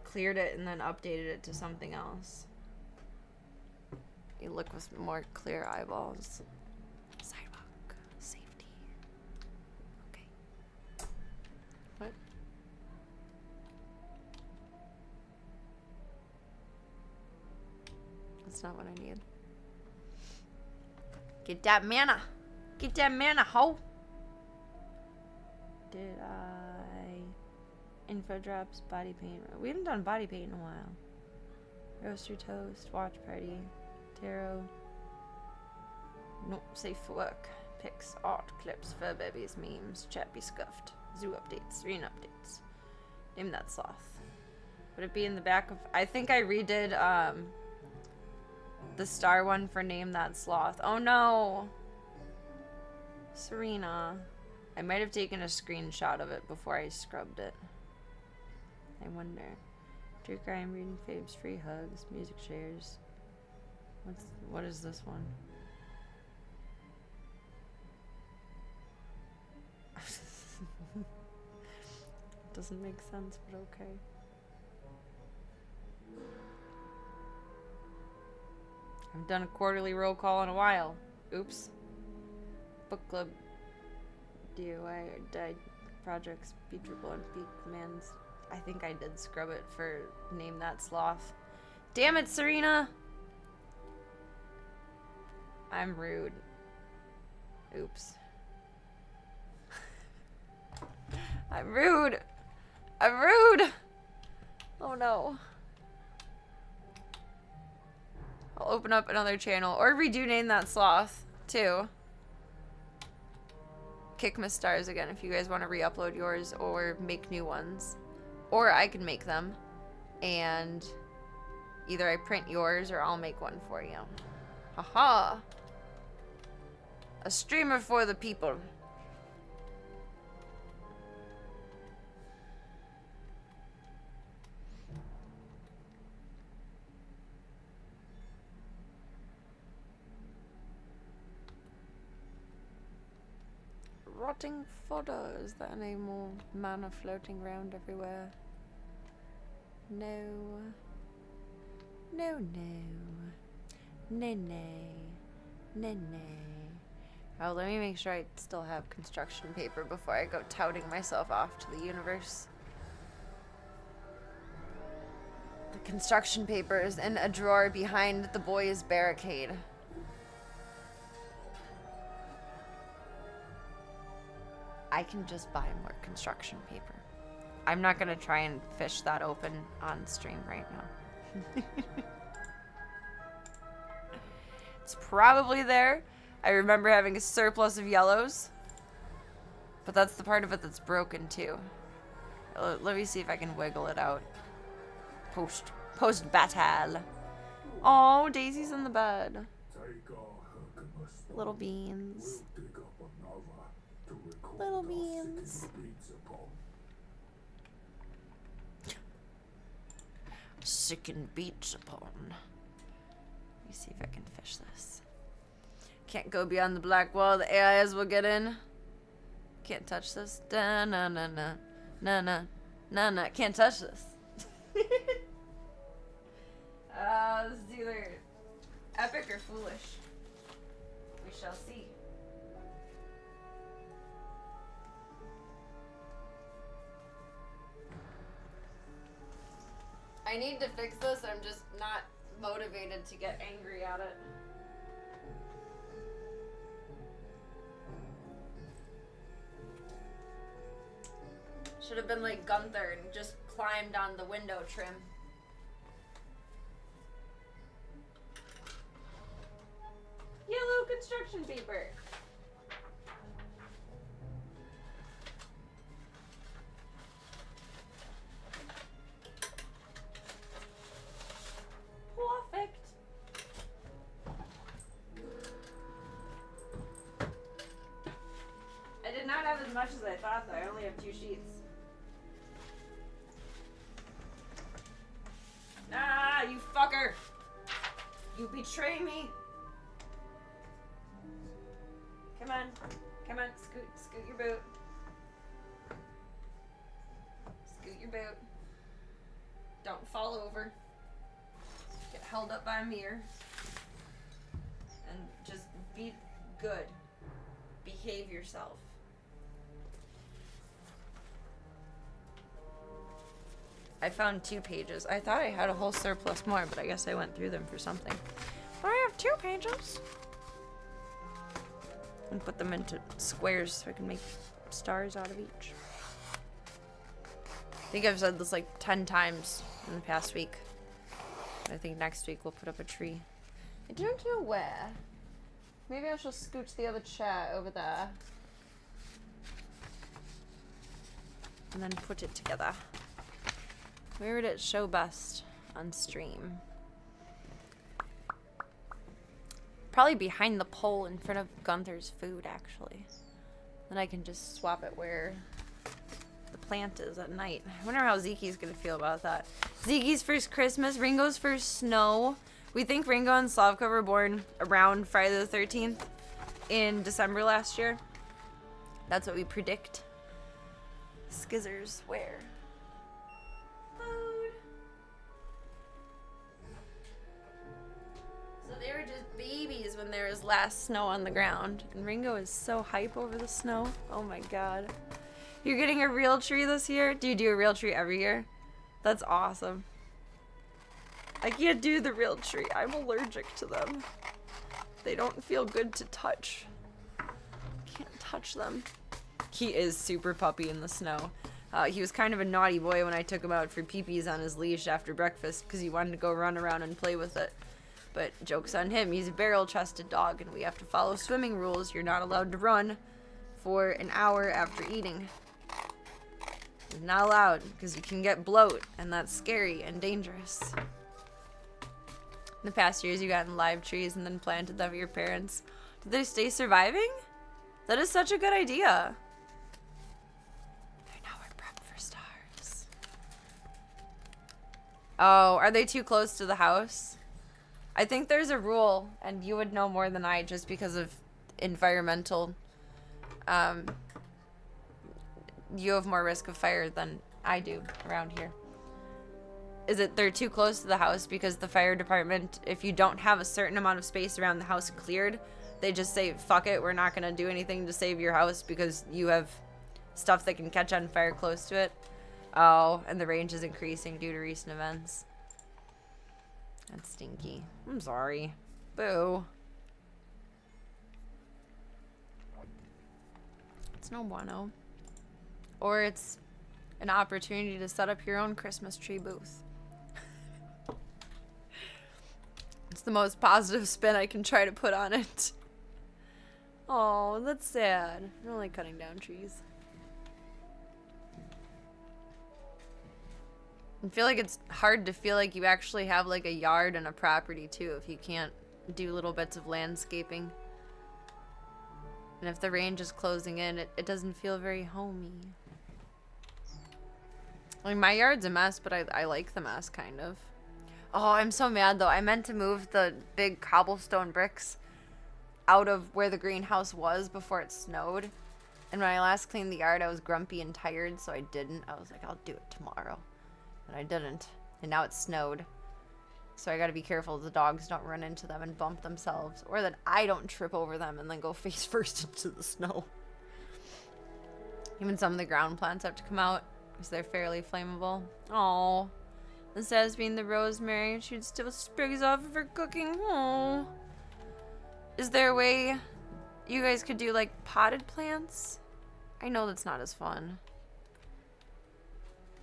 cleared it and then updated it to something else. You look with more clear eyeballs. Sidewalk. Safety. Okay. What? That's not what I need. Get that mana. Get that mana, ho. Did I... Info drops, body paint. We haven't done body paint in a while. Roaster toast, watch party, tarot. Nope, safe for work. Pics, art, clips, fur babies, memes, chat be scuffed. Zoo updates, arena updates. Name that sloth. Would it be in the back of... I think I redid the star one for name that sloth. Oh no! Serena. I might have taken a screenshot of it before I scrubbed it. I wonder. True crime, reading faves, free hugs, music shares. What is this one? Doesn't make sense, but okay. I haven't done a quarterly roll call in a while. Oops. Book club. DOI or died projects. B triple and P commands. I think I did scrub it for name that sloth. Damn it, Serena! I'm rude. Oops. I'm rude! I'm rude! Oh no. I'll open up another channel. Or redo name that sloth, too. Kick my stars again if you guys want to re-upload yours or make new ones. Or I can make them. And either I print yours or I'll make one for you. Haha! A streamer for the people. Rotting fodder. Is there any more mana floating around everywhere? No. No, no. No, no. No, no. Oh, let me make sure I still have construction paper before I go touting myself off to the universe. The construction paper is in a drawer behind the boys' barricade. I can just buy more construction paper. I'm not gonna try and fish that open on stream right now. It's probably there. I remember having a surplus of yellows. But that's the part of it that's broken too. Let me see if I can wiggle it out. Post battle. Oh, Daisy's in the bed. Little beans. Little beans. Sicken beats upon. Let me see if I can fish this. Can't go beyond the black wall. The AIs will get in. Can't touch this. Da na na na na na na na. Can't touch this. This is either epic or foolish. We shall see. I need to fix this. I'm just not motivated to get angry at it. Should have been like Gunther and just climbed on the window trim. Yellow construction paper. Perfect. I did not have as much as I thought though. I only have 2 sheets. Ah, you fucker! You betray me! Come on. Come on, scoot your boot. Scoot your boot. Don't fall over. Get held up by a mirror. And just be good. Behave yourself. I found 2 pages. I thought I had a whole surplus more, but I guess I went through them for something. But I have 2 pages. And put them into squares so I can make stars out of each. I think I've said this like 10 times in the past week. I think next week we'll put up a tree. I don't know where. Maybe I shall scooch the other chair over there. And then put it together. Where would it show best on stream? Probably behind the pole in front of Gunther's food, actually. Then I can just swap it where the plant is at night. I wonder how Zeke's gonna feel about that. Zeke's first Christmas, Ringo's first snow. We think Ringo and Slavka were born around Friday the 13th in December last year. That's what we predict. Skizzers, where? Food. So they were just babies when there was last snow on the ground. And Ringo is so hype over the snow. Oh my god. You're getting a real tree this year? Do you do a real tree every year? That's awesome. I can't do the real tree. I'm allergic to them. They don't feel good to touch. Can't touch them. He is super puppy in the snow. He was kind of a naughty boy when I took him out for pee-pees on his leash after breakfast because he wanted to go run around and play with it. But joke's on him. He's a barrel-chested dog and we have to follow swimming rules. You're not allowed to run for an hour after eating. You're not allowed because you can get bloat and that's scary and dangerous. In the past years, you gotten live trees and then planted them with your parents. Did they stay surviving? That is such a good idea. Now we're prepped for stars. Oh, are they too close to the house? I think there's a rule, and you would know more than I just because of environmental. You have more risk of fire than I do around here. Is it they're too close to the house because the fire department, if you don't have a certain amount of space around the house cleared, they just say, fuck it, we're not going to do anything to save your house because you have stuff that can catch on fire close to it. Oh, and the range is increasing due to recent events. That's stinky. I'm sorry. Boo. It's no bueno. Or it's an opportunity to set up your own Christmas tree booth. It's the most positive spin I can try to put on it. Oh, that's sad. I don't like cutting down trees. I feel like it's hard to feel like you actually have like a yard and a property too if you can't do little bits of landscaping. And if the range is closing in, it doesn't feel very homey. I mean, my yard's a mess, but I like the mess, kind of. Oh, I'm so mad, though. I meant to move the big cobblestone bricks out of where the greenhouse was before it snowed. And when I last cleaned the yard, I was grumpy and tired, so I didn't. I was like, I'll do it tomorrow. And I didn't. And now it snowed. So I gotta be careful the dogs don't run into them and bump themselves. Or that I don't trip over them and then go face first into the snow. Even some of the ground plants have to come out because they're fairly flammable. Oh, instead of being the rosemary, she'd still sprigs off of her cooking. Oh, is there a way you guys could do like potted plants? I know that's not as fun,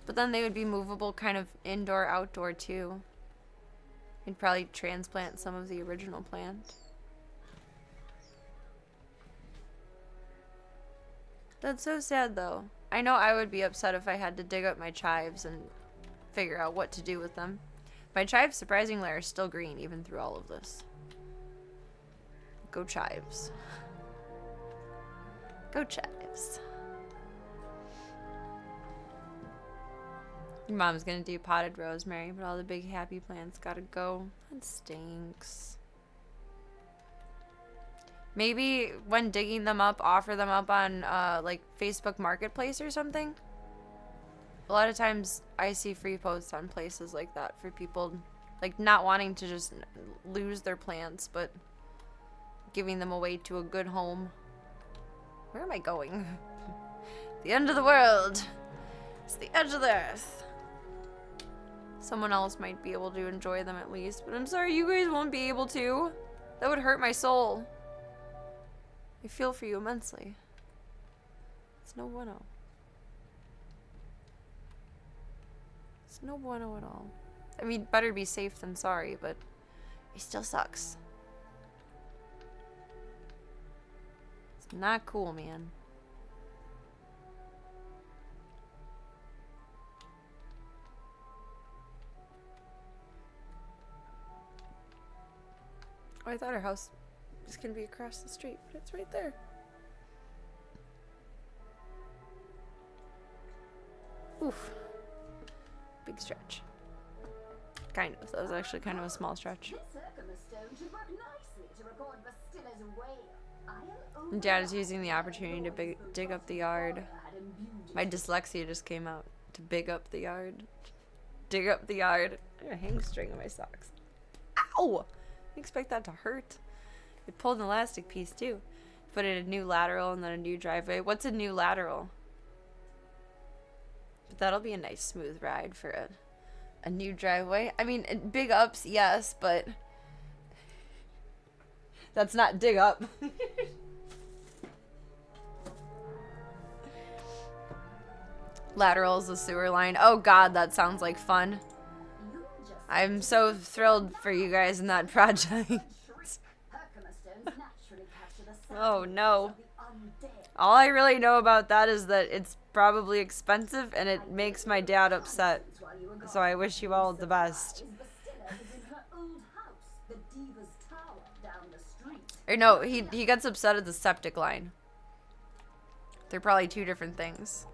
but then they would be movable, kind of indoor, outdoor too. You'd probably transplant some of the original plant. That's so sad, though. I know I would be upset if I had to dig up my chives and figure out what to do with them. My chives, surprisingly, are still green, even through all of this. Go chives. Go chives. Your mom's gonna do potted rosemary, but all the big happy plants gotta go. That stinks. Maybe when digging them up, offer them up on like Facebook Marketplace or something. A lot of times I see free posts on places like that for people like not wanting to just lose their plants, but giving them away to a good home. Where am I going? The end of the world. It's the edge of the earth. Someone else might be able to enjoy them at least, but I'm sorry you guys won't be able to. That would hurt my soul. I feel for you immensely. It's no bueno. It's no bueno at all. I mean, better be safe than sorry, but it still sucks. It's not cool, man. Oh, I thought our house was gonna be across the street, but it's right there. Oof. Big stretch. Kind of. That was actually kind of a small stretch. Dad is using the opportunity to dig up the yard. My dyslexia just came out. To big up the yard. Dig up the yard. I got a hang string on my socks. Ow! I expect that to hurt. It pulled an elastic piece too. Put in a new lateral and then a new driveway. What's a new lateral? But that'll be a nice smooth ride for a new driveway. I mean, big ups, yes, but that's not dig up. Lateral is the sewer line. Oh god, that sounds like fun. I'm so thrilled for you guys in that project. Oh no. All I really know about that is that it's probably expensive and it makes my dad upset. So I wish you all the best. Or no, he gets upset at the septic line. They're probably two different things.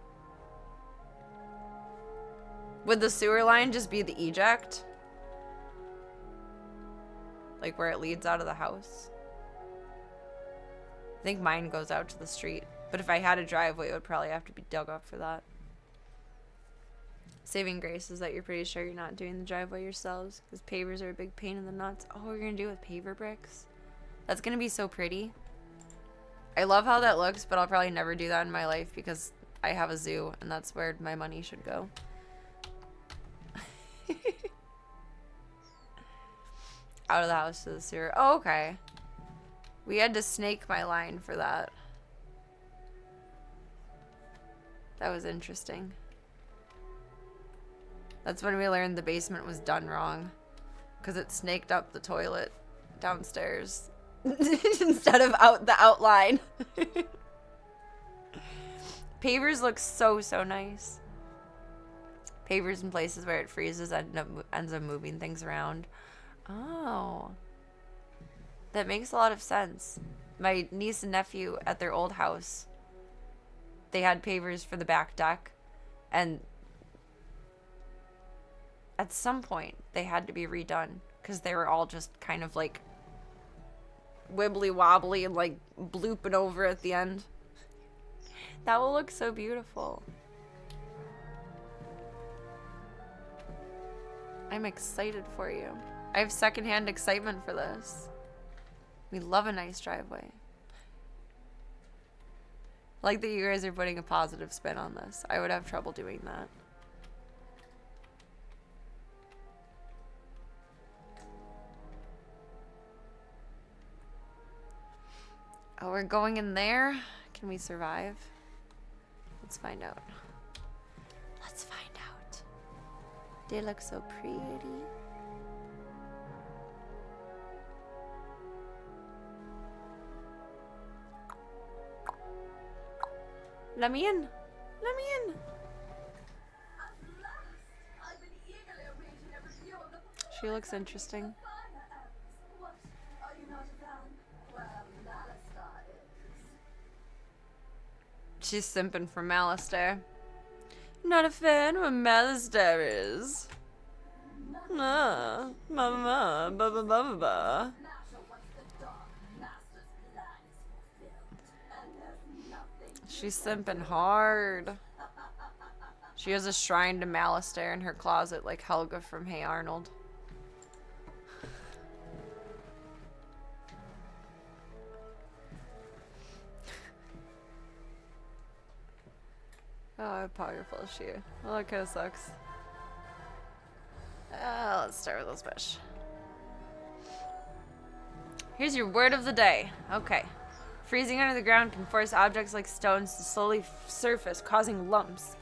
Would the sewer line just be the eject? Like where it leads out of the house? I think mine goes out to the street. But if I had a driveway, it would probably have to be dug up for that. Saving grace is that you're pretty sure you're not doing the driveway yourselves. Because pavers are a big pain in the nuts. Oh, we're going to do it with paver bricks? That's going to be so pretty. I love how that looks, but I'll probably never do that in my life because I have a zoo and that's where my money should go. Out of the house to the sewer. Oh, okay. We had to snake my line for that. That was interesting. That's when we learned the basement was done wrong. Because it snaked up the toilet downstairs. Instead of out the outline. Pavers look so nice. Pavers in places where it freezes ends up moving things around. Oh. That makes a lot of sense. My niece and nephew at their old house, they had pavers for the back deck, and at some point they had to be redone because they were all just kind of like wibbly wobbly and like blooping over at the end. That will look so beautiful. I'm excited for you. I have secondhand excitement for this. We love a nice driveway. I like that you guys are putting a positive spin on this. I would have trouble doing that. Oh, we're going in there? Can we survive? Let's find out. Let's find out. They look so pretty. Let me in. Let me in. She looks interesting. She's simping for Malistaire. Not a fan of what Malistaire is. Mama, ba ba ba ba ba. She's simping hard. She has a shrine to Malistaire in her closet like Helga from Hey Arnold. Oh, how powerful is she? Well, that kind of sucks. Let's start with this fish. Here's your word of the day. Okay. Freezing under the ground can force objects like stones to slowly surface, causing lumps.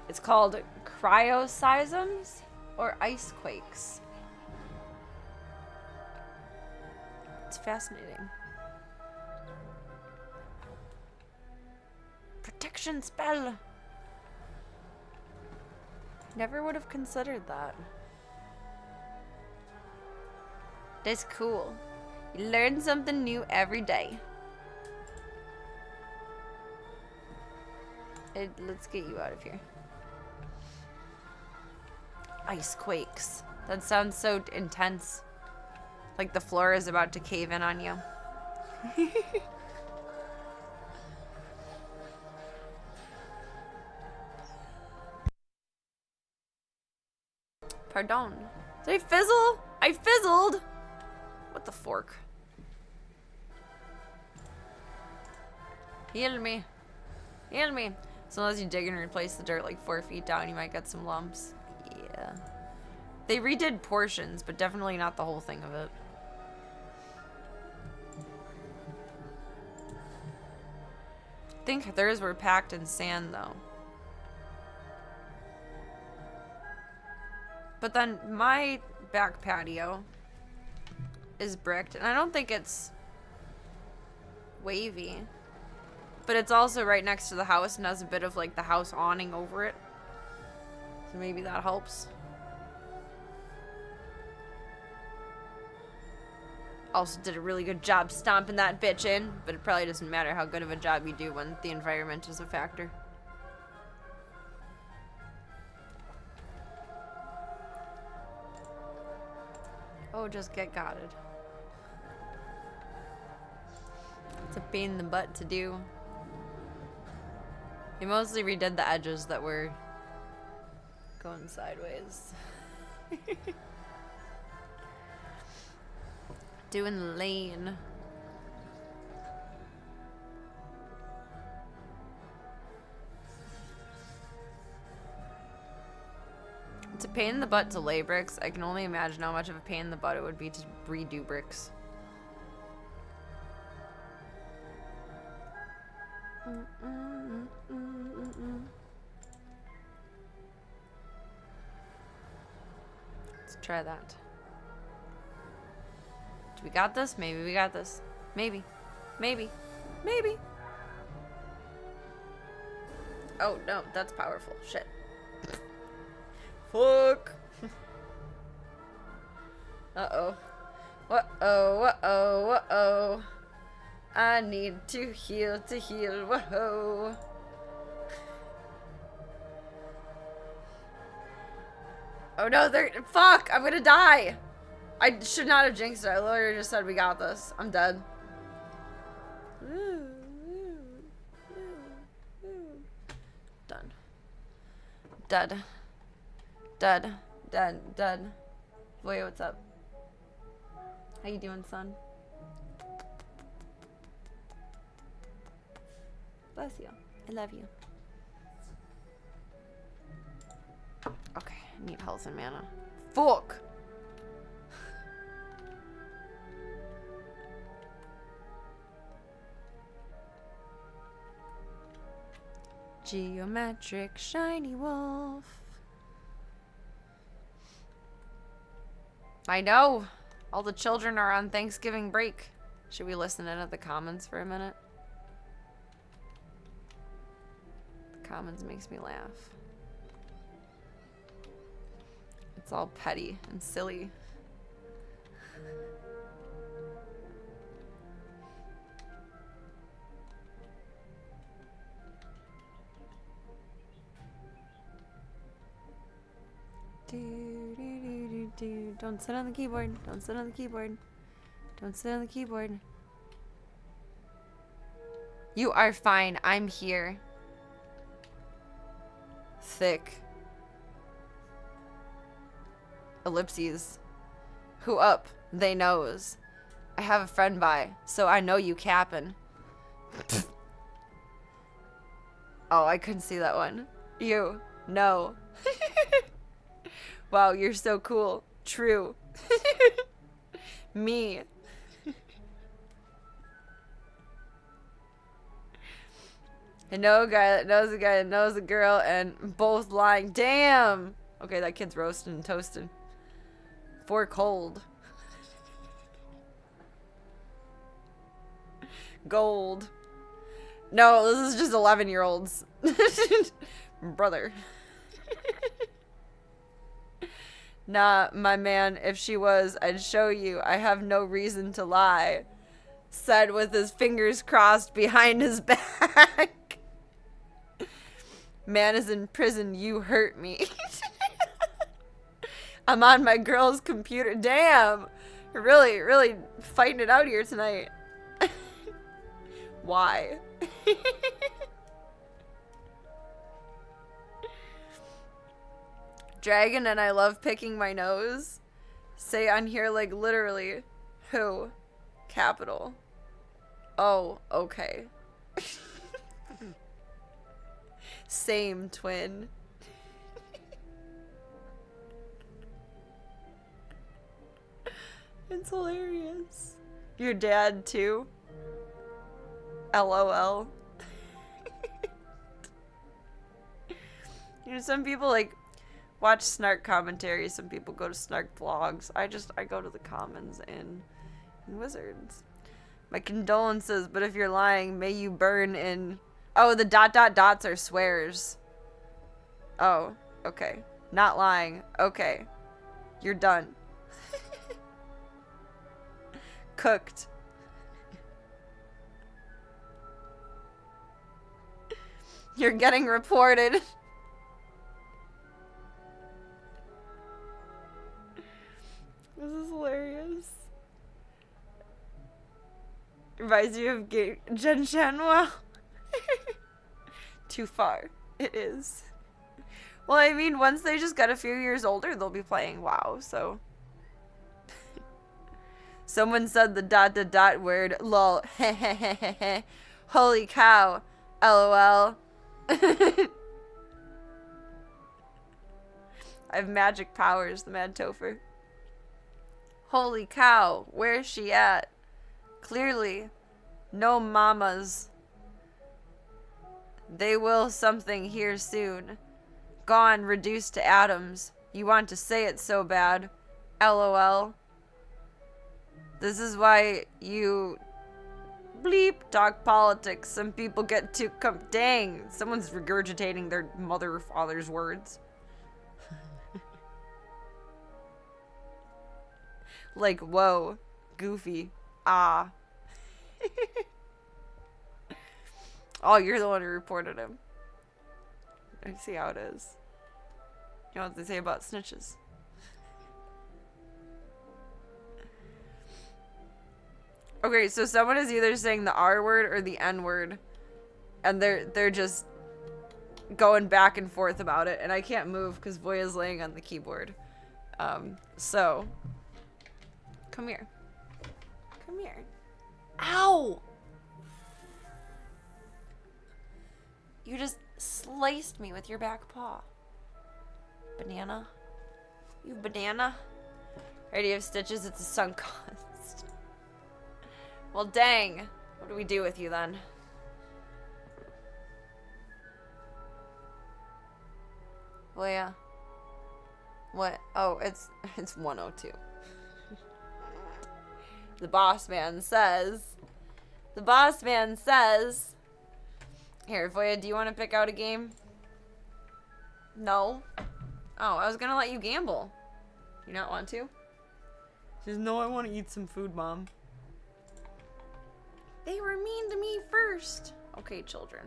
It's called cryoseisms or ice quakes. It's fascinating. Protection spell. Never would have considered that. That's cool. You learn something new every day. Let's get you out of here. Ice quakes. That sounds so intense. Like the floor is about to cave in on you. Pardon. Did I fizzle? I fizzled! What the fork? Heal me. Heal me. So unless you dig and replace the dirt like 4 feet down, you might get some lumps. Yeah. They redid portions, but definitely not the whole thing of it. I think theirs were packed in sand, though. But then my back patio is bricked, and I don't think it's wavy. But it's also right next to the house and has a bit of like the house awning over it. So maybe that helps. Also did a really good job stomping that bitch in, but it probably doesn't matter how good of a job you do when the environment is a factor. Oh, just get gotted. It's a pain in the butt to do. He mostly redid the edges that were going sideways. Doing the lane. It's a pain in the butt to lay bricks. I can only imagine how much of a pain in the butt it would be to redo bricks. Let's try that. Do we got this? Maybe we got this. Maybe. Maybe. Maybe. Oh, no. That's powerful. Shit. Fuck. Uh-oh. Uh-oh. Uh-oh. Uh-oh. I need to heal. Whoa. Oh no, fuck! I'm gonna die! I should not have jinxed it. I literally just said we got this. I'm dead. Done. Dead. Dead. Dead. Dead. Boy, what's up? How you doing, son? Bless you. I love you. Okay, I need health and mana. Fuck! Geometric shiny wolf. I know. All the children are on Thanksgiving break. Should we listen in at the Commons for a minute? The Commons makes me laugh. It's all petty and silly. Don't sit on the keyboard. Don't sit on the keyboard. Don't sit on the keyboard. You are fine. I'm here. Thick. Ellipses. Who up? They knows. I have a friend by, so I know you cappin'. Oh, I couldn't see that one. You. No. Wow, you're so cool. True. Me. I know a guy that knows a guy that knows a girl, and both lying. Damn! Okay, that kid's roasted and toasted. For cold. Gold. No, this is just 11-year-olds. Brother. Nah, my man, if she was, I'd show you. I have no reason to lie. Said with his fingers crossed behind his back. Man is in prison, you hurt me. I'm on my girl's computer. Damn. Really, really fighting it out here tonight. Why? Dragon and I love picking my nose. Say on here like literally. Who? Capital. Oh, okay. Same twin. It's hilarious. Your dad too? LOL. You know, some people like watch snark commentary, some people go to snark vlogs. I go to the commons in Wizards. My condolences, but if you're lying, may you burn in... Oh, the ... dots are swears. Oh, okay. Not lying. Okay. You're done. Cooked. You're getting reported. This is hilarious. Reminds you of Jen Shanwell. Too far. It is. Well, I mean, once they just get a few years older, they'll be playing WoW, so. Someone said the ... word. Lol. Holy cow. LOL. I have magic powers, the Mad Topher. Holy cow. Where's she at? Clearly, no mamas. They will something here soon. Gone, reduced to atoms. You want to say it so bad. LOL. This is why you bleep talk politics. Some people get too dang. Someone's regurgitating their mother or father's words. Like, whoa. Goofy. Ah. Oh, you're the one who reported him. I see how it is. You know what they say about snitches. Okay, so someone is either saying the R word or the N word, and they're just going back and forth about it, and I can't move because Voya's laying on the keyboard. So come here. Come here. Ow! You just sliced me with your back paw. Banana. You banana. Alright, you have stitches. It's a sunk cost. Well, dang. What do we do with you then? Well, yeah. What? Oh, it's 102. The boss man says. The boss man says. Here, Voya, do you want to pick out a game? No. Oh, I was gonna let you gamble. You not want to? She says, no, I want to eat some food, Mom. They were mean to me first. Okay, children.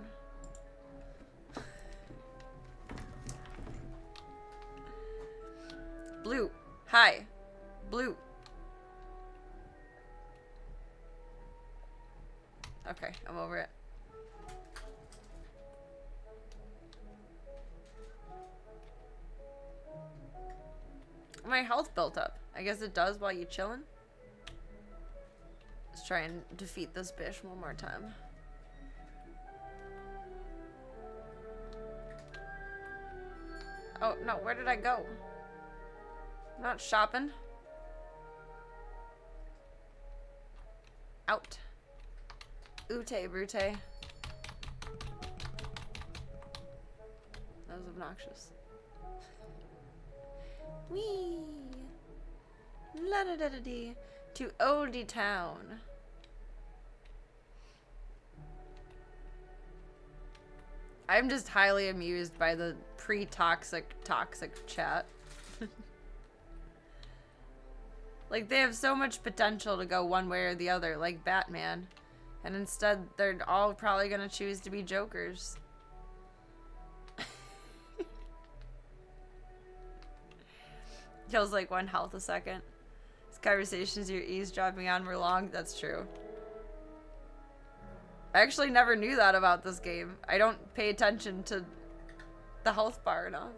Blue. Hi. Blue. Okay, I'm over it. My health built up. I guess it does while you chillin'. Let's try and defeat this bitch one more time. Oh, no, where did I go? I'm not shopping. Out. Ute brute. That was obnoxious. Wee. La da da da dee. To Oldie Town. I'm just highly amused by the pre-toxic chat. Like, they have so much potential to go one way or the other, like Batman. And instead, they're all probably gonna choose to be Jokers. Feels like 1 health a second. These conversations you're eavesdropping on were long. That's true. I actually never knew that about this game. I don't pay attention to the health bar enough.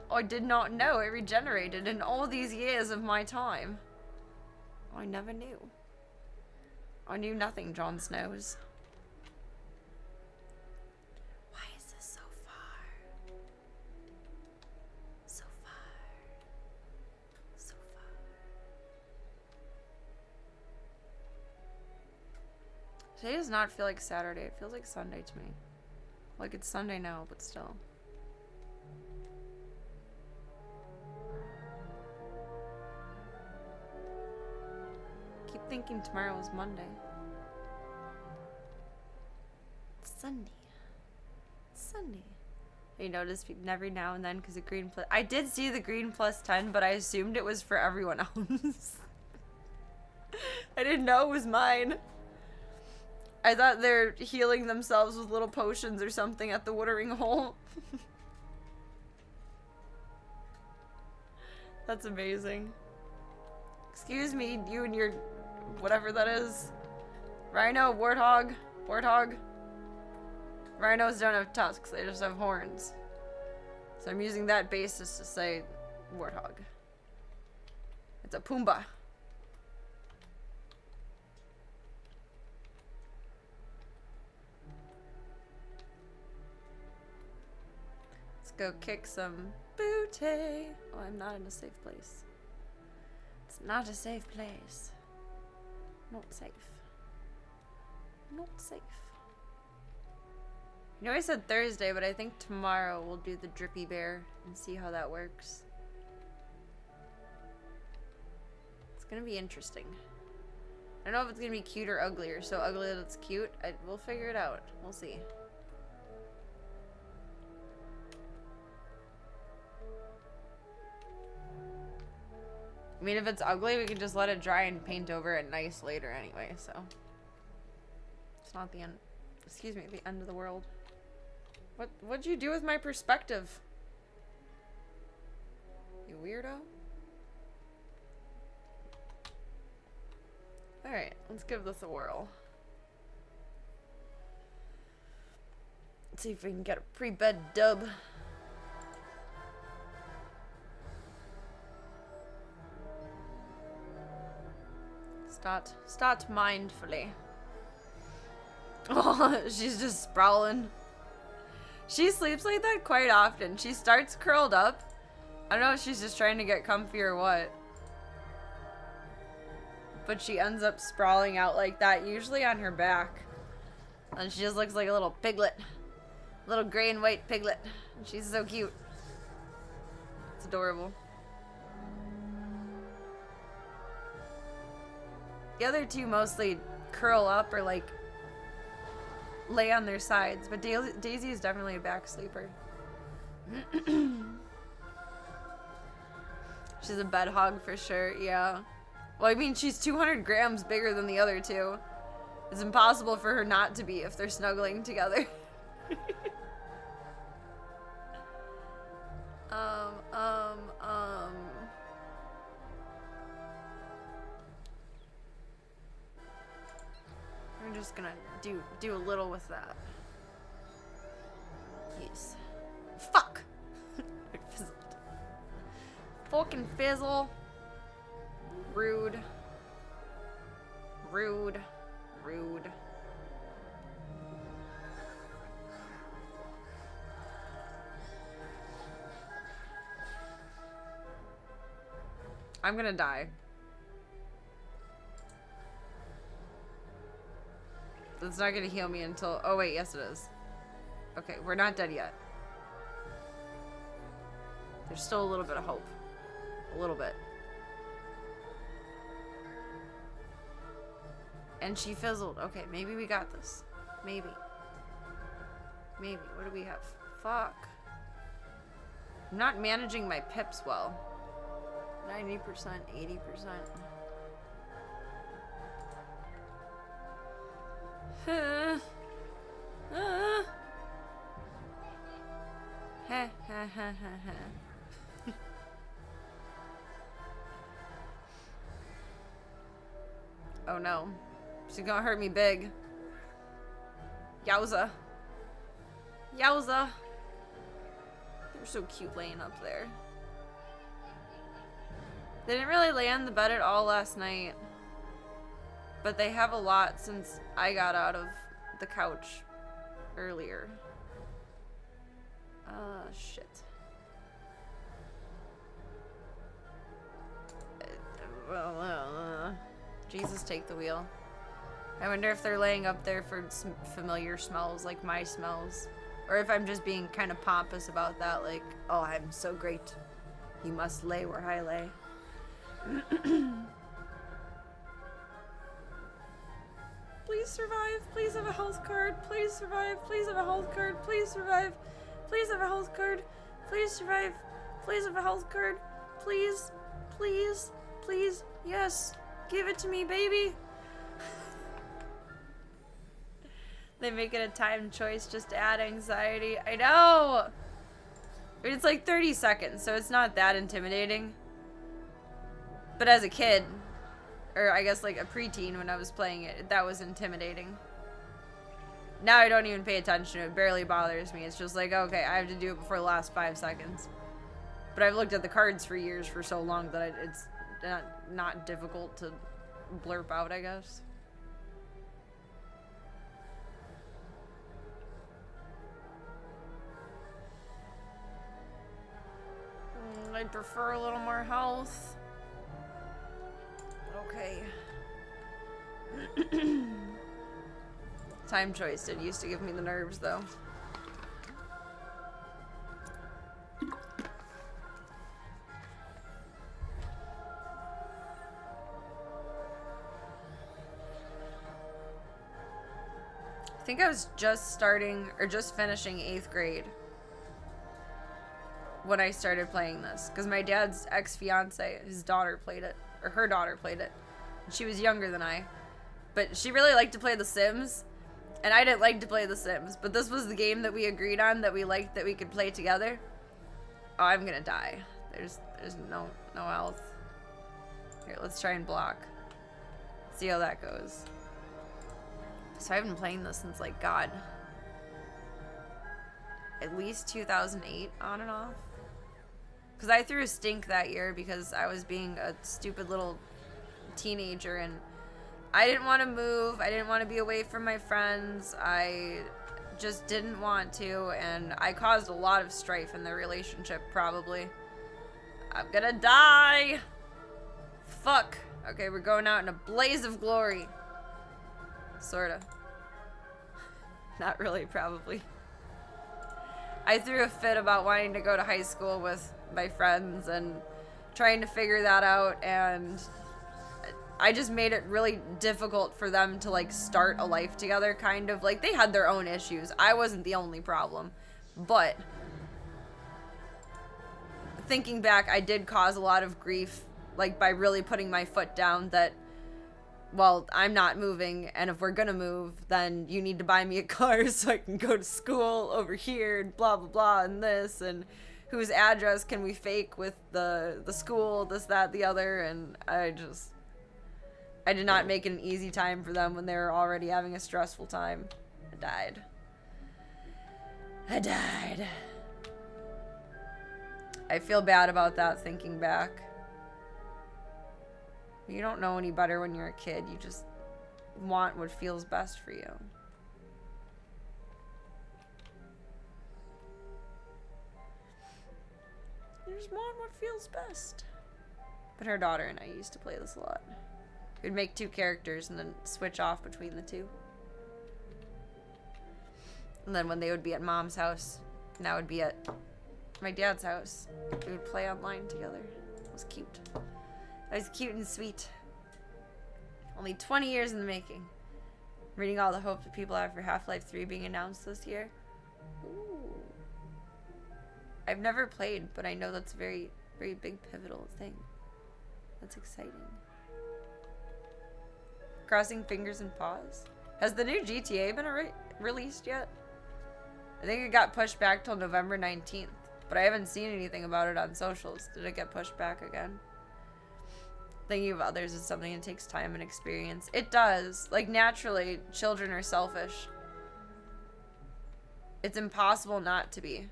I did not know it regenerated in all these years of my time. I never knew. I knew nothing, Jon Snows. Why is this so far? So far. So far. Today does not feel like Saturday. It feels like Sunday to me. Like it's Sunday now, but still. Keep thinking tomorrow is Monday. It's Sunday. It's Sunday. You notice every now and then because the green plus. I did see the green plus 10, but I assumed it was for everyone else. I didn't know it was mine. I thought they're healing themselves with little potions or something at the watering hole. That's amazing. Excuse me, you and your whatever that is. Rhino, warthog, warthog. Rhinos don't have tusks, they just have horns. So I'm using that basis to say warthog. It's a Pumbaa. Let's go kick some booty. Oh, I'm not in a safe place. It's not a safe place. Not safe. Not safe. You know I said Thursday, but I think tomorrow we'll do the drippy bear and see how that works. It's gonna be interesting. I don't know if it's gonna be cute or ugly, or so ugly that it's cute. We'll figure it out. We'll see. I mean, if it's ugly, we can just let it dry and paint over it nice later anyway, so. It's not the end. Excuse me, the end of the world. What'd you do with my perspective? You weirdo? Alright, let's give this a whirl. Let's see if we can get a pre-bed dub. Start mindfully. Oh, she's just sprawling. She sleeps like that quite often. She starts curled up. I don't know if she's just trying to get comfy or what. But she ends up sprawling out like that, usually on her back. And she just looks like a little piglet. Little gray and white piglet. And she's so cute. It's adorable. The other two mostly curl up or like lay on their sides, but Daisy is definitely a back sleeper. She's a bed hog for sure, yeah. Well, I mean, she's 200 grams bigger than the other two. It's impossible for her not to be if they're snuggling together. I'm just gonna do a little with that. Yes. Fuck! It fizzled. Fucking fizzle. Rude. Rude. Rude. I'm gonna die. It's not gonna heal me until... Oh wait, yes it is. Okay, we're not dead yet. There's still a little bit of hope. A little bit. And she fizzled. Okay, maybe we got this. Maybe. Maybe. What do we have? Fuck. I'm not managing my pips well. 90%, 80%. Oh no. She's gonna hurt me big. Yowza. Yowza. They're so cute laying up there. They didn't really lay on the bed at all last night. But they have a lot since I got out of the couch earlier. Shit. Jesus, take the wheel. I wonder if they're laying up there for familiar smells, like my smells. Or if I'm just being kind of pompous about that, like, oh, I'm so great. You must lay where I lay. Please survive. Please have a health card. Please survive. Please have a health card. Please survive. Please have a health card. Please survive. Please have a health card. Please. Please. Please. Yes. Give it to me, baby. They make it a time choice just to add anxiety. I know! It's like 30 seconds, so it's not that intimidating. But as a kid, or I guess like a preteen when I was playing it, that was intimidating. Now I don't even pay attention. It barely bothers me. It's just like, okay, I have to do it before the last 5 seconds. But I've looked at the cards for years for so long that it's not difficult to blurp out, I guess. I'd prefer a little more health. Okay. Time choice did used to give me the nerves, though. I think I was just starting, or just finishing 8th grade when I started playing this, because my dad's ex-fiance, his daughter played it, or her daughter played it. She was younger than I, but she really liked to play The Sims, and I didn't like to play The Sims, but this was the game that we agreed on, that we liked, that we could play together. Oh, I'm gonna die. There's no health. Here, let's try and block. See how that goes. So I've been playing this since, like, God, at least 2008 on and off. Because I threw a stink that year because I was being a stupid little teenager and I didn't want to move. I didn't want to be away from my friends. I just didn't want to, and I caused a lot of strife in their relationship, probably. I'm gonna die! Fuck. Okay, we're going out in a blaze of glory. Sorta. Not really, probably. I threw a fit about wanting to go to high school with my friends and trying to figure that out, and I just made it really difficult for them to, like, start a life together, kind of. Like, they had their own issues. I wasn't the only problem. But thinking back, I did cause a lot of grief, like, by really putting my foot down that, well, I'm not moving, and if we're gonna move, then you need to buy me a car so I can go to school over here, and blah, blah, blah, and this, and whose address can we fake with the school, this, that, the other, and I did not make it an easy time for them when they were already having a stressful time. I died. I feel bad about that thinking back. You don't know any better when you're a kid. You just want what feels best for you. You just want what feels best. But her daughter and I used to play this a lot. We'd make 2 characters and then switch off between the 2. And then when they would be at Mom's house, and I would be at my dad's house, we would play online together. It was cute. That was cute and sweet. Only 20 years in the making. Reading all the hope that people have for Half-Life 3 being announced this year. Ooh. I've never played, but I know that's a very, very big pivotal thing. That's exciting. Crossing fingers and paws. Has the new GTA been released yet? I think it got pushed back till November 19th, but I haven't seen anything about it on socials. Did it get pushed back again? Thinking of others is something that takes time and experience. It does. Like, naturally, children are selfish. It's impossible not to be.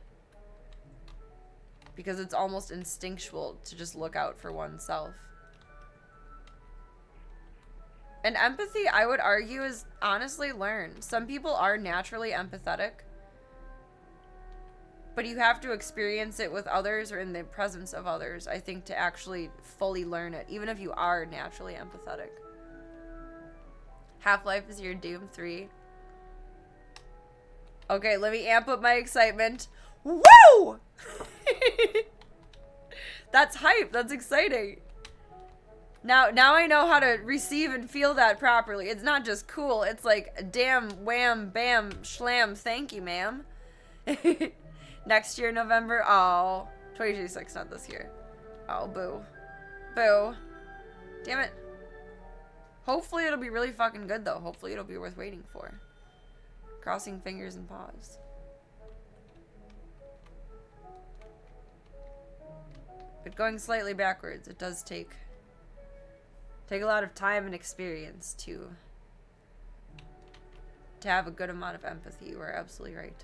Because it's almost instinctual to just look out for oneself. And empathy, I would argue, is honestly learned. Some people are naturally empathetic. But you have to experience it with others or in the presence of others, I think, to actually fully learn it, even if you are naturally empathetic. Half-Life is your Doom 3. Okay, let me amp up my excitement. Woo! That's hype. That's exciting. Now I know how to receive and feel that properly. It's not just cool. It's like, damn, wham, bam, schlam, thank you, ma'am. Next year, November. Oh, 2026, not this year. Oh, boo. Boo. Damn it. Hopefully it'll be really fucking good, though. Hopefully it'll be worth waiting for. Crossing fingers and paws. But going slightly backwards, it does take a lot of time and experience to have a good amount of empathy. You are absolutely right.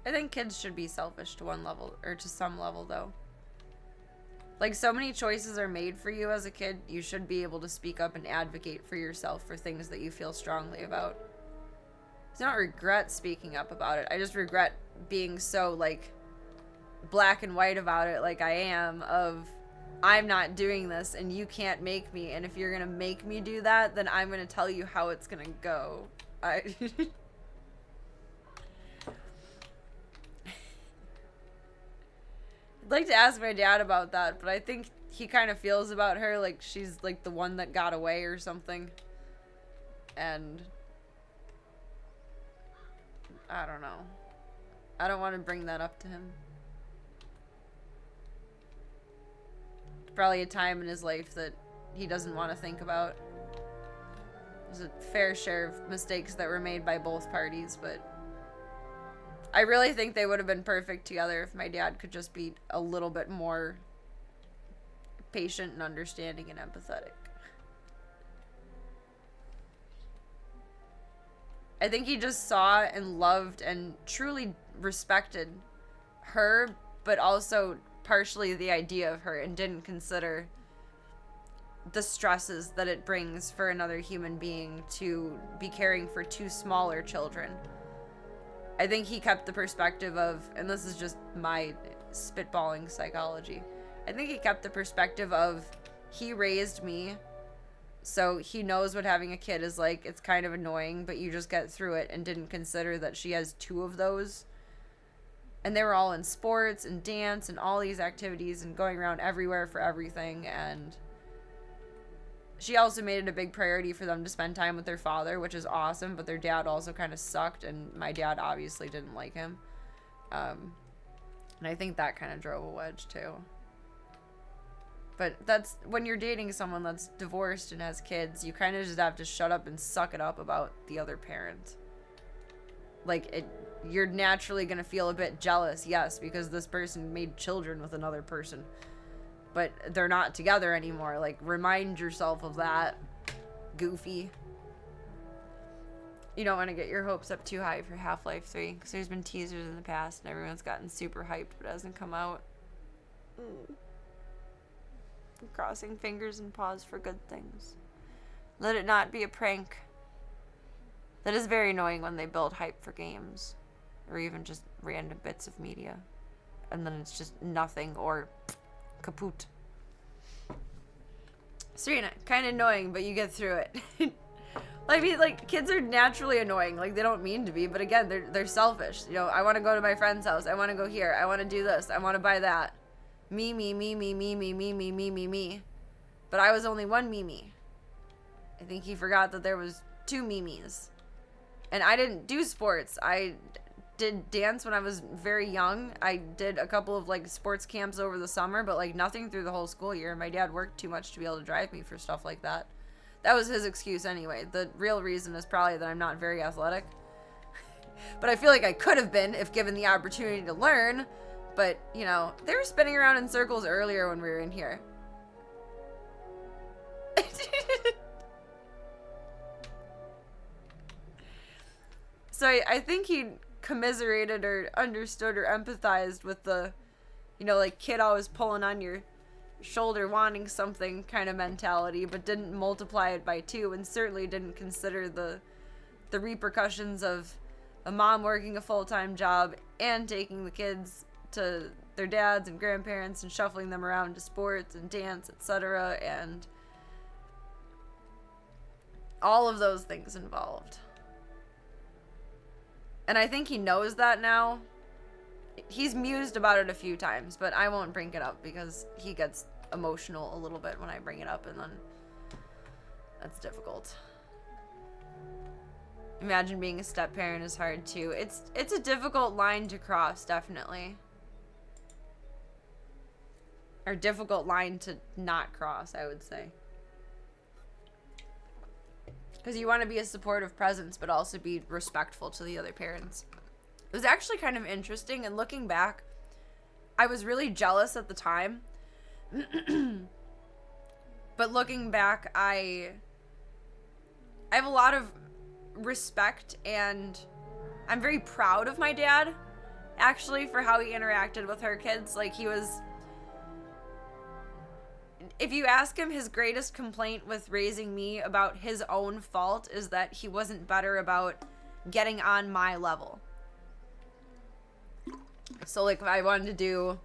I think kids should be selfish to one level, or to some level, though. Like, so many choices are made for you as a kid, you should be able to speak up and advocate for yourself for things that you feel strongly about. I don't regret speaking up about it. I just regret being so, like, black and white about it like I am, of, I'm not doing this and you can't make me, and if you're gonna make me do that, then I'm gonna tell you how it's gonna go. I'd like to ask my dad about that, but I think he kind of feels about her like she's like the one that got away or something. And I don't know. I don't want to bring that up to him. Probably a time in his life that he doesn't want to think about. There's a fair share of mistakes that were made by both parties, but I really think they would have been perfect together if my dad could just be a little bit more patient and understanding and empathetic. I think he just saw and loved and truly respected her, but also partially the idea of her, and didn't consider the stresses that it brings for another human being to be caring for two smaller children. I think he kept the perspective of, and this is just my spitballing psychology, I think he kept the perspective of, he raised me, so he knows what having a kid is like. It's kind of annoying, but you just get through it, and didn't consider that she has two of those. And they were all in sports and dance and all these activities and going around everywhere for everything, and she also made it a big priority for them to spend time with their father, which is awesome, but their dad also kind of sucked, and my dad obviously didn't like him. And I think that kind of drove a wedge, too. But that's, when you're dating someone that's divorced and has kids, you kind of just have to shut up and suck it up about the other parent. Like, you're naturally going to feel a bit jealous, yes, because this person made children with another person. But they're not together anymore. Like, remind yourself of that, goofy. You don't want to get your hopes up too high for Half-Life 3, because there's been teasers in the past, and everyone's gotten super hyped, but it hasn't come out. I'm crossing fingers and paws for good things. Let it not be a prank. That is very annoying when they build hype for games, or even just random bits of media, and then it's just nothing, or kaput. Serena, kind of annoying, but you get through it. I mean, like, kids are naturally annoying. Like, they don't mean to be, but again, they're selfish. You know, I want to go to my friend's house. I want to go here. I want to do this. I want to buy that. Me, me, me, me, me, me, me, me, me, me, me. But I was only one Mimi. I think he forgot that there was two Mimis. And I didn't do sports. I did dance when I was very young. I did a couple of, like, sports camps over the summer, but, like, nothing through the whole school year. My dad worked too much to be able to drive me for stuff like that. That was his excuse anyway. The real reason is probably that I'm not very athletic. But I feel like I could have been if given the opportunity to learn. But, you know, they were spinning around in circles earlier when we were in here. So I think he commiserated or understood or empathized with the, you know, like, kid always pulling on your shoulder wanting something kind of mentality, but didn't multiply it by 2, and certainly didn't consider the repercussions of a mom working a full-time job and taking the kids to their dads and grandparents and shuffling them around to sports and dance, etc., and all of those things involved. And I think he knows that now. He's mused about it a few times, but I won't bring it up because he gets emotional a little bit when I bring it up, and then that's difficult. Imagine being a step-parent is hard too. It's a difficult line to cross, definitely. Or difficult line to not cross, I would say. Because you want to be a supportive presence, but also be respectful to the other parents. It was actually kind of interesting, and looking back, I was really jealous at the time. But looking back, I have a lot of respect, and I'm very proud of my dad, actually, for how he interacted with her kids. Like, he was... If you ask him, his greatest complaint with raising me about his own fault is that he wasn't better about getting on my level. So, like, if I wanted to do,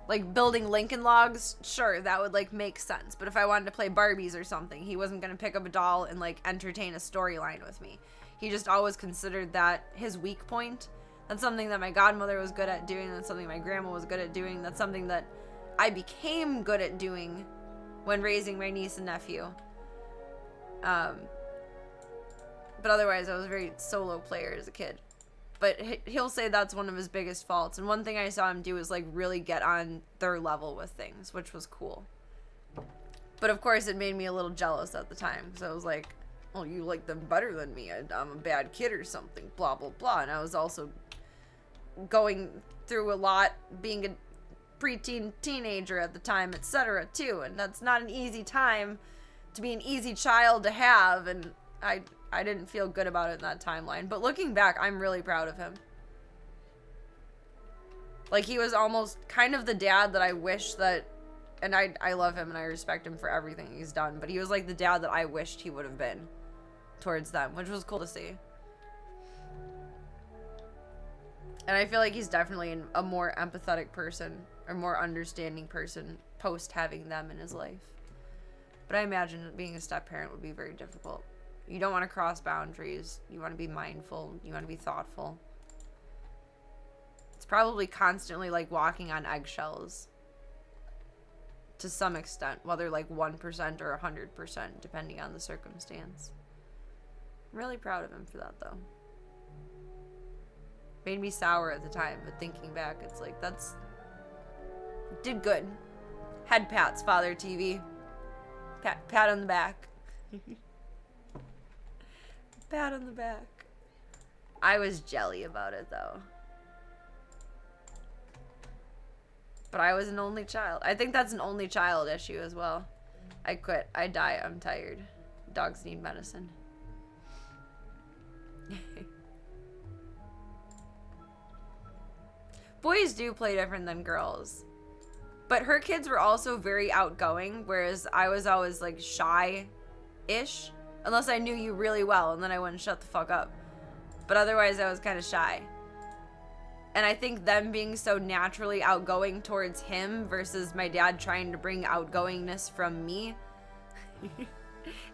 like, building Lincoln Logs, sure, that would, like, make sense. But if I wanted to play Barbies or something, he wasn't going to pick up a doll and, like, entertain a storyline with me. He just always considered that his weak point. That's something that my godmother was good at doing. That's something my grandma was good at doing. That's something that I became good at doing when raising my niece and nephew. But otherwise, I was a very solo player as a kid. But he'll say that's one of his biggest faults. And one thing I saw him do is, like, really get on their level with things, which was cool. But, of course, it made me a little jealous at the time. Because I was like, oh, you like them better than me. I'm a bad kid or something, blah, blah, blah. And I was also going through a lot, being a preteen teenager at the time, etc., too. And that's not an easy time to be an easy child to have. And I didn't feel good about it in that timeline. But looking back, I'm really proud of him. Like, he was almost kind of the dad that I wish that, and I love him and I respect him for everything he's done, but he was like the dad that I wished he would have been towards them, which was cool to see. And I feel like he's definitely a more empathetic person, or more understanding person, post having them in his life. But I imagine that being a step-parent would be very difficult. You don't want to cross boundaries. You want to be mindful. You want to be thoughtful. It's probably constantly like walking on eggshells. To some extent. Whether like 1% or 100%, depending on the circumstance. I'm really proud of him for that, though. Made me sour at the time, but thinking back, it's like, that's... Did good. Head pats, Father TV. Pat on the back. Pat on the back. I was jelly about it, though. But I was an only child. I think that's an only child issue as well. I quit. I die. I'm tired. Dogs need medicine. Boys do play different than girls. But her kids were also very outgoing, whereas I was always, like, shy-ish. Unless I knew you really well, and then I wouldn't shut the fuck up. But otherwise, I was kind of shy. And I think them being so naturally outgoing towards him versus my dad trying to bring outgoingness from me,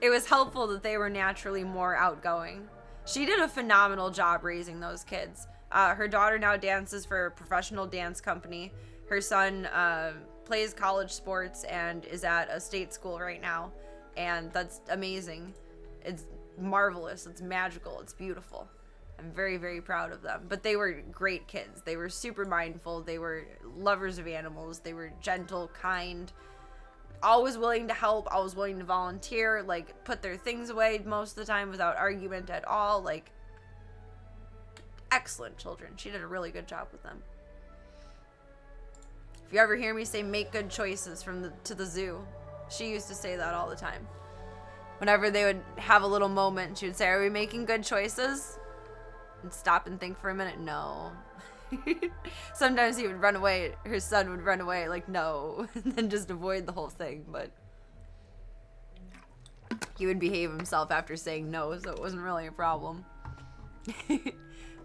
it was helpful that they were naturally more outgoing. She did a phenomenal job raising those kids. Her daughter now dances for a professional dance company. Her son plays college sports and is at a state school right now. And that's amazing. It's marvelous. It's magical. It's beautiful. I'm very, very proud of them. But they were great kids. They were super mindful. They were lovers of animals. They were gentle, kind. always willing to help, always willing to volunteer, like, put their things away most of the time without argument at all. Like, excellent children. She did a really good job with them. If you ever hear me say make good choices to the zoo, she used to say that all the time. Whenever they would have a little moment, she would say, are we making good choices? And stop and think for a minute. No. Sometimes he would run away, her son would run away, like, no, and then just avoid the whole thing, but he would behave himself after saying no, so it wasn't really a problem.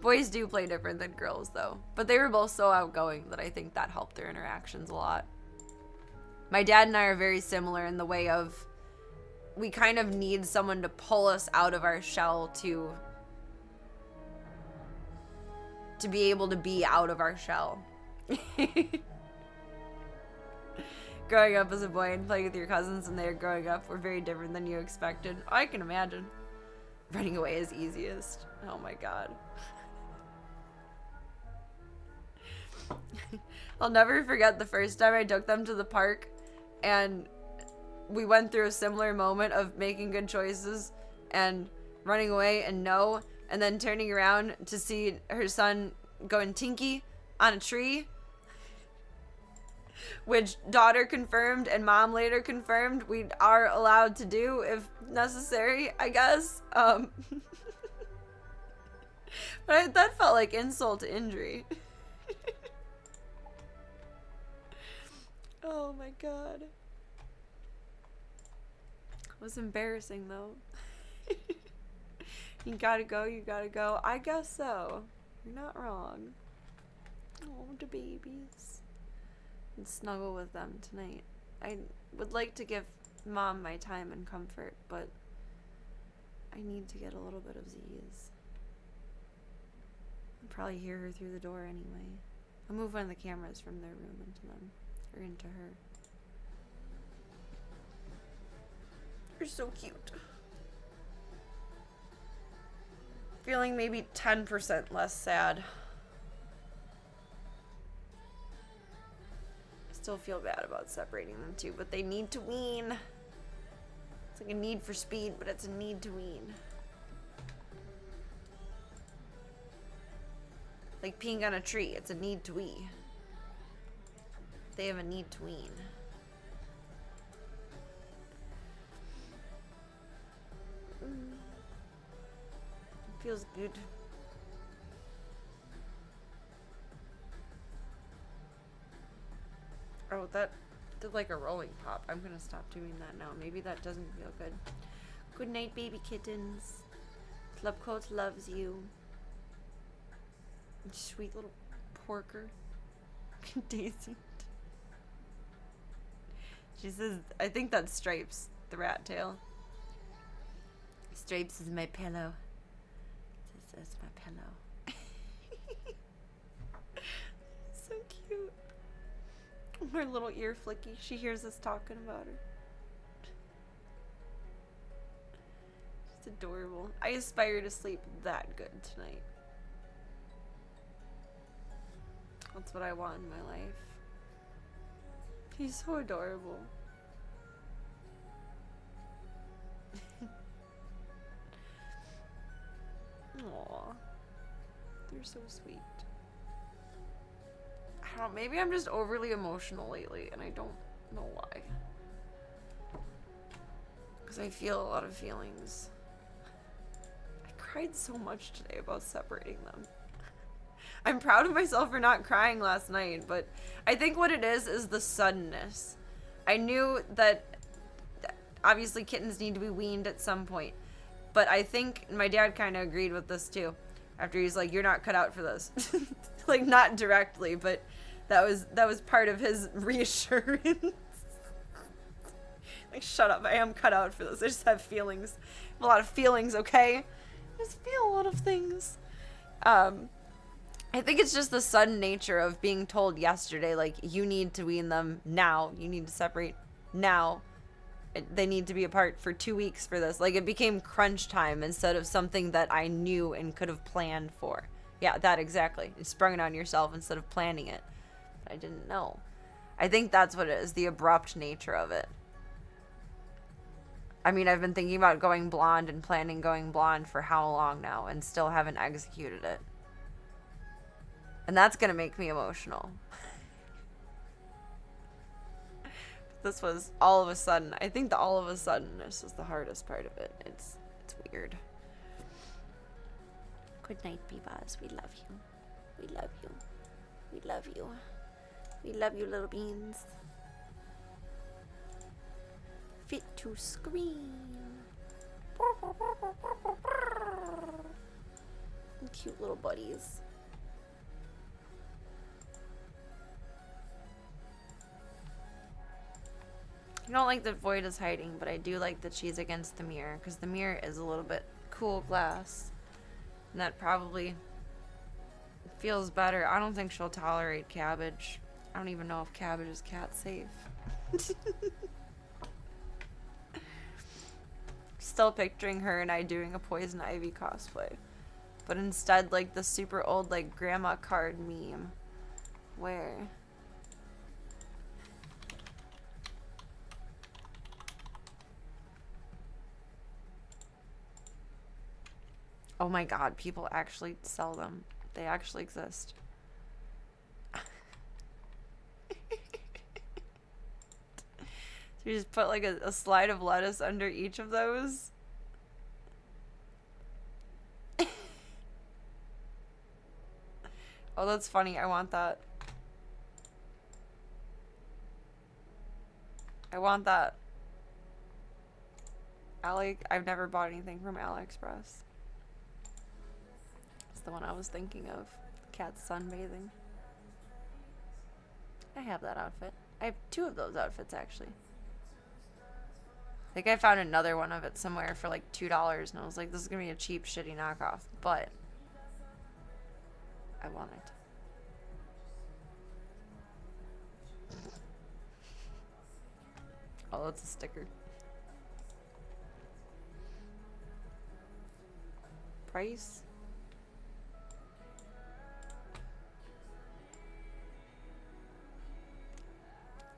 Boys do play different than girls, though, but they were both so outgoing that I think that helped their interactions a lot. My dad and I are very similar in the way of, we kind of need someone to pull us out of our shell to be able to be out of our shell. Growing up as a boy and playing with your cousins and they're growing up were very different than you expected. I can imagine. Running away is easiest. Oh my god. I'll never forget the first time I took them to the park and we went through a similar moment of making good choices and running away and no, and then turning around to see her son going tinky on a tree, which daughter confirmed and mom later confirmed we are allowed to do if necessary, I guess. But that felt like insult to injury. Oh my god. It was embarrassing though. You gotta go, you gotta go. I guess so. You're not wrong. Oh, the babies. And snuggle with them tonight. I would like to give mom my time and comfort, but I need to get a little bit of Z's. I'll probably hear her through the door anyway. I'll move one of the cameras from their room into them, or into her. You're so cute. Feeling maybe 10% less sad. I still feel bad about separating them too, but they need to wean. It's like a need for speed, but it's a need to wean. Like peeing on a tree, it's a need to wee. They have a need to wean. Feels good. Oh, that did like a rolling pop. I'm gonna stop doing that now. Maybe that doesn't feel good. Good night, baby kittens. Clubcoat loves you. Sweet little porker. Daisy. She says, I think that's Stripes, the rat tail. Stripes is my pillow. That's my pillow. So cute. Her little ear flicky. She hears us talking about her. She's adorable. I aspire to sleep that good tonight. That's what I want in my life. He's so adorable. Aww. They're so sweet. I don't know, maybe I'm just overly emotional lately and I don't know why. Because I feel a lot of feelings. I cried so much today about separating them. I'm proud of myself for not crying last night, but I think what it is the suddenness. I knew that obviously kittens need to be weaned at some point. But I think my dad kind of agreed with this too. After he's like, you're not cut out for this. Like, not directly, but that was part of his reassurance. Like, shut up, I am cut out for this. I just have feelings. I have a lot of feelings, okay? I just feel a lot of things. I think it's just the sudden nature of being told yesterday, like, you need to wean them now. You need to separate now. They need to be apart for 2 weeks for this. Like, it became crunch time instead of something that I knew and could have planned for. Yeah, that exactly. You sprung it on yourself instead of planning it. But I didn't know. I think that's what it is, the abrupt nature of it. I mean, I've been thinking about going blonde and planning going blonde for how long now and still haven't executed it. And that's going to make me emotional. This was all of a sudden. I think the all of a suddenness is the hardest part of it. It's weird. Good night, Beavas. We love you. We love you. We love you. We love you, little beans. Fit to scream. Cute little buddies. I don't like that Void is hiding, but I do like that she's against the mirror, because the mirror is a little bit cool glass. And that probably feels better. I don't think she'll tolerate cabbage. I don't even know if cabbage is cat safe. Still picturing her and I doing a Poison Ivy cosplay. But instead, like, the super old, like, grandma card meme. Where? Oh my god, people actually sell them. They actually exist. So you just put like a slide of lettuce under each of those. Oh, that's funny. I want that. I want that. I've never bought anything from AliExpress. It's the one I was thinking of. Cat's sunbathing. I have that outfit. I have 2 of those outfits, actually. I think I found another one of it somewhere for like $2, and I was like, this is gonna be a cheap, shitty knockoff, but I want it. Oh, that's a sticker. Price?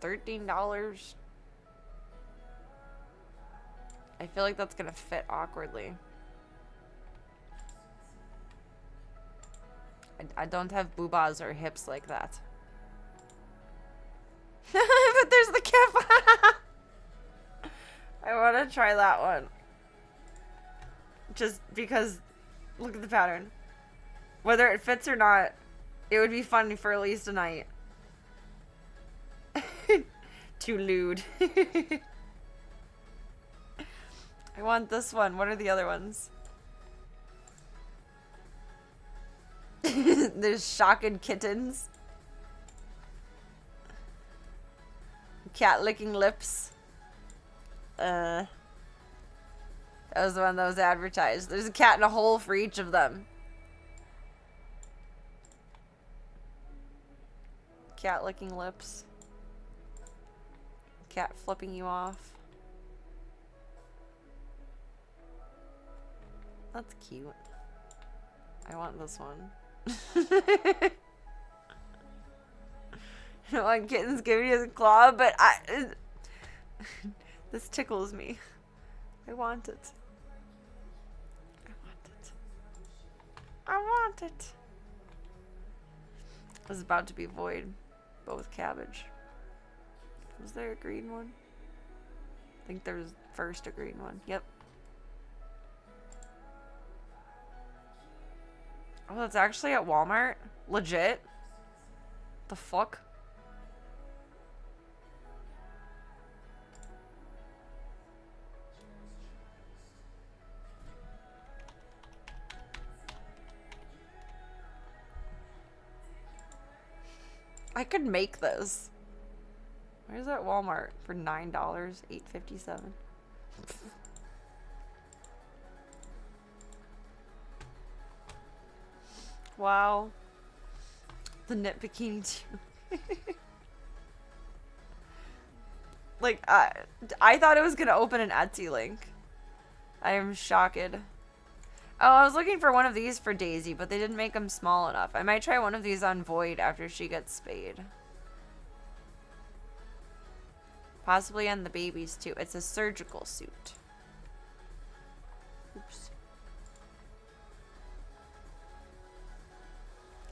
$13. I feel like that's gonna fit awkwardly. I don't have boobas or hips like that. But there's the kip. I want to try that one. Just because, look at the pattern. Whether it fits or not, it would be fun for at least a night. Too lewd. I want this one. What are the other ones? There's shocking kittens. Cat licking lips. That was the one that was advertised. There's a cat in a hole for each of them. Cat licking lips. Cat flipping you off. That's cute. I want this one. I don't want kittens giving you a claw, but this tickles me. I want it. I want it. I want it. It was about to be void, but with cabbage. Was there a green one? I think there was first a green one. Yep. Oh, that's actually at Walmart? Legit? The fuck? I could make this. Where's that Walmart for $9? $8.57. Wow. The knit bikini too. Like, I thought it was gonna open an Etsy link. I am shocked. Oh, I was looking for one of these for Daisy, but they didn't make them small enough. I might try one of these on Void after she gets spayed. Possibly on the babies too. It's a surgical suit. Oops.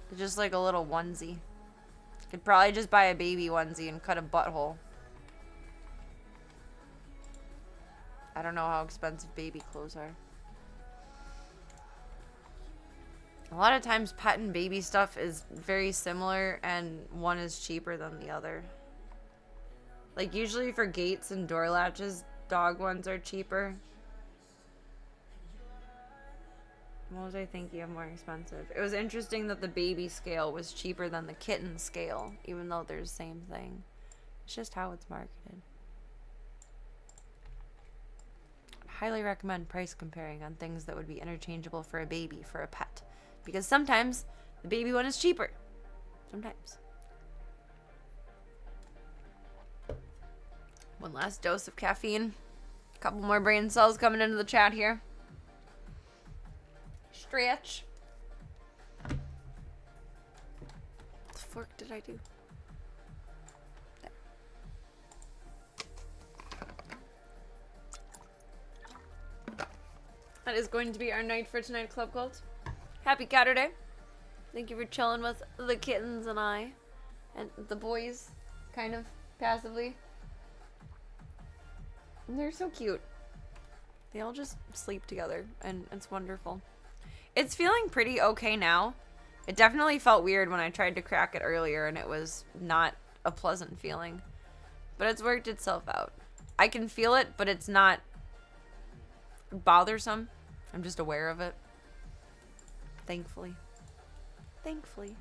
It's just like a little onesie. Could probably just buy a baby onesie and cut a butthole. I don't know how expensive baby clothes are. A lot of times pet and baby stuff is very similar and one is cheaper than the other. Like usually for gates and door latches, dog ones are cheaper. What was I thinking of more expensive? It was interesting that the baby scale was cheaper than the kitten scale, even though they're the same thing. It's just how it's marketed. Highly recommend price comparing on things that would be interchangeable for a baby, for a pet. Because sometimes the baby one is cheaper. Sometimes. One last dose of caffeine. A couple more brain cells coming into the chat here. Stretch. What the fuck did I do? There. That is going to be our night for tonight, Club Cult. Happy CATURDAY. Thank you for chilling with the kittens and I. And the boys, kind of, passively. And they're so cute. They all just sleep together, and it's wonderful. It's feeling pretty okay now. It definitely felt weird when I tried to crack it earlier, and it was not a pleasant feeling. But it's worked itself out. I can feel it, but it's not bothersome. I'm just aware of it. Thankfully. Thankfully.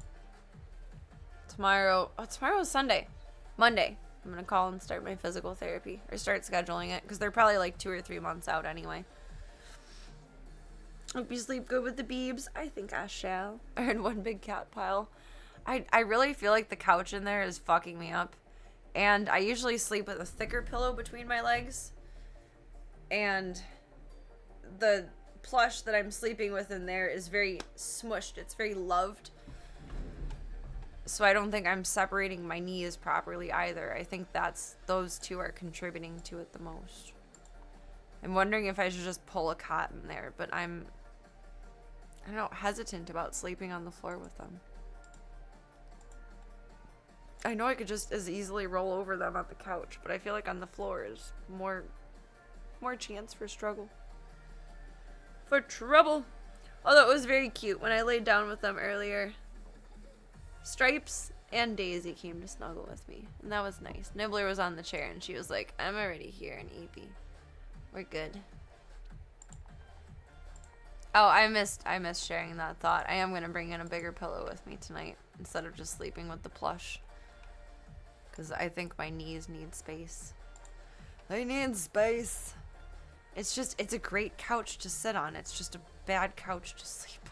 Tomorrow's Sunday. Monday. I'm gonna call and start my physical therapy. Or start scheduling it, because they're probably like 2 or 3 months out anyway. Hope you sleep good with the beebs. I think I shall. Or in one big cat pile. I really feel like the couch in there is fucking me up. And I usually sleep with a thicker pillow between my legs. And the plush that I'm sleeping with in there is very smushed. It's very loved. So I don't think I'm separating my knees properly either. I think those two are contributing to it the most. I'm wondering if I should just pull a cot in there, but I don't know, hesitant about sleeping on the floor with them. I know I could just as easily roll over them on the couch, but I feel like on the floor is more chance for struggle. For trouble. Although it was very cute when I laid down with them earlier. Stripes and Daisy came to snuggle with me, and that was nice. Nibbler was on the chair, and she was like, I'm already here in EP. We're good. Oh, I missed sharing that thought. I am going to bring in a bigger pillow with me tonight, instead of just sleeping with the plush. Because I think my knees need space. They need space. It's a great couch to sit on. It's just a bad couch to sleep on.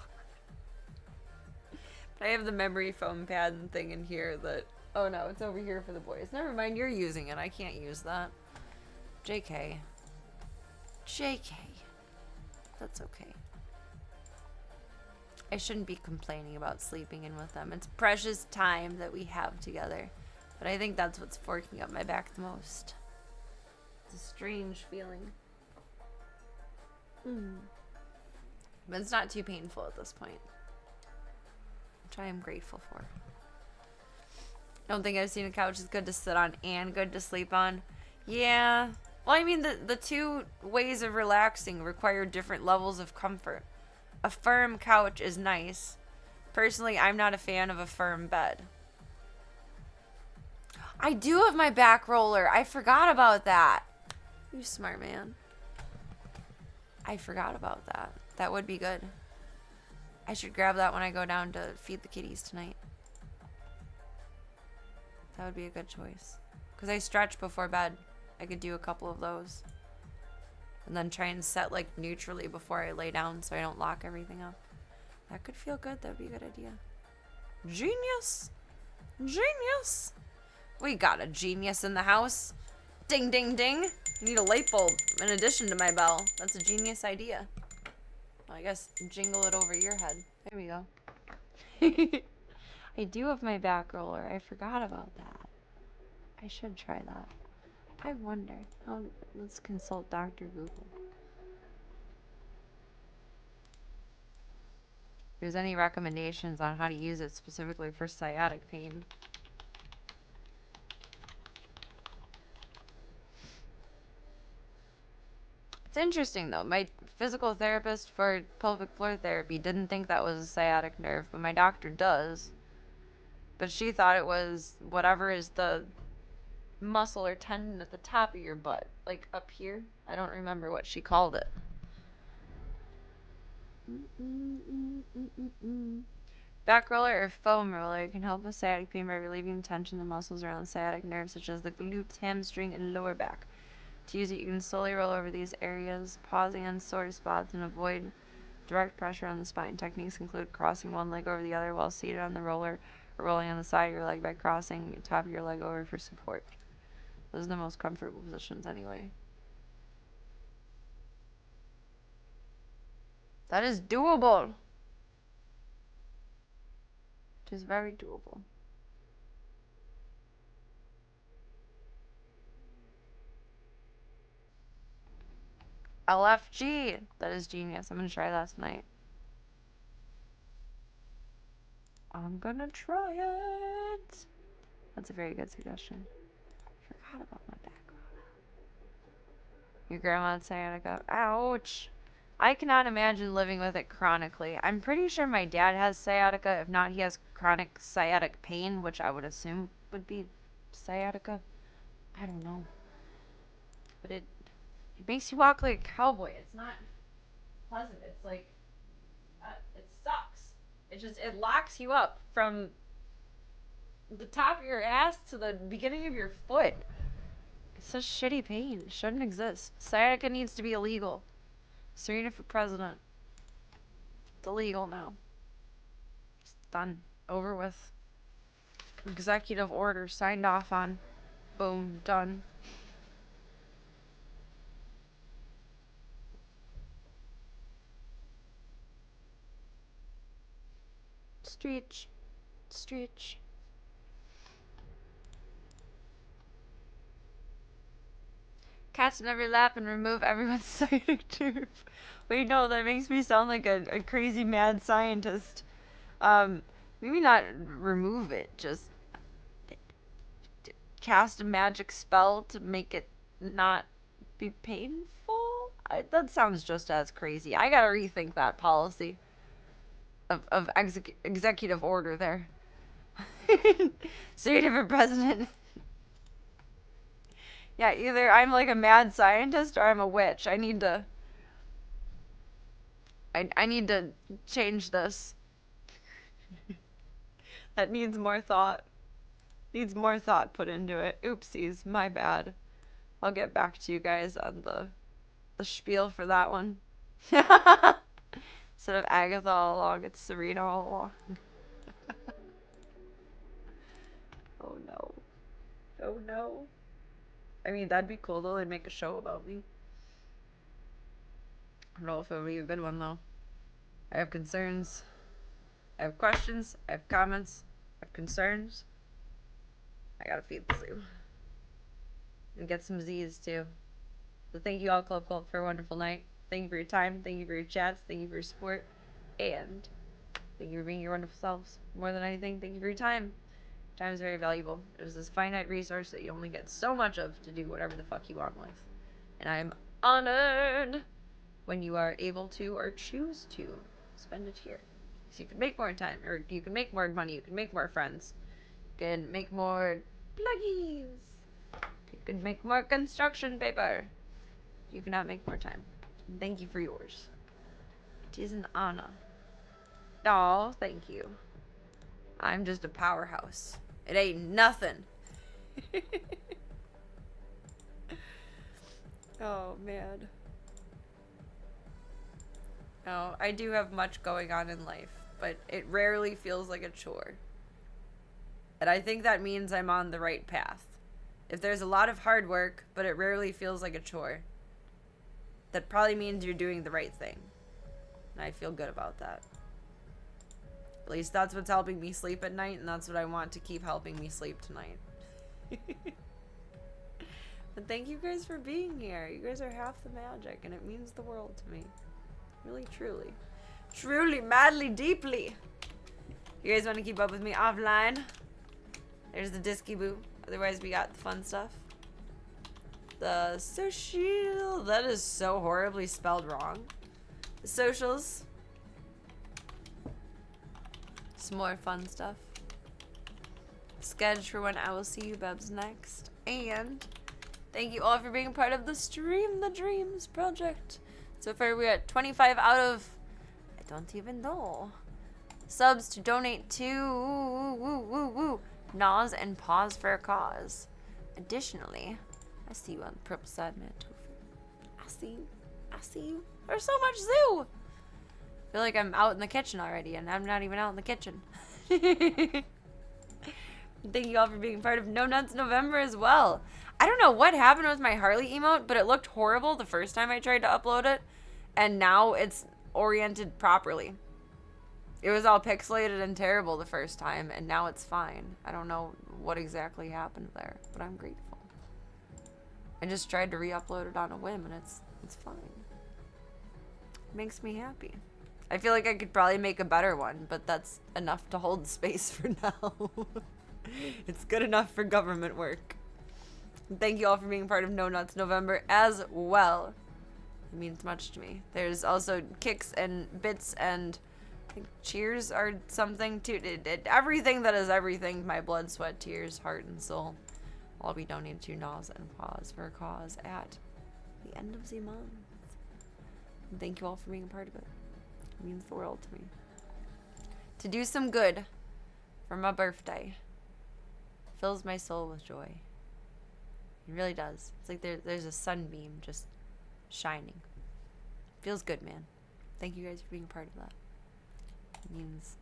But I have the memory foam pad and thing in here that... Oh no, it's over here for the boys. Never mind, you're using it. I can't use that. JK. JK. That's okay. I shouldn't be complaining about sleeping in with them. It's precious time that we have together. But I think that's what's forking up my back the most. It's a strange feeling. But it's not too painful at this point. Which I am grateful for. I don't think I've seen a couch that's good to sit on and good to sleep on. Yeah. Well, I mean, the two ways of relaxing require different levels of comfort. A firm couch is nice. Personally, I'm not a fan of a firm bed. I do have my back roller. I forgot about that. You smart man. I forgot about that. That would be good. I should grab that when I go down to feed the kitties tonight. That would be a good choice. Because I stretch before bed. I could do a couple of those. And then try and set like neutrally before I lay down so I don't lock everything up. That could feel good. That would be a good idea. Genius. Genius. We got a genius in the house. Ding, ding, ding. You need a light bulb in addition to my bell. That's a genius idea. Well, I guess jingle it over your head. There we go. I do have my back roller. I forgot about that. I should try that. I wonder. Let's consult Dr. Google. If there's any recommendations on how to use it specifically for sciatic pain. It's interesting though. My physical therapist for pelvic floor therapy didn't think that was a sciatic nerve, but my doctor does. But she thought it was whatever is the muscle or tendon at the top of your butt, like up here. I don't remember what she called it. Back roller or foam roller can help with sciatic pain by relieving tension in the muscles around the sciatic nerves, such as the glutes, hamstring, and lower back. To use it, you can slowly roll over these areas, pausing on sore spots, and avoid direct pressure on the spine. Techniques include crossing one leg over the other while seated on the roller, or rolling on the side of your leg by crossing the top of your leg over for support. Those are the most comfortable positions anyway. That is doable. It is very doable. LFG. That is genius. I'm gonna try that tonight. I'm gonna try it. That's a very good suggestion. Forgot about my back. Your grandma had sciatica. Ouch. I cannot imagine living with it chronically. I'm pretty sure my dad has sciatica. If not, he has chronic sciatic pain, which I would assume would be sciatica. I don't know. But it makes you walk like a cowboy. It's not pleasant. It's like, it sucks. It locks you up from the top of your ass to the beginning of your foot. It's such shitty pain. It shouldn't exist. Sciatica needs to be illegal. Serena for president. It's illegal now. It's done. Over with. Executive order signed off on. Boom. Done. Stretch. Stretch. Cats in every lap and remove everyone's sciatic nerve. Wait, no, that makes me sound like a crazy mad scientist. Maybe not remove it, just cast a magic spell to make it not be painful? That sounds just as crazy. I gotta rethink that policy of executive order there. State of a president. Yeah, either I'm like a mad scientist or I'm a witch. I need to change this. That needs more thought. Needs more thought put into it. Oopsies, my bad. I'll get back to you guys on the spiel for that one. Instead of Agatha all along, it's Serena all along. Oh no. Oh no. I mean, that'd be cool though. They'd make a show about me. I don't know if it would be a good one though. I have concerns. I have questions. I have comments. I have concerns. I gotta feed the zoo. And get some Z's too. So thank you all, Club Club, for a wonderful night. Thank you for your time. Thank you for your chats. Thank you for your support. And thank you for being your wonderful selves. More than anything, thank you for your time. Time is very valuable. It is this finite resource that you only get so much of to do whatever the fuck you want with. And I'm honored when you are able to or choose to spend it here. So you can make more time, or you can make more money, you can make more friends, you can make more pluggies, you can make more construction paper. You cannot make more time. Thank you for yours. It is an honor. Oh, thank you. I'm just a powerhouse. It ain't nothing. Oh, man. Oh, I do have much going on in life, but it rarely feels like a chore. And I think that means I'm on the right path. If there's a lot of hard work, but it rarely feels like a chore, that probably means you're doing the right thing. And I feel good about that. At least that's what's helping me sleep at night, and that's what I want to keep helping me sleep tonight. But thank you guys for being here. You guys are half the magic, and it means the world to me. Really, truly. Truly, madly, deeply. You guys want to keep up with me offline? There's the Disky Boo. Otherwise, we got the fun stuff. The social. That is so horribly spelled wrong. The socials. Some more fun stuff. Sketch for when I will see you Bebs next. And thank you all for being part of the Stream the Dreams project. So far we're at 25 out of, I don't even know, subs to donate to Nas and Pause for a Cause. Additionally, I see you on the purple side, man. I see you. I see you. There's so much zoo. I feel like I'm out in the kitchen already, and I'm not even out in the kitchen. Thank you all for being part of No Nuts November as well. I don't know what happened with my Harley emote, but it looked horrible the first time I tried to upload it, and now it's oriented properly. It was all pixelated and terrible the first time, and now it's fine. I don't know what exactly happened there, but I'm grateful. I just tried to re-upload it on a whim, and it's fine. It makes me happy. I feel like I could probably make a better one, but that's enough to hold space for now. It's good enough for government work. And thank you all for being part of No Nuts November as well. It means much to me. There's also kicks and bits and I think cheers are something too. Everything that is everything, my blood, sweat, tears, heart, and soul, will be donated to Nas and Pause for a Cause at the end of the month. And thank you all for being a part of it. It means the world to me. To do some good for my birthday fills my soul with joy. It really does. It's like there's a sunbeam just shining. Feels good, man. Thank you guys for being a part of that. It means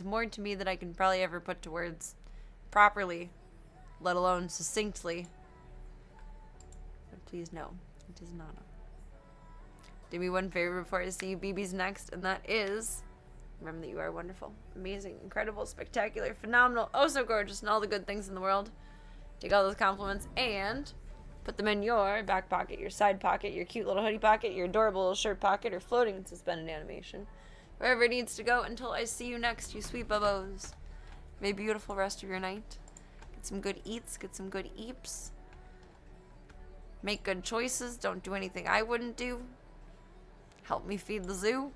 more to me than I can probably ever put to words properly, let alone succinctly. But please know, it is not. Do me one favor before I see you BBs next, and that is, remember that you are wonderful, amazing, incredible, spectacular, phenomenal, oh so gorgeous, and all the good things in the world. Take all those compliments and put them in your back pocket, your side pocket, your cute little hoodie pocket, your adorable little shirt pocket, or floating in suspended animation. Wherever it needs to go until I see you next, you sweet bubbos. Have a beautiful rest of your night. Get some good eats, get some good eeps. Make good choices, don't do anything I wouldn't do. Help me feed the zoo.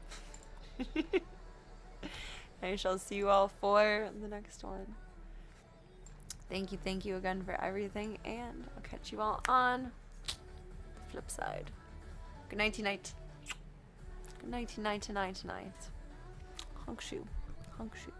I shall see you all for the next one. Thank you again for everything, and I'll catch you all on the flip side. Good nighty night. Good nighty night tonight. Honk shoe. Honk shoe.